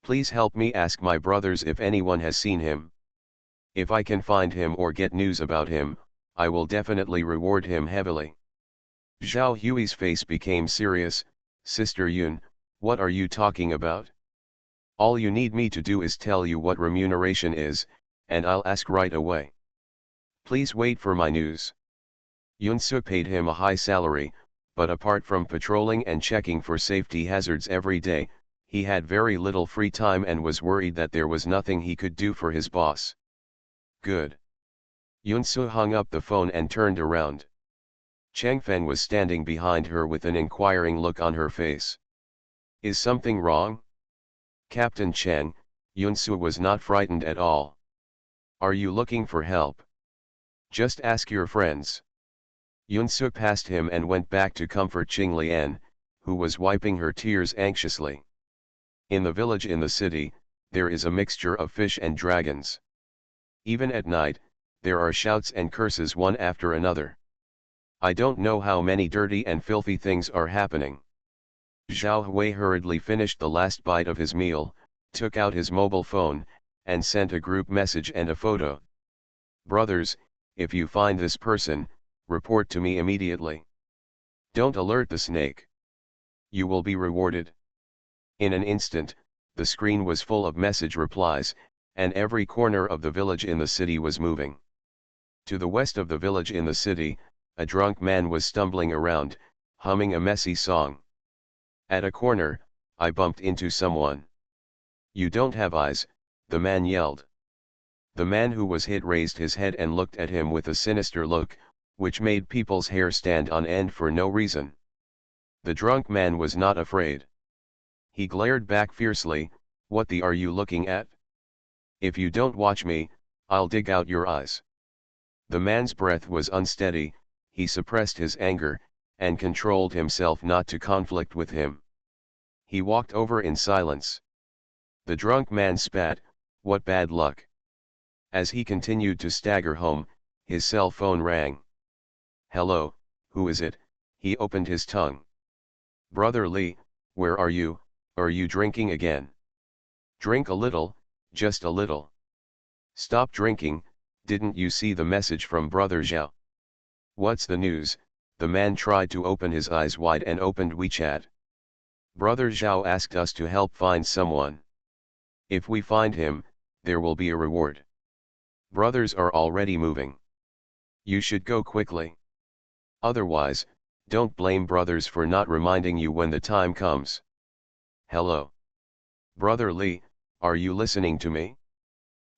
Please help me ask my brothers if anyone has seen him. If I can find him or get news about him, I will definitely reward him heavily. Zhao Hui's face became serious. Sister Yun, what are you talking about? All you need me to do is tell you what remuneration is, and I'll ask right away. Please wait for my news. Yunsu paid him a high salary, but apart from patrolling and checking for safety hazards every day, he had very little free time and was worried that there was nothing he could do for his boss. Good. Yunsu hung up the phone and turned around. Changfeng was standing behind her with an inquiring look on her face. Is something wrong? Captain Chang, Yunsu was not frightened at all. Are you looking for help? Just ask your friends. Yunsu passed him and went back to comfort Qinglian, who was wiping her tears anxiously. In the village in the city, there is a mixture of fish and dragons. Even at night, there are shouts and curses one after another. I don't know how many dirty and filthy things are happening. Zhao Hui hurriedly finished the last bite of his meal, took out his mobile phone, and sent a group message and a photo. Brothers, if you find this person, report to me immediately. Don't alert the snake. You will be rewarded. In an instant, the screen was full of message replies, and every corner of the village in the city was moving. To the west of the village in the city, a drunk man was stumbling around, humming a messy song. At a corner, I bumped into someone. You don't have eyes, the man yelled. The man who was hit raised his head and looked at him with a sinister look, which made people's hair stand on end for no reason. The drunk man was not afraid. He glared back fiercely, what the are you looking at? If you don't watch me, I'll dig out your eyes. The man's breath was unsteady, he suppressed his anger, and controlled himself not to conflict with him. He walked over in silence. The drunk man spat, what bad luck. As he continued to stagger home, his cell phone rang. Hello, who is it? He opened his tongue. Brother Li, where are you drinking again? Drink a little, just a little. Stop drinking, didn't you see the message from Brother Zhao? What's the news? The man tried to open his eyes wide and opened WeChat. Brother Zhao asked us to help find someone. If we find him, there will be a reward. Brothers are already moving. You should go quickly. Otherwise, don't blame brothers for not reminding you when the time comes. Hello. Brother Li, are you listening to me?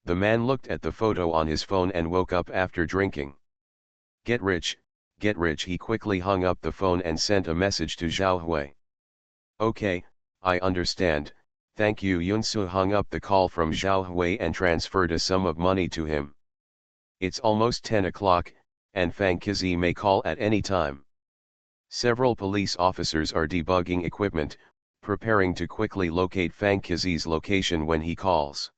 The man looked at the photo on his phone and woke up after drinking. Get rich, he quickly hung up the phone and sent a message to Zhao Hui. Okay, I understand, thank you. Yunsu hung up the call from Zhao Hui and transferred a sum of money to him. It's almost 10 o'clock, and Fang Qizi may call at any time. Several police officers are debugging equipment, preparing to quickly locate Fang Qizi's location when he calls.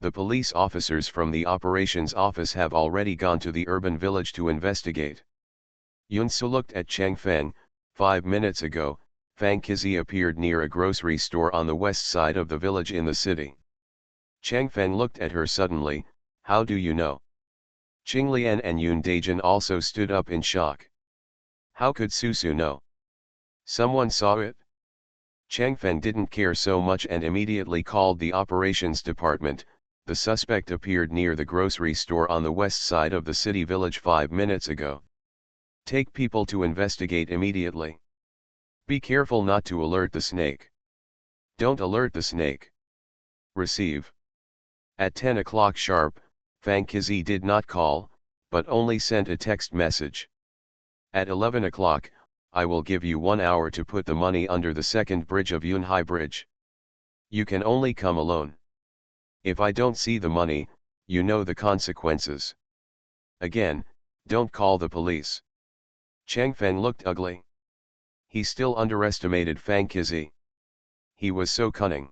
The police officers from the operations office have already gone to the urban village to investigate. Yunsu looked at Changfeng. 5 minutes ago, Fang Qizi appeared near a grocery store on the west side of the village in the city. Changfeng looked at her suddenly. How do you know? Qinglian and Yun Dajin also stood up in shock. How could Susu know? Someone saw it? Changfeng didn't care so much and immediately called the operations department. The suspect appeared near the grocery store on the west side of the city village 5 minutes ago. Take people to investigate immediately. Be careful not to alert the snake. Don't alert the snake. Receive. At 10 o'clock sharp, Fang Qizi did not call, but only sent a text message. At 11 o'clock, I will give you 1 hour to put the money under the second bridge of Yunhai Bridge. You can only come alone. If I don't see the money, you know the consequences. Again, don't call the police. Changfeng looked ugly. He still underestimated Fang Qizi. He was so cunning.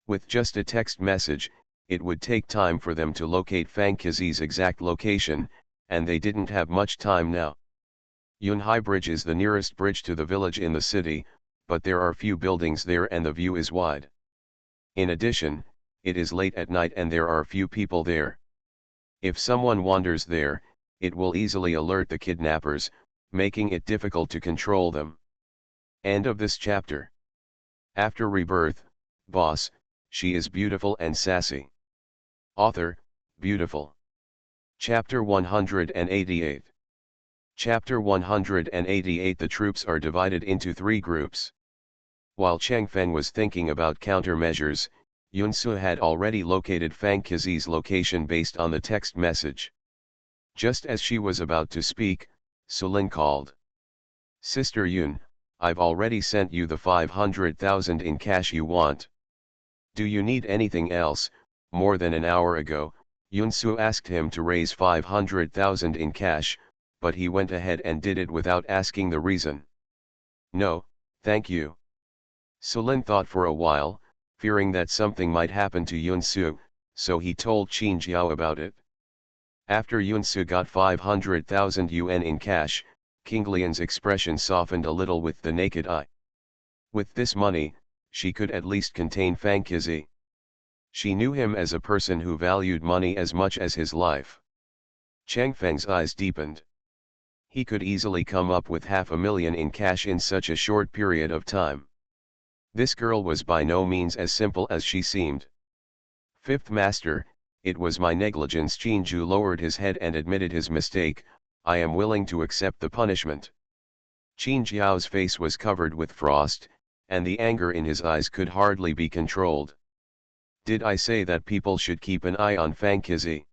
With just a text message, it would take time for them to locate Fang Qizi's exact location, and they didn't have much time now. Yunhai Bridge is the nearest bridge to the village in the city, but there are few buildings there and the view is wide. In addition, it is late at night and there are few people there. If someone wanders there, it will easily alert the kidnappers, making it difficult to control them. End of this chapter. After Rebirth, Boss, she is beautiful and sassy. Author, beautiful. Chapter 188. Chapter 188. The troops are divided into 3 groups. While Changfeng was thinking about countermeasures, Yunsu had already located Fang Qizi's location based on the text message. Just as she was about to speak, Sulin called. Sister Yun, I've already sent you the 500,000 in cash you want. Do you need anything else? More than an hour ago, Yunsu asked him to raise 500,000 in cash, but he went ahead and did it without asking the reason. No, thank you. Sulin thought for a while, fearing that something might happen to Yunsu, so he told Qin Jiao about it. After Yunsu got 500,000 yuan in cash, Qinglian's expression softened a little with the naked eye. With this money, she could at least contain Fang Qizi. She knew him as a person who valued money as much as his life. Changfeng's eyes deepened. He could easily come up with 500,000 in cash in such a short period of time. This girl was by no means as simple as she seemed. Fifth Master, it was my negligence. Qinju lowered his head and admitted his mistake. I am willing to accept the punishment. Qin Jiao's face was covered with frost, and the anger in his eyes could hardly be controlled. Did I say that people should keep an eye on Fang Qizi?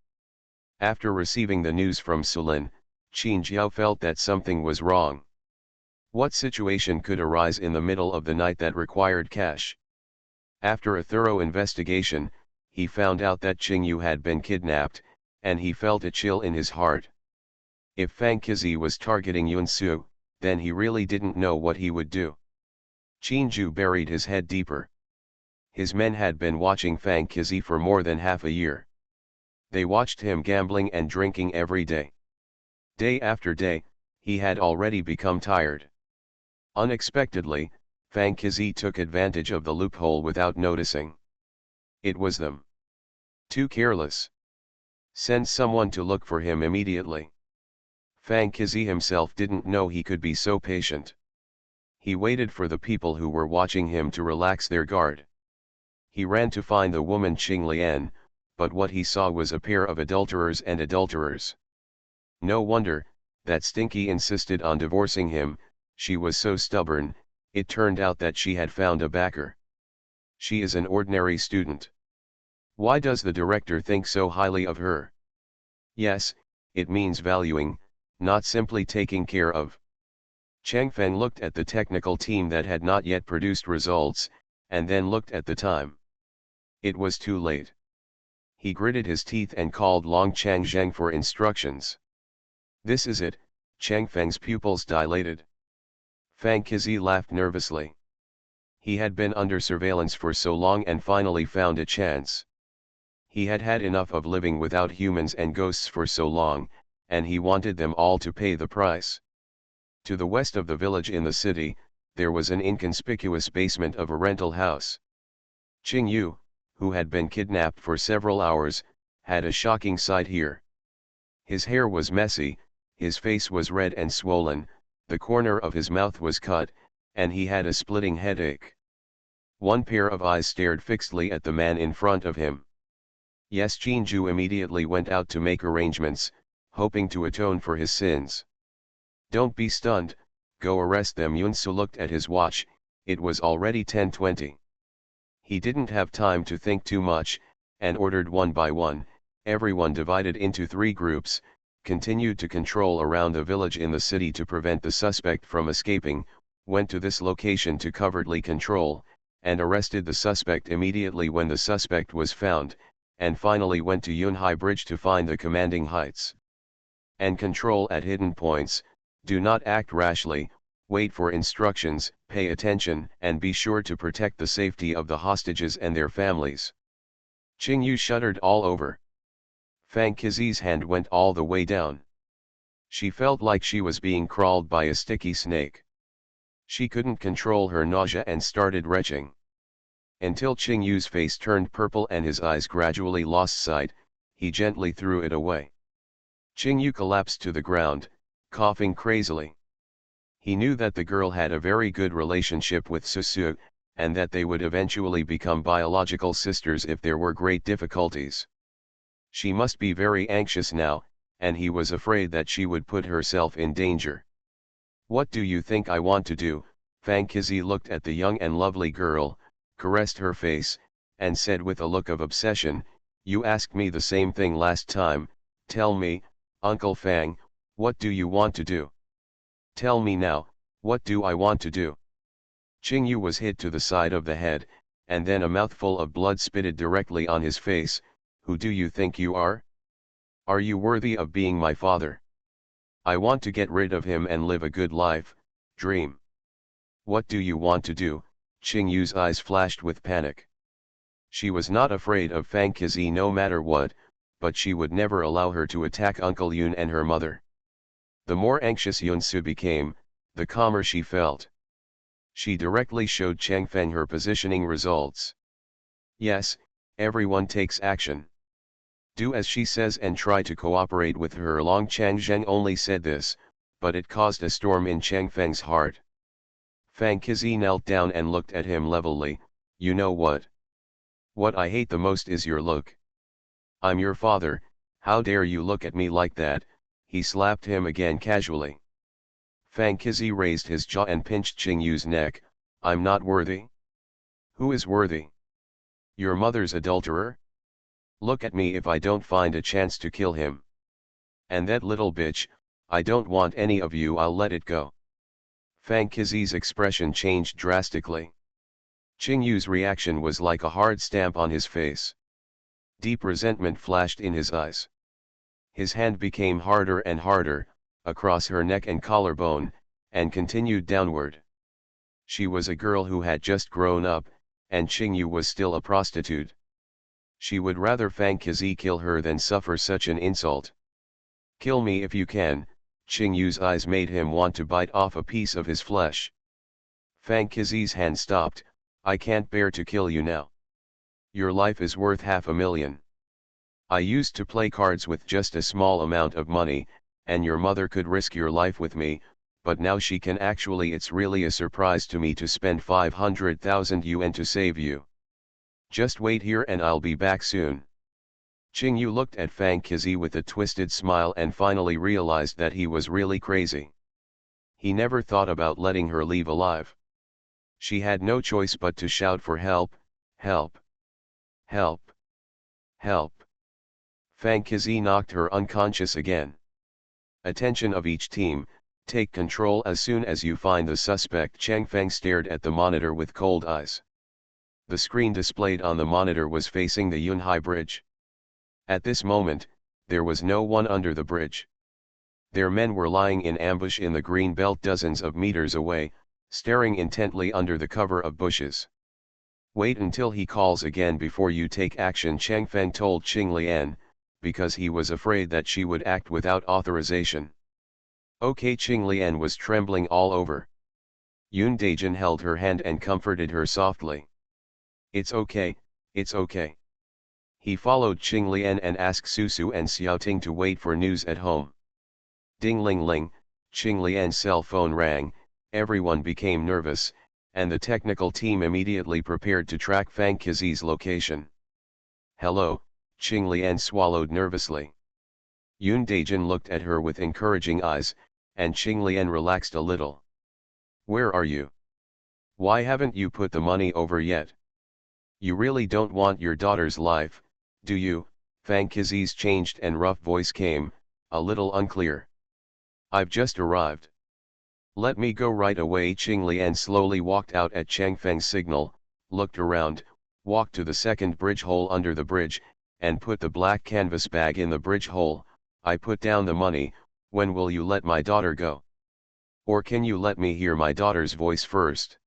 After receiving the news from Sulin, Qin Jiao felt that something was wrong. What situation could arise in the middle of the night that required cash? After a thorough investigation, he found out that Qingyu had been kidnapped, and he felt a chill in his heart. If Fang Qizi was targeting Yunsu, then he really didn't know what he would do. Qinju buried his head deeper. His men had been watching Fang Qizi for more than half a year. They watched him gambling and drinking every day. Day after day, he had already become tired. Unexpectedly, Fang Qizi took advantage of the loophole without noticing. It was them. Too careless. Send someone to look for him immediately. Fang Qizi himself didn't know he could be so patient. He waited for the people who were watching him to relax their guard. He ran to find the woman Qinglian, but what he saw was a pair of adulterers and adulterers. No wonder that Stinky insisted on divorcing him. She was so stubborn. It turned out that she had found a backer. She is an ordinary student. Why does the director think so highly of her? Yes, it means valuing, not simply taking care of. Changfeng looked at the technical team that had not yet produced results, and then looked at the time. It was too late. He gritted his teeth and called Long Changzheng for instructions. This is it. Changfeng's pupils dilated. Fang Qizi laughed nervously. He had been under surveillance for so long and finally found a chance. He had had enough of living without humans and ghosts for so long, and he wanted them all to pay the price. To the west of the village in the city, there was an inconspicuous basement of a rental house. Qing Yu, who had been kidnapped for several hours, had a shocking sight here. His hair was messy, his face was red and swollen, the corner of his mouth was cut, and he had a splitting headache. One pair of eyes stared fixedly at the man in front of him. Yes, Jinju immediately went out to make arrangements, hoping to atone for his sins. Don't be stunned, go arrest them. Yunsu looked at his watch, it was already 10:20. He didn't have time to think too much, and ordered one by one, everyone divided into 3 groups, continued to control around the village in the city to prevent the suspect from escaping, went to this location to covertly control, and arrested the suspect immediately when the suspect was found, and finally went to Yunhai Bridge to find the commanding heights. And control at hidden points, do not act rashly, wait for instructions, pay attention, and be sure to protect the safety of the hostages and their families. Qing Yu shuddered all over. Fang Qizi's hand went all the way down. She felt like she was being crawled by a sticky snake. She couldn't control her nausea and started retching. Until Qing Yu's face turned purple and his eyes gradually lost sight, he gently threw it away. Qing Yu collapsed to the ground, coughing crazily. He knew that the girl had a very good relationship with Susu, and that they would eventually become biological sisters if there were great difficulties. She must be very anxious now, and he was afraid that she would put herself in danger. What do you think I want to do? Fang Qizi looked at the young and lovely girl, caressed her face, and said with a look of obsession, you asked me the same thing last time, tell me, Uncle Fang, what do you want to do? Tell me now, what do I want to do? Qing Yu was hit to the side of the head, and then a mouthful of blood spitted directly on his face. Who do you think you are? Are you worthy of being my father? I want to get rid of him and live a good life, dream. What do you want to do? Qing Yu's eyes flashed with panic. She was not afraid of Fang Qizi no matter what, but she would never allow her to attack Uncle Yun and her mother. The more anxious Yunsu became, the calmer she felt. She directly showed Changfeng her positioning results. Yes, everyone takes action. Do as she says and try to cooperate with her. Long Changzheng only said this, but it caused a storm in Changfeng's heart. Fang Qizi knelt down and looked at him levelly. You know what? What I hate the most is your look. I'm your father, how dare you look at me like that? He slapped him again casually. Fang Qizi raised his jaw and pinched Qing Yu's neck. I'm not worthy? Who is worthy? Your mother's adulterer? Look at me if I don't find a chance to kill him. And that little bitch, I don't want any of you, I'll let it go. Fang Qizi's expression changed drastically. Qing Yu's reaction was like a hard stamp on his face. Deep resentment flashed in his eyes. His hand became harder and harder, across her neck and collarbone, and continued downward. She was a girl who had just grown up, and Qing Yu was still a prostitute. She would rather Fang Qizi kill her than suffer such an insult. Kill me if you can. Qing Yu's eyes made him want to bite off a piece of his flesh. Fang Qizi's hand stopped. I can't bear to kill you now. Your life is worth $500,000. I used to play cards with just a small amount of money, and your mother could risk your life with me, but now she can actually. It's really a surprise to me to spend 500,000 yuan to save you. Just wait here and I'll be back soon. Qing Yu looked at Fang Qizi with a twisted smile and finally realized that he was really crazy. He never thought about letting her leave alive. She had no choice but to shout for help, help, help, help. Fang Qizi knocked her unconscious again. Attention of each team, take control as soon as you find the suspect. Changfeng stared at the monitor with cold eyes. The screen displayed on the monitor was facing the Yunhai Bridge. At this moment, there was no one under the bridge. Their men were lying in ambush in the green belt dozens of meters away, staring intently under the cover of bushes. Wait until he calls again before you take action, Changfeng told Qing Lian, because he was afraid that she would act without authorization. Okay, Qing Lian was trembling all over. Yoon Daejin held her hand and comforted her softly. It's okay, it's okay. He followed Qing Lian and asked Susu and Xiaoting to wait for news at home. Ding ling ling, Qing Lian's cell phone rang, everyone became nervous, and the technical team immediately prepared to track Fang Qizi's location. Hello, Qing Lian swallowed nervously. Yoon Daejin looked at her with encouraging eyes, and Qing Lian relaxed a little. Where are you? Why haven't you put the money over yet? You really don't want your daughter's life, do you? Fang Qizi's changed and rough voice came, a little unclear. I've just arrived. Let me go right away. Qing Lian slowly walked out at Changfeng's signal, looked around, walked to the second bridge hole under the bridge, and put the black canvas bag in the bridge hole. I put down the money. When will you let my daughter go? Or can you let me hear my daughter's voice first?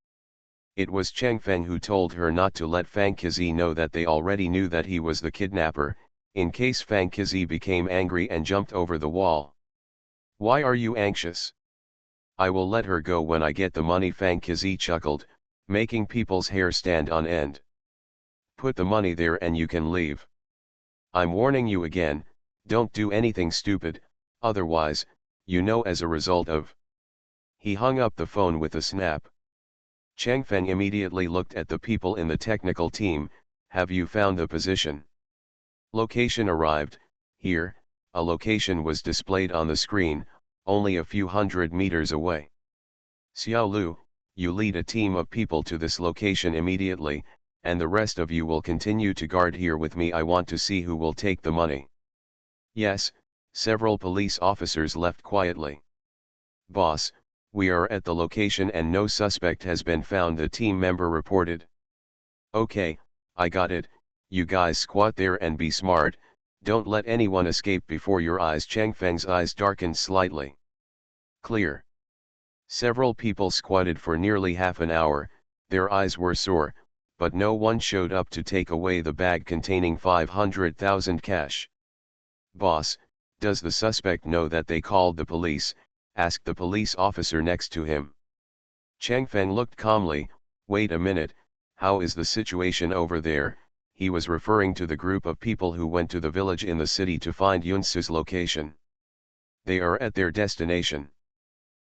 It was Changfeng who told her not to let Fang Qizi know that they already knew that he was the kidnapper, in case Fang Qizi became angry and jumped over the wall. Why are you anxious? I will let her go when I get the money. Fang Qizi chuckled, making people's hair stand on end. Put the money there and you can leave. I'm warning you again, don't do anything stupid, otherwise, you know, as a result of... He hung up the phone with a snap. Changfeng immediately looked at the people in the technical team. Have you found the position? Location arrived. Here, a location was displayed on the screen, only a few hundred meters away. Xiao Lu, you lead a team of people to this location immediately, and the rest of you will continue to guard here with me. I want to see who will take the money. Yes, several police officers left quietly. Boss, we are at the location and no suspect has been found, the team member reported. Okay, I got it. You guys squat there and be smart, don't let anyone escape before your eyes. Changfeng's eyes darkened slightly. Clear. Several people squatted for nearly half an hour, their eyes were sore, but no one showed up to take away the bag containing 500,000 cash. Boss, does the suspect know that they called the police? Asked the police officer next to him. Changfeng looked calmly. Wait a minute, how is the situation over there? He was referring to the group of people who went to the village in the city to find Yunsu's location. They are at their destination.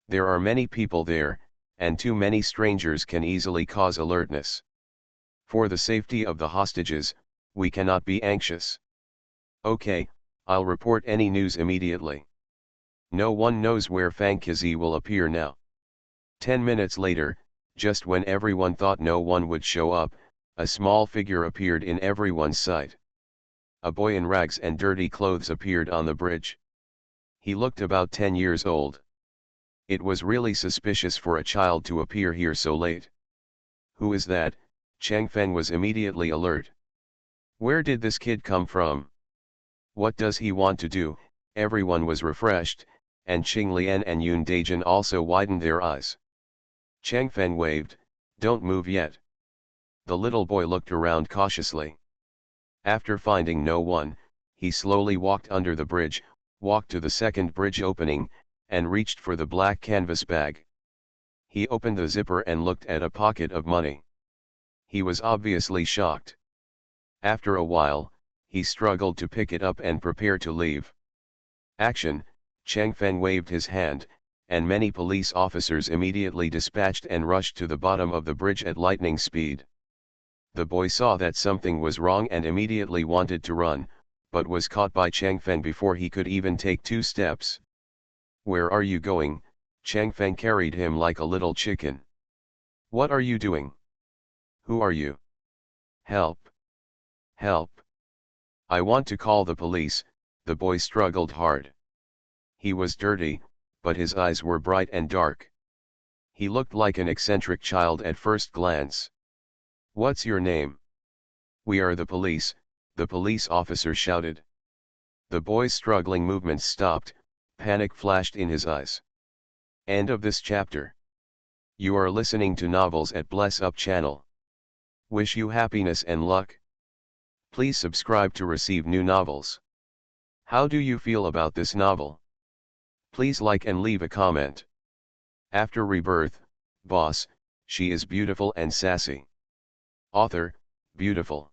There are many people there, and too many strangers can easily cause alertness. For the safety of the hostages, we cannot be anxious. Okay, I'll report any news immediately. No one knows where Fang Qizi will appear now. 10 minutes later, just when everyone thought no one would show up, a small figure appeared in everyone's sight. A boy in rags and dirty clothes appeared on the bridge. He looked about 10 years old. It was really suspicious for a child to appear here so late. Who is that? Changfeng was immediately alert. Where did this kid come from? What does he want to do? Everyone was refreshed, and Qing Lian and Yoon Daejin also widened their eyes. Changfeng waved, don't move yet. The little boy looked around cautiously. After finding no one, he slowly walked under the bridge, walked to the second bridge opening, and reached for the black canvas bag. He opened the zipper and looked at a pocket of money. He was obviously shocked. After a while, he struggled to pick it up and prepare to leave. Action! Changfeng waved his hand, and many police officers immediately dispatched and rushed to the bottom of the bridge at lightning speed. The boy saw that something was wrong and immediately wanted to run, but was caught by Changfeng before he could even take 2 steps. Where are you going? Changfeng carried him like a little chicken. What are you doing? Who are you? Help! Help! I want to call the police. The boy struggled hard. He was dirty, but his eyes were bright and dark. He looked like an eccentric child at first glance. What's your name? We are the police officer shouted. The boy's struggling movements stopped, panic flashed in his eyes. End of this chapter. You are listening to Novels at Bless Up channel. Wish you happiness and luck. Please subscribe to receive new novels. How do you feel about this novel? Please like and leave a comment. After Rebirth, Boss, she is beautiful and sassy. Author, beautiful.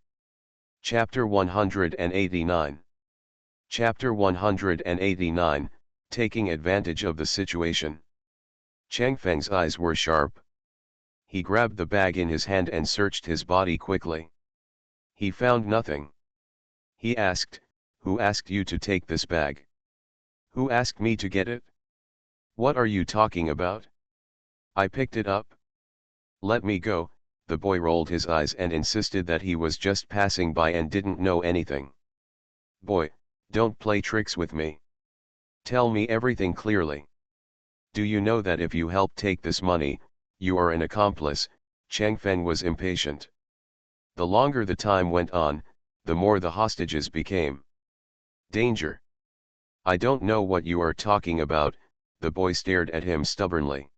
Chapter 189. Chapter 189, Taking Advantage of the Situation. Changfeng's eyes were sharp. He grabbed the bag in his hand and searched his body quickly. He found nothing. He asked, "Who asked you to take this bag? Who asked me to get it? What are you talking about? I picked it up. Let me go." The boy rolled his eyes and insisted that he was just passing by and didn't know anything. "Boy, don't play tricks with me. Tell me everything clearly. Do you know that if you help take this money, you are an accomplice?" Changfeng was impatient. The longer the time went on, the more the hostages became. Danger. I don't know what you are talking about, the boy stared at him stubbornly.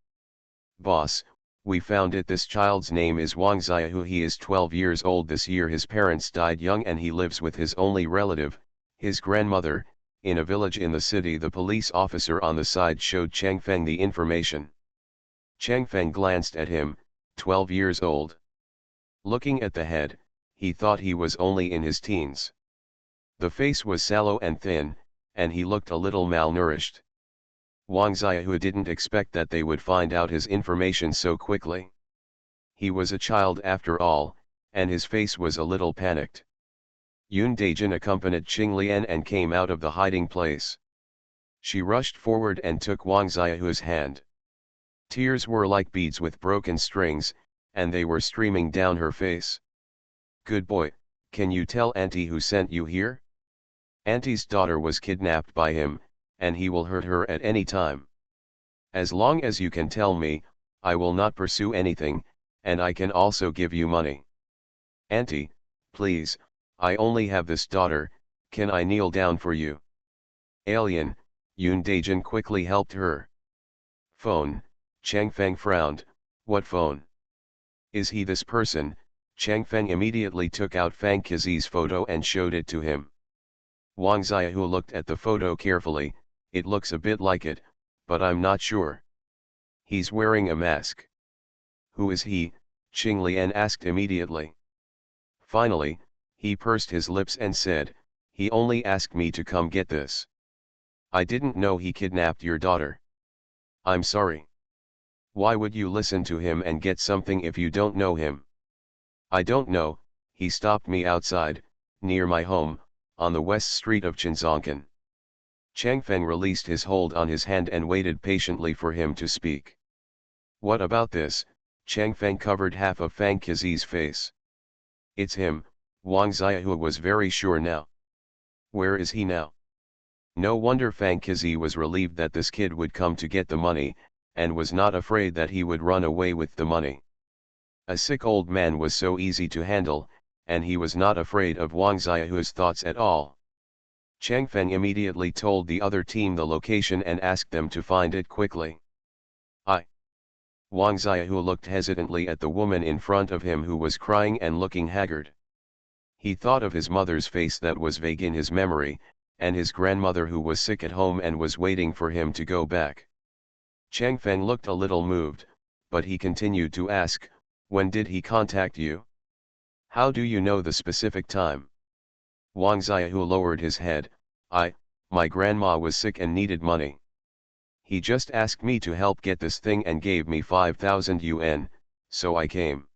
Boss, we found it. This child's name is Wang Xiaohu. He is 12 years old this year. His parents died young and he lives with his only relative, his grandmother, in a village in the city. The police officer on the side showed Changfeng the information. Changfeng glanced at him, 12 years old. Looking at the head, he thought he was only in his teens. The face was sallow and thin, and he looked a little malnourished. Wang Xiaohu didn't expect that they would find out his information so quickly. He was a child after all, and his face was a little panicked. Yun Dejin accompanied Qing Lian and came out of the hiding place. She rushed forward and took Wang Xiaohu's hand. Tears were like beads with broken strings, and they were streaming down her face. "Good boy, can you tell Auntie who sent you here? Auntie's daughter was kidnapped by him, and he will hurt her at any time. As long as you can tell me, I will not pursue anything, and I can also give you money. Auntie, please, I only have this daughter, can I kneel down for you?" "Alien," Yun Dejin quickly helped her. "Phone," Changfeng frowned, "what phone? Is he this person?" Changfeng immediately took out Fang Qizi's photo and showed it to him. Wang Xiaohu looked at the photo carefully. "It looks a bit like it, but I'm not sure. He's wearing a mask." "Who is he?" Qing Lian asked immediately. Finally, he pursed his lips and said, "He only asked me to come get this. I didn't know he kidnapped your daughter. I'm sorry. Why would you listen to him and get something if you don't know him?" "I don't know, he stopped me outside, near my home, on the west street of Chinzongkan." Changfeng released his hold on his hand and waited patiently for him to speak. "What about this?" Changfeng covered half of Fang Qizi's face. "It's him," Wang Xiaohu was very sure now. "Where is he now?" No wonder Fang Qizi was relieved that this kid would come to get the money, and was not afraid that he would run away with the money. A sick old man was so easy to handle, and he was not afraid of Wang Xiaohu's thoughts at all. Changfeng immediately told the other team the location and asked them to find it quickly. Wang Xiaohu looked hesitantly at the woman in front of him who was crying and looking haggard. He thought of his mother's face that was vague in his memory, and his grandmother who was sick at home and was waiting for him to go back. Changfeng looked a little moved, but he continued to ask, "When did he contact you? How do you know the specific time?" Wang Xiaohu lowered his head. My grandma was sick and needed money. He just asked me to help get this thing and gave me 5,000 yuan, so I came."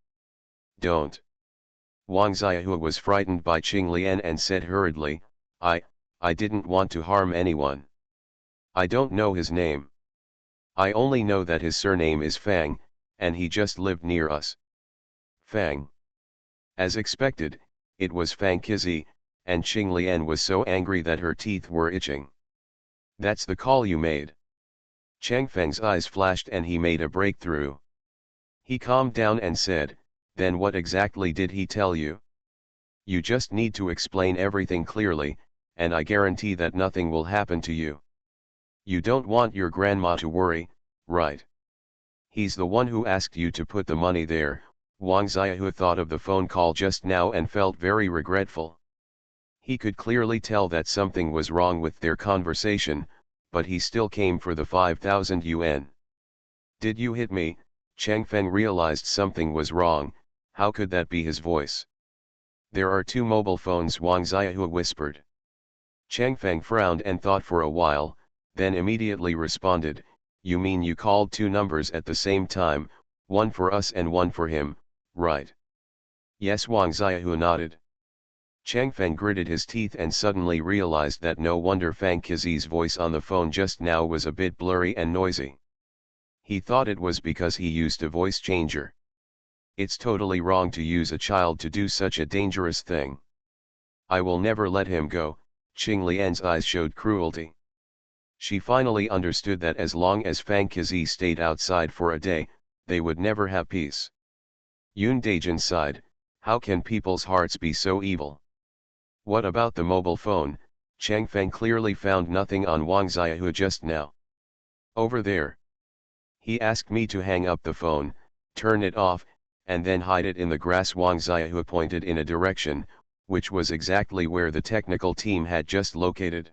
"Don't." Wang Xiaohu was frightened by Qing Lian and said hurriedly, I didn't want to harm anyone. I don't know his name. I only know that his surname is Fang, and he just lived near us." "Fang." As expected, it was Fang Qizi, and Qing Lian was so angry that her teeth were itching. "That's the call you made?" Changfeng's eyes flashed and he made a breakthrough. He calmed down and said, "Then what exactly did he tell you? You just need to explain everything clearly, and I guarantee that nothing will happen to you. You don't want your grandma to worry, right? He's the one who asked you to put the money there." Wang Xiaohu thought of the phone call just now and felt very regretful. He could clearly tell that something was wrong with their conversation, but he still came for the 5,000 yuan. "Did you hit me?" Changfeng realized something was wrong. How could that be his voice? There are 2 mobile phones, Wang Xiahua whispered. Changfeng frowned and thought for a while, then immediately responded, "You mean you called 2 numbers at the same time, one for us and one for him, right?" Yes, Wang Xiahua nodded. Changfeng gritted his teeth and suddenly realized that no wonder Fang Qizi's voice on the phone just now was a bit blurry and noisy. He thought it was because he used a voice changer. It's totally wrong to use a child to do such a dangerous thing. I will never let him go. Qing Lian's eyes showed cruelty. She finally understood that as long as Fang Qizi stayed outside for a day, they would never have peace. Yun Dajin sighed, how can people's hearts be so evil? What about the mobile phone? Changfeng clearly found nothing on Wang Xiahua just now. Over there. He asked me to hang up the phone, turn it off, and then hide it in the grass. Wang Xiahua pointed in a direction, which was exactly where the technical team had just located.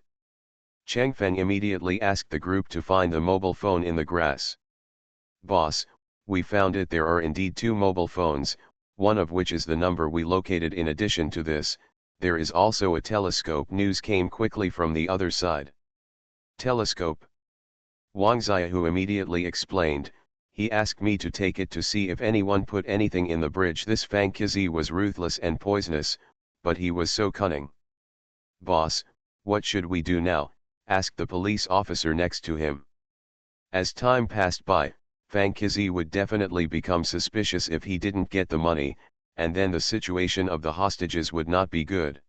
Changfeng immediately asked the group to find the mobile phone in the grass. Boss, we found it. There are indeed 2 mobile phones, one of which is the number we located. In addition to this, there is also a telescope. News came quickly from the other side. Telescope? Wang Xiahua immediately explained, he asked me to take it to see if anyone put anything in the bridge. This Fang Qizi was ruthless and poisonous, but he was so cunning. Boss, what should we do now? Asked the police officer next to him. As time passed by, Fang Qizi would definitely become suspicious if he didn't get the money, and then the situation of the hostages would not be good.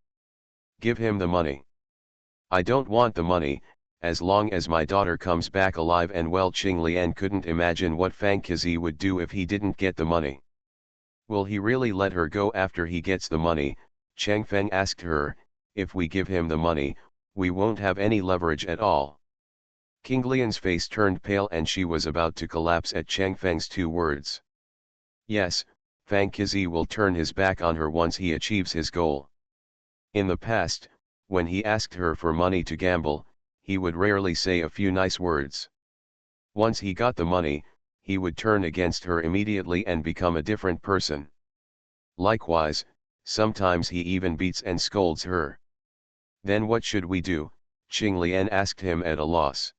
Give him the money. I don't want the money, as long as my daughter comes back alive and well. Qing Lian couldn't imagine what Fang Qizi would do if he didn't get the money. Will he really let her go after he gets the money? Changfeng asked her. If we give him the money, we won't have any leverage at all. King Lian's face turned pale and she was about to collapse at Changfeng's 2 words. Yes, Fang Qizi will turn his back on her once he achieves his goal. In the past, when he asked her for money to gamble, he would rarely say a few nice words. Once he got the money, he would turn against her immediately and become a different person. Likewise, sometimes he even beats and scolds her. Then what should we do? Qing Lian asked him at a loss.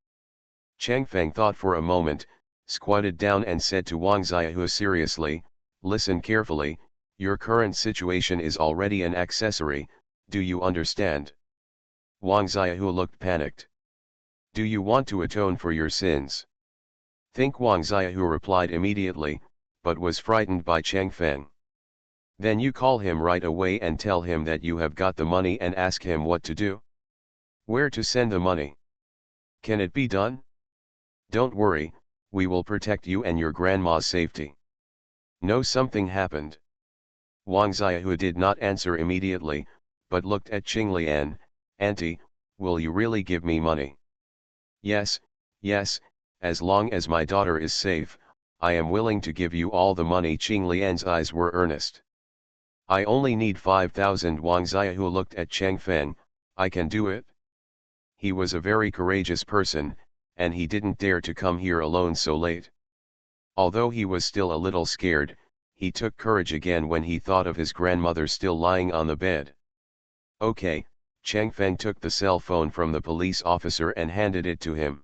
Changfeng thought for a moment, squatted down and said to Wang Xiahua seriously, listen carefully, your current situation is already an accessory, do you understand? Wang Xiahua looked panicked. Do you want to atone for your sins? Think. Wang Xiahua replied immediately, but was frightened by Changfeng. Then you call him right away and tell him that you have got the money and ask him what to do. Where to send the money. Can it be done? Don't worry, we will protect you and your grandma's safety. No, something happened. Wang Xiahua did not answer immediately, but looked at Qing Lian. Auntie, will you really give me money? Yes, yes, as long as my daughter is safe, I am willing to give you all the money. Qing Lian's eyes were earnest. I only need 5,000. Wang Xiahua looked at Changfeng. I can do it. He was a very courageous person, and he didn't dare to come here alone so late. Although he was still a little scared, he took courage again when he thought of his grandmother still lying on the bed. Okay, Changfeng took the cell phone from the police officer and handed it to him.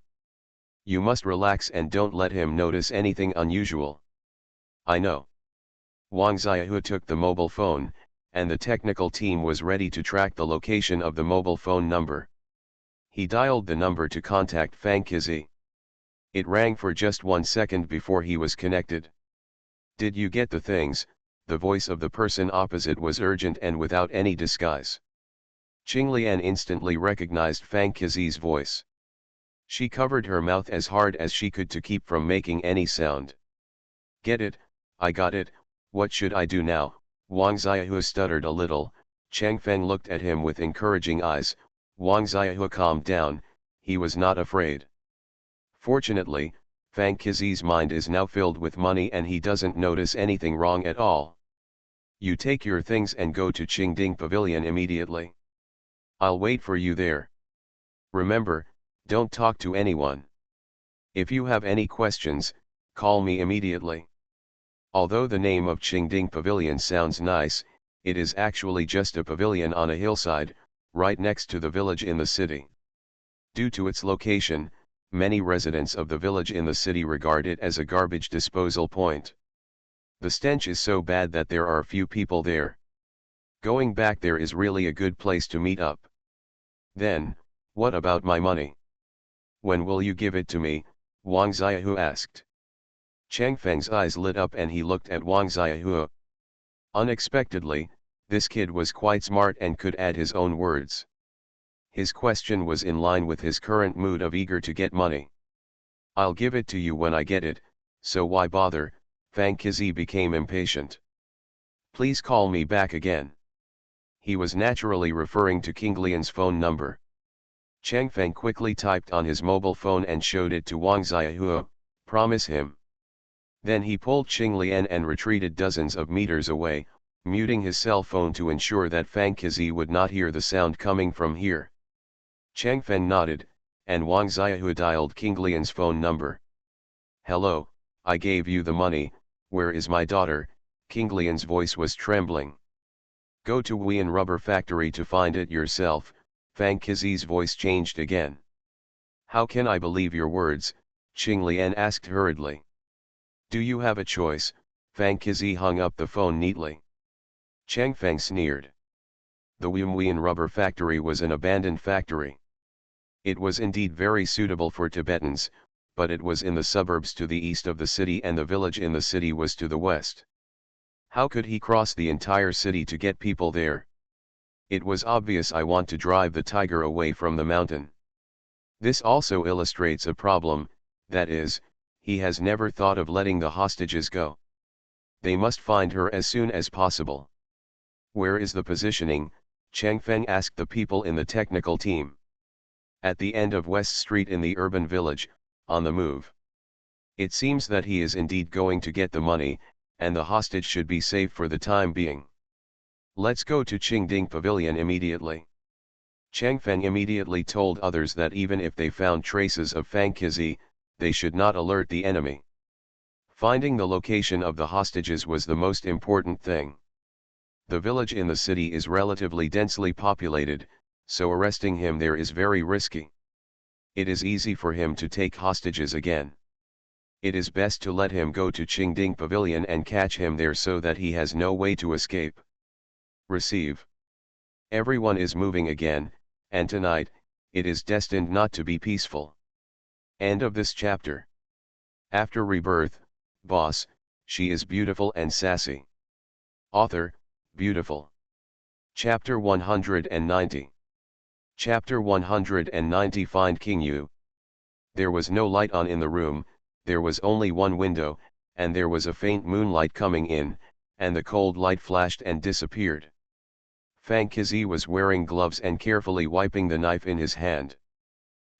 You must relax and don't let him notice anything unusual. I know. Wang Xiahua took the mobile phone, and the technical team was ready to track the location of the mobile phone number. He dialed the number to contact Fang Qizi. It rang for just 1 second before he was connected. Did you get the things? The voice of the person opposite was urgent and without any disguise. Qing Lian instantly recognized Fang Qizi's voice. She covered her mouth as hard as she could to keep from making any sound. Get it, I got it, what should I do now? Wang Xiahua stuttered a little. Changfeng looked at him with encouraging eyes. Wang Xiahua calmed down, he was not afraid. Fortunately, Fang Qizi's mind is now filled with money and he doesn't notice anything wrong at all. You take your things and go to Qingding Pavilion immediately. I'll wait for you there. Remember, don't talk to anyone. If you have any questions, call me immediately. Although the name of Qingding Pavilion sounds nice, it is actually just a pavilion on a hillside, right next to the village in the city. Due to its location, many residents of the village in the city regard it as a garbage disposal point. The stench is so bad that there are few people there. Going back there is really a good place to meet up. Then, what about my money? When will you give it to me? Wang Xiaohu asked. Chang Feng's eyes lit up and he looked at Wang Xiaohu. Unexpectedly, this kid was quite smart and could add his own words. His question was in line with his current mood of eager to get money. I'll give it to you when I get it, so why bother? Fang Qizi became impatient. Please call me back again. He was naturally referring to King Lian's phone number. Chang Feng quickly typed on his mobile phone and showed it to Wang Xiaohu. Promise him. Then he pulled Qing Lian and retreated dozens of meters away, muting his cell phone to ensure that Fang Qizi would not hear the sound coming from here. Chang Feng nodded, and Wang Xiaohu dialed King Lian's phone number. Hello, I gave you the money, where is my daughter? King Lian's voice was trembling. Go to Wuyan Rubber Factory to find it yourself. Fang Qizi's voice changed again. How can I believe your words? Qing Lian asked hurriedly. Do you have a choice? Fang Qizi hung up the phone neatly. Chang Feng sneered. The Wuyan Rubber Factory was an abandoned factory. It was indeed very suitable for Tibetans, but it was in the suburbs to the east of the city and the village in the city was to the west. How could he cross the entire city to get people there? It was obvious I want to drive the tiger away from the mountain. This also illustrates a problem, that is, he has never thought of letting the hostages go. They must find her as soon as possible. Where is the positioning? Chang Feng asked the people in the technical team. At the end of West Street in the urban village, on the move. It seems that he is indeed going to get the money, and the hostage should be safe for the time being. Let's go to Qingding Pavilion immediately. Chang Feng immediately told others that even if they found traces of Fang Qizi, they should not alert the enemy. Finding the location of the hostages was the most important thing. The village in the city is relatively densely populated, so arresting him there is very risky. It is easy for him to take hostages again. It is best to let him go to Qingding Pavilion and catch him there so that he has no way to escape. Receive. Everyone is moving again, and tonight, it is destined not to be peaceful. End of this chapter. After Rebirth, Boss, she is beautiful and sassy. Author, beautiful. Chapter 190. Chapter 190 Find King Yu. There was no light on in the room, there was only one window, and there was a faint moonlight coming in, and the cold light flashed and disappeared. Fang Qizi was wearing gloves and carefully wiping the knife in his hand.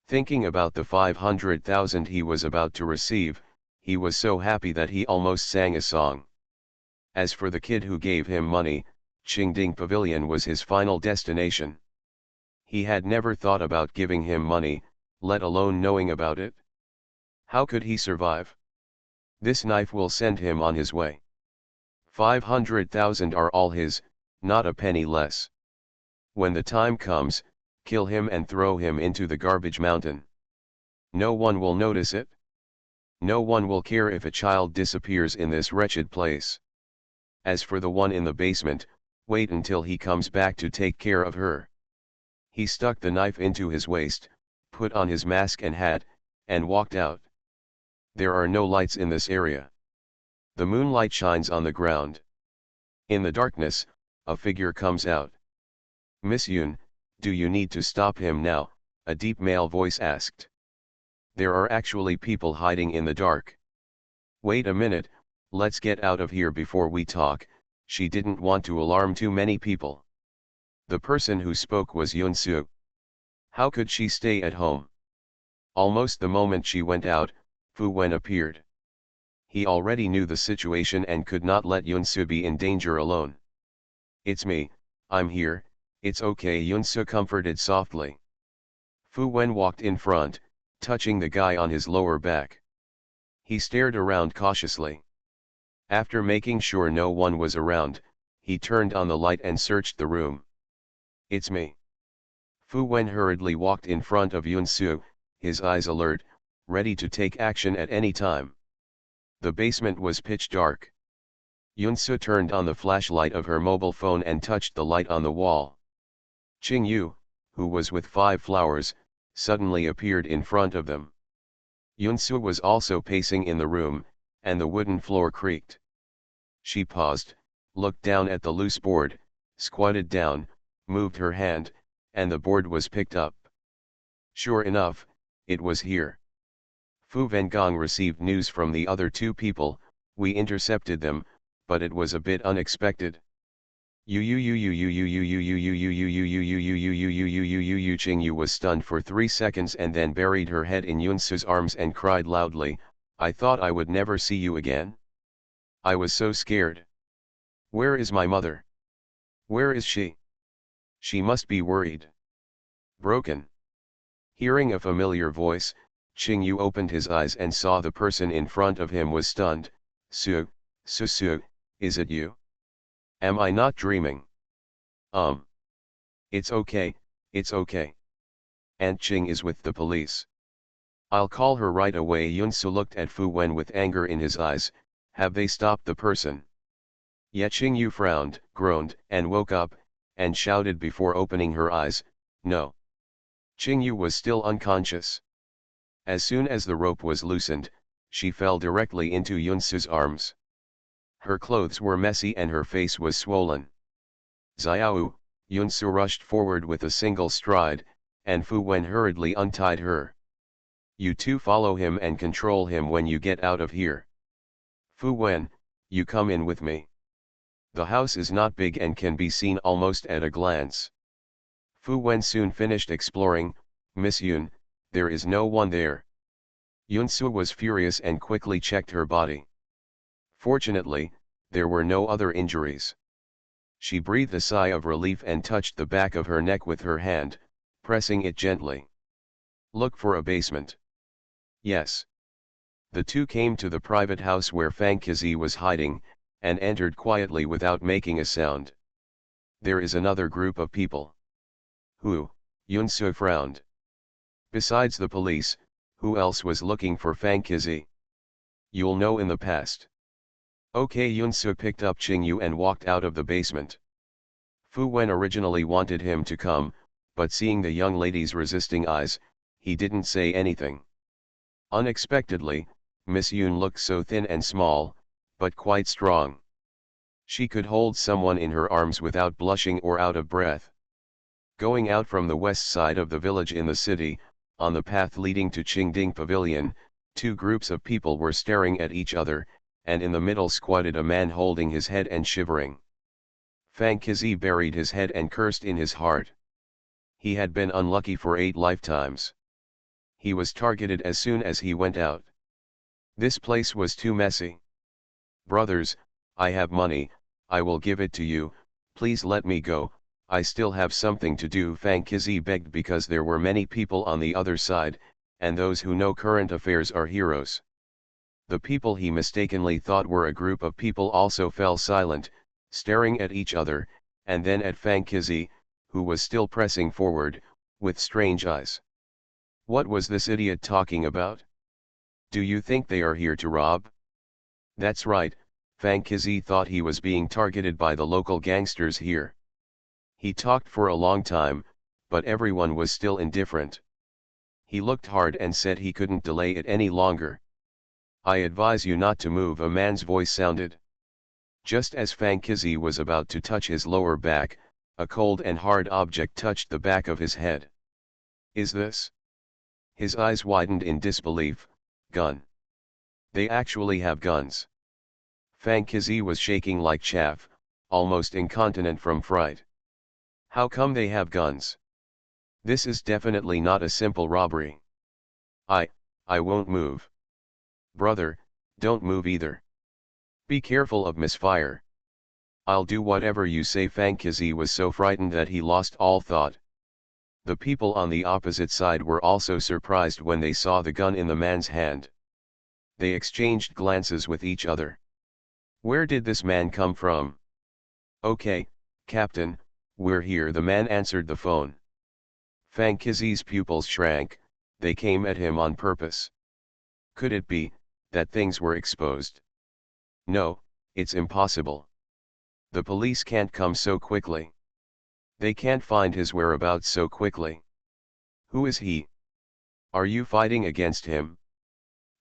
Thinking about the 500,000 he was about to receive, he was so happy that he almost sang a song. As for the kid who gave him money, Qingding Pavilion was his final destination. He had never thought about giving him money, let alone knowing about it. How could he survive? This knife will send him on his way. 500,000 are all his, not a penny less. When the time comes, kill him and throw him into the garbage mountain. No one will notice it. No one will care if a child disappears in this wretched place. As for the one in the basement, wait until he comes back to take care of her. He stuck the knife into his waist, put on his mask and hat, and walked out. There are no lights in this area. The moonlight shines on the ground. In the darkness, a figure comes out. Miss Yun, do you need to stop him now? A deep male voice asked. There are actually people hiding in the dark. Wait a minute, let's get out of here before we talk. She didn't want to alarm too many people. The person who spoke was Yun Su. How could she stay at home? Almost the moment she went out, Fu Wen appeared. He already knew the situation and could not let Yun Su be in danger alone. It's me, I'm here, it's okay, Yun Su comforted softly. Fu Wen walked in front, touching the guy on his lower back. He stared around cautiously. After making sure no one was around, he turned on the light and searched the room. "It's me." Fu Wen hurriedly walked in front of Yun Su, his eyes alert, ready to take action at any time. The basement was pitch dark. Yun Su turned on the flashlight of her mobile phone and touched the light on the wall. Qing Yu, who was with 5 flowers, suddenly appeared in front of them. Yun Su was also pacing in the room, and the wooden floor creaked. She paused, looked down at the loose board, squatted down, moved her hand, and the board was picked up. Sure enough, it was here. Fu Vengong received news from the other 2 people. We intercepted them, but it was a bit unexpected. Qing Yu was stunned for 3 seconds and then buried her head in Yun Su's arms and cried loudly, "I thought I would never see you again. I was so scared. Where is my mother? Where is she? She must be worried." Broken. Hearing a familiar voice, Qing Yu opened his eyes and saw the person in front of him was stunned. Su, is it you? Am I not dreaming? It's okay, it's okay. Aunt Qing is with the police. I'll call her right away. Yun Su looked at Fu Wen with anger in his eyes. Have they stopped the person? Yet Qing Yu frowned, groaned, and woke up, and shouted before opening her eyes, "No." Qing Yu was still unconscious. As soon as the rope was loosened, she fell directly into Yun Su's arms. Her clothes were messy and her face was swollen. "Xiao," Yun Su rushed forward with a single stride, and Fu Wen hurriedly untied her. "You 2 follow him and control him when you get out of here. Fu Wen, you come in with me. The house is not big and can be seen almost at a glance." Fu Wen soon finished exploring. "Miss Yun, there is no one there." Yun Su was furious and quickly checked her body. Fortunately, there were no other injuries. She breathed a sigh of relief and touched the back of her neck with her hand, pressing it gently. "Look for a basement." "Yes." The 2 came to the private house where Fang Qizi was hiding, and entered quietly without making a sound. "There is another group of people." "Who?" Yun Su frowned. "Besides the police, who else was looking for Fang Qizi? You'll know in the past." "Okay." Yun Su picked up Qing Yu and walked out of the basement. Fu Wen originally wanted him to come, but seeing the young lady's resisting eyes, he didn't say anything. Unexpectedly, Miss Yun looked so thin and small, but quite strong. She could hold someone in her arms without blushing or out of breath. Going out from the west side of the village in the city, on the path leading to Qingding Pavilion, 2 groups of people were staring at each other, and in the middle squatted a man holding his head and shivering. Fang Qizi buried his head and cursed in his heart. He had been unlucky for 8 lifetimes. He was targeted as soon as he went out. This place was too messy. "Brothers, I have money, I will give it to you, please let me go, I still have something to do." Fang Qizi begged because there were many people on the other side, and those who know current affairs are heroes. The people he mistakenly thought were a group of people also fell silent, staring at each other, and then at Fang Qizi, who was still pressing forward, with strange eyes. What was this idiot talking about? Do you think they are here to rob? That's right, Fang Qizi thought he was being targeted by the local gangsters here. He talked for a long time, but everyone was still indifferent. He looked hard and said he couldn't delay it any longer. "I advise you not to move," a man's voice sounded. Just as Fang Qizi was about to touch his lower back, a cold and hard object touched the back of his head. "Is this?" His eyes widened in disbelief. "Gun. They actually have guns." Fang Qizi was shaking like chaff, almost incontinent from fright. "How come they have guns? This is definitely not a simple robbery." I won't move." "Brother, don't move either. Be careful of misfire." "I'll do whatever you say." Fang Qizi was so frightened that he lost all thought. The people on the opposite side were also surprised when they saw the gun in the man's hand. They exchanged glances with each other. Where did this man come from? Okay, Captain, we're here, the man answered the phone. Fang Qizi's pupils shrank, they came at him on purpose. Could it be that things were exposed? No, it's impossible. The police can't come so quickly. They can't find his whereabouts so quickly. Who is he? Are you fighting against him?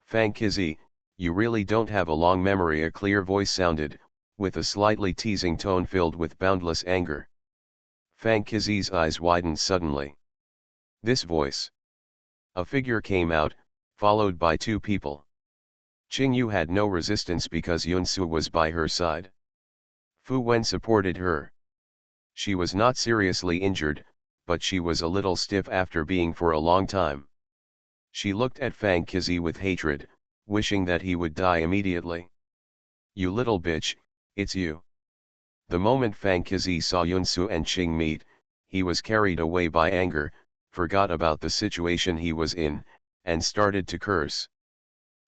Fang Qizi, you really don't have a long memory, a clear voice sounded, with a slightly teasing tone filled with boundless anger. Fang Qizi's eyes widened suddenly. This voice. A figure came out, followed by two people. Qingyu had no resistance because Yunsu was by her side. Fu Wen supported her. She was not seriously injured, but she was a little stiff after being for a long time. She looked at Fang Qizi with hatred, wishing that he would die immediately. You little bitch, it's you. The moment Fang Qizi saw Yunsu and Qing meet, he was carried away by anger, forgot about the situation he was in, and started to curse.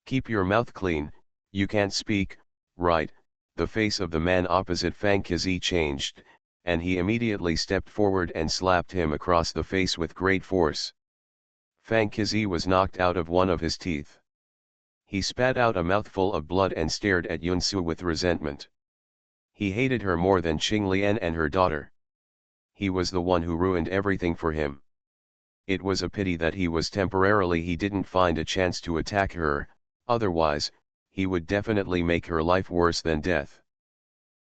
Keep your mouth clean, you can't speak, right? The face of the man opposite Fang Qizi changed, and he immediately stepped forward and slapped him across the face with great force. Fang Qizi was knocked out of one of his teeth. He spat out a mouthful of blood and stared at Yunsu with resentment. He hated her more than Qing Lian and her daughter. He was the one who ruined everything for him. It was a pity that he didn't find a chance to attack her, otherwise, he would definitely make her life worse than death.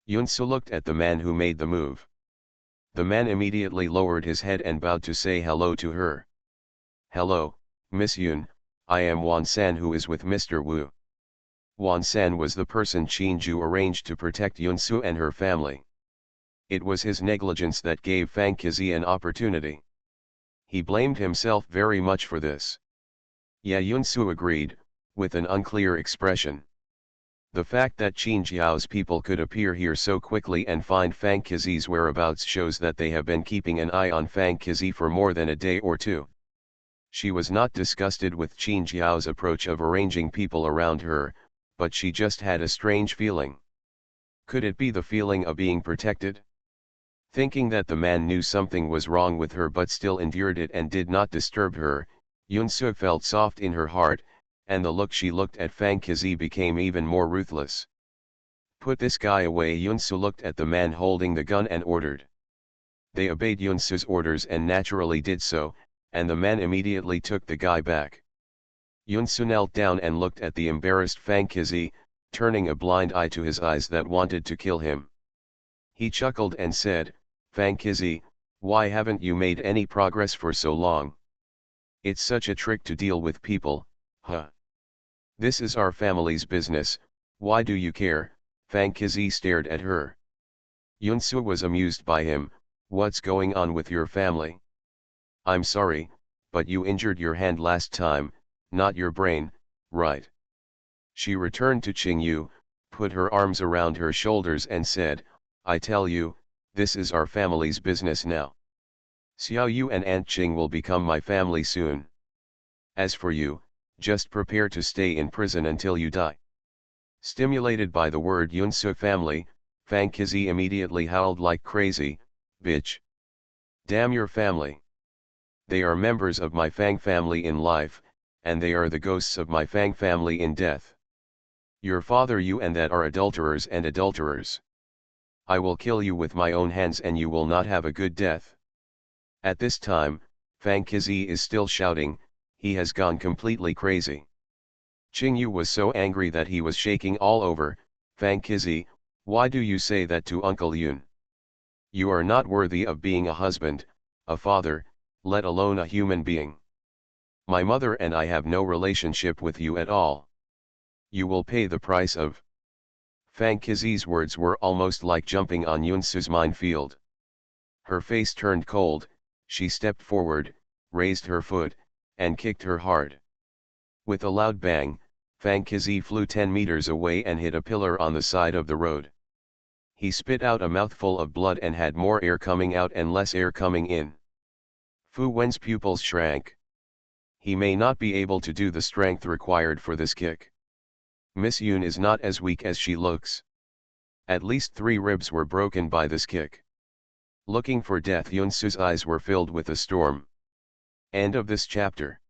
Yunsu looked at the man who made the move. The man immediately lowered his head and bowed to say hello to her. Hello, Miss Yun, I am Wan San, who is with Mr. Wu. Wan San was the person Qinju arranged to protect Yunsu and her family. It was his negligence that gave Fang Qizi an opportunity. He blamed himself very much for this. Yeah, Yunsu agreed, with an unclear expression. The fact that Qinjiao's people could appear here so quickly and find Fang Qizi's whereabouts shows that they have been keeping an eye on Fang Qizi for more than a day or two. She was not disgusted with Qinjiao's approach of arranging people around her, but she just had a strange feeling. Could it be the feeling of being protected? Thinking that the man knew something was wrong with her but still endured it and did not disturb her, Yunsu felt soft in her heart, and the look she looked at Fang Qizi became even more ruthless. Put this guy away, Yunsu looked at the man holding the gun and ordered. They obeyed Yunsu's orders and naturally did so, and the man immediately took the guy back. Yunsu knelt down and looked at the embarrassed Fang Qizi, turning a blind eye to his eyes that wanted to kill him. He chuckled and said, Fang Qizi, why haven't you made any progress for so long? It's such a trick to deal with people, huh? This is our family's business, why do you care? Fang Qizi stared at her. Yunsu was amused by him. What's going on with your family? I'm sorry, but you injured your hand last time, not your brain, right? She returned to Qingyu, put her arms around her shoulders and said, I tell you, this is our family's business now. Xiao Yu and Aunt Qing will become my family soon. As for you, just prepare to stay in prison until you die. Stimulated by the word Yunsu family, Fang Qizi immediately howled like crazy, bitch. Damn your family. They are members of my Fang family in life, and they are the ghosts of my Fang family in death. Your father you and that are adulterers and adulterers. I will kill you with my own hands and you will not have a good death. At this time, Fang Qizi is still shouting, he has gone completely crazy. Qingyu was so angry that he was shaking all over. Fang Qizi, why do you say that to Uncle Yun? You are not worthy of being a husband, a father, let alone a human being. My mother and I have no relationship with you at all. You will pay the price of. Fang Qizi's words were almost like jumping on Yunsu's minefield. Her face turned cold, she stepped forward, raised her foot, and kicked her hard. With a loud bang, Fang Qizi flew 10 meters away and hit a pillar on the side of the road. He spit out a mouthful of blood and had more air coming out and less air coming in. Fu Wen's pupils shrank. He may not be able to do the strength required for this kick. Miss Yun is not as weak as she looks. At least 3 ribs were broken by this kick. Looking for death, Yunsu's eyes were filled with a storm. End of this chapter.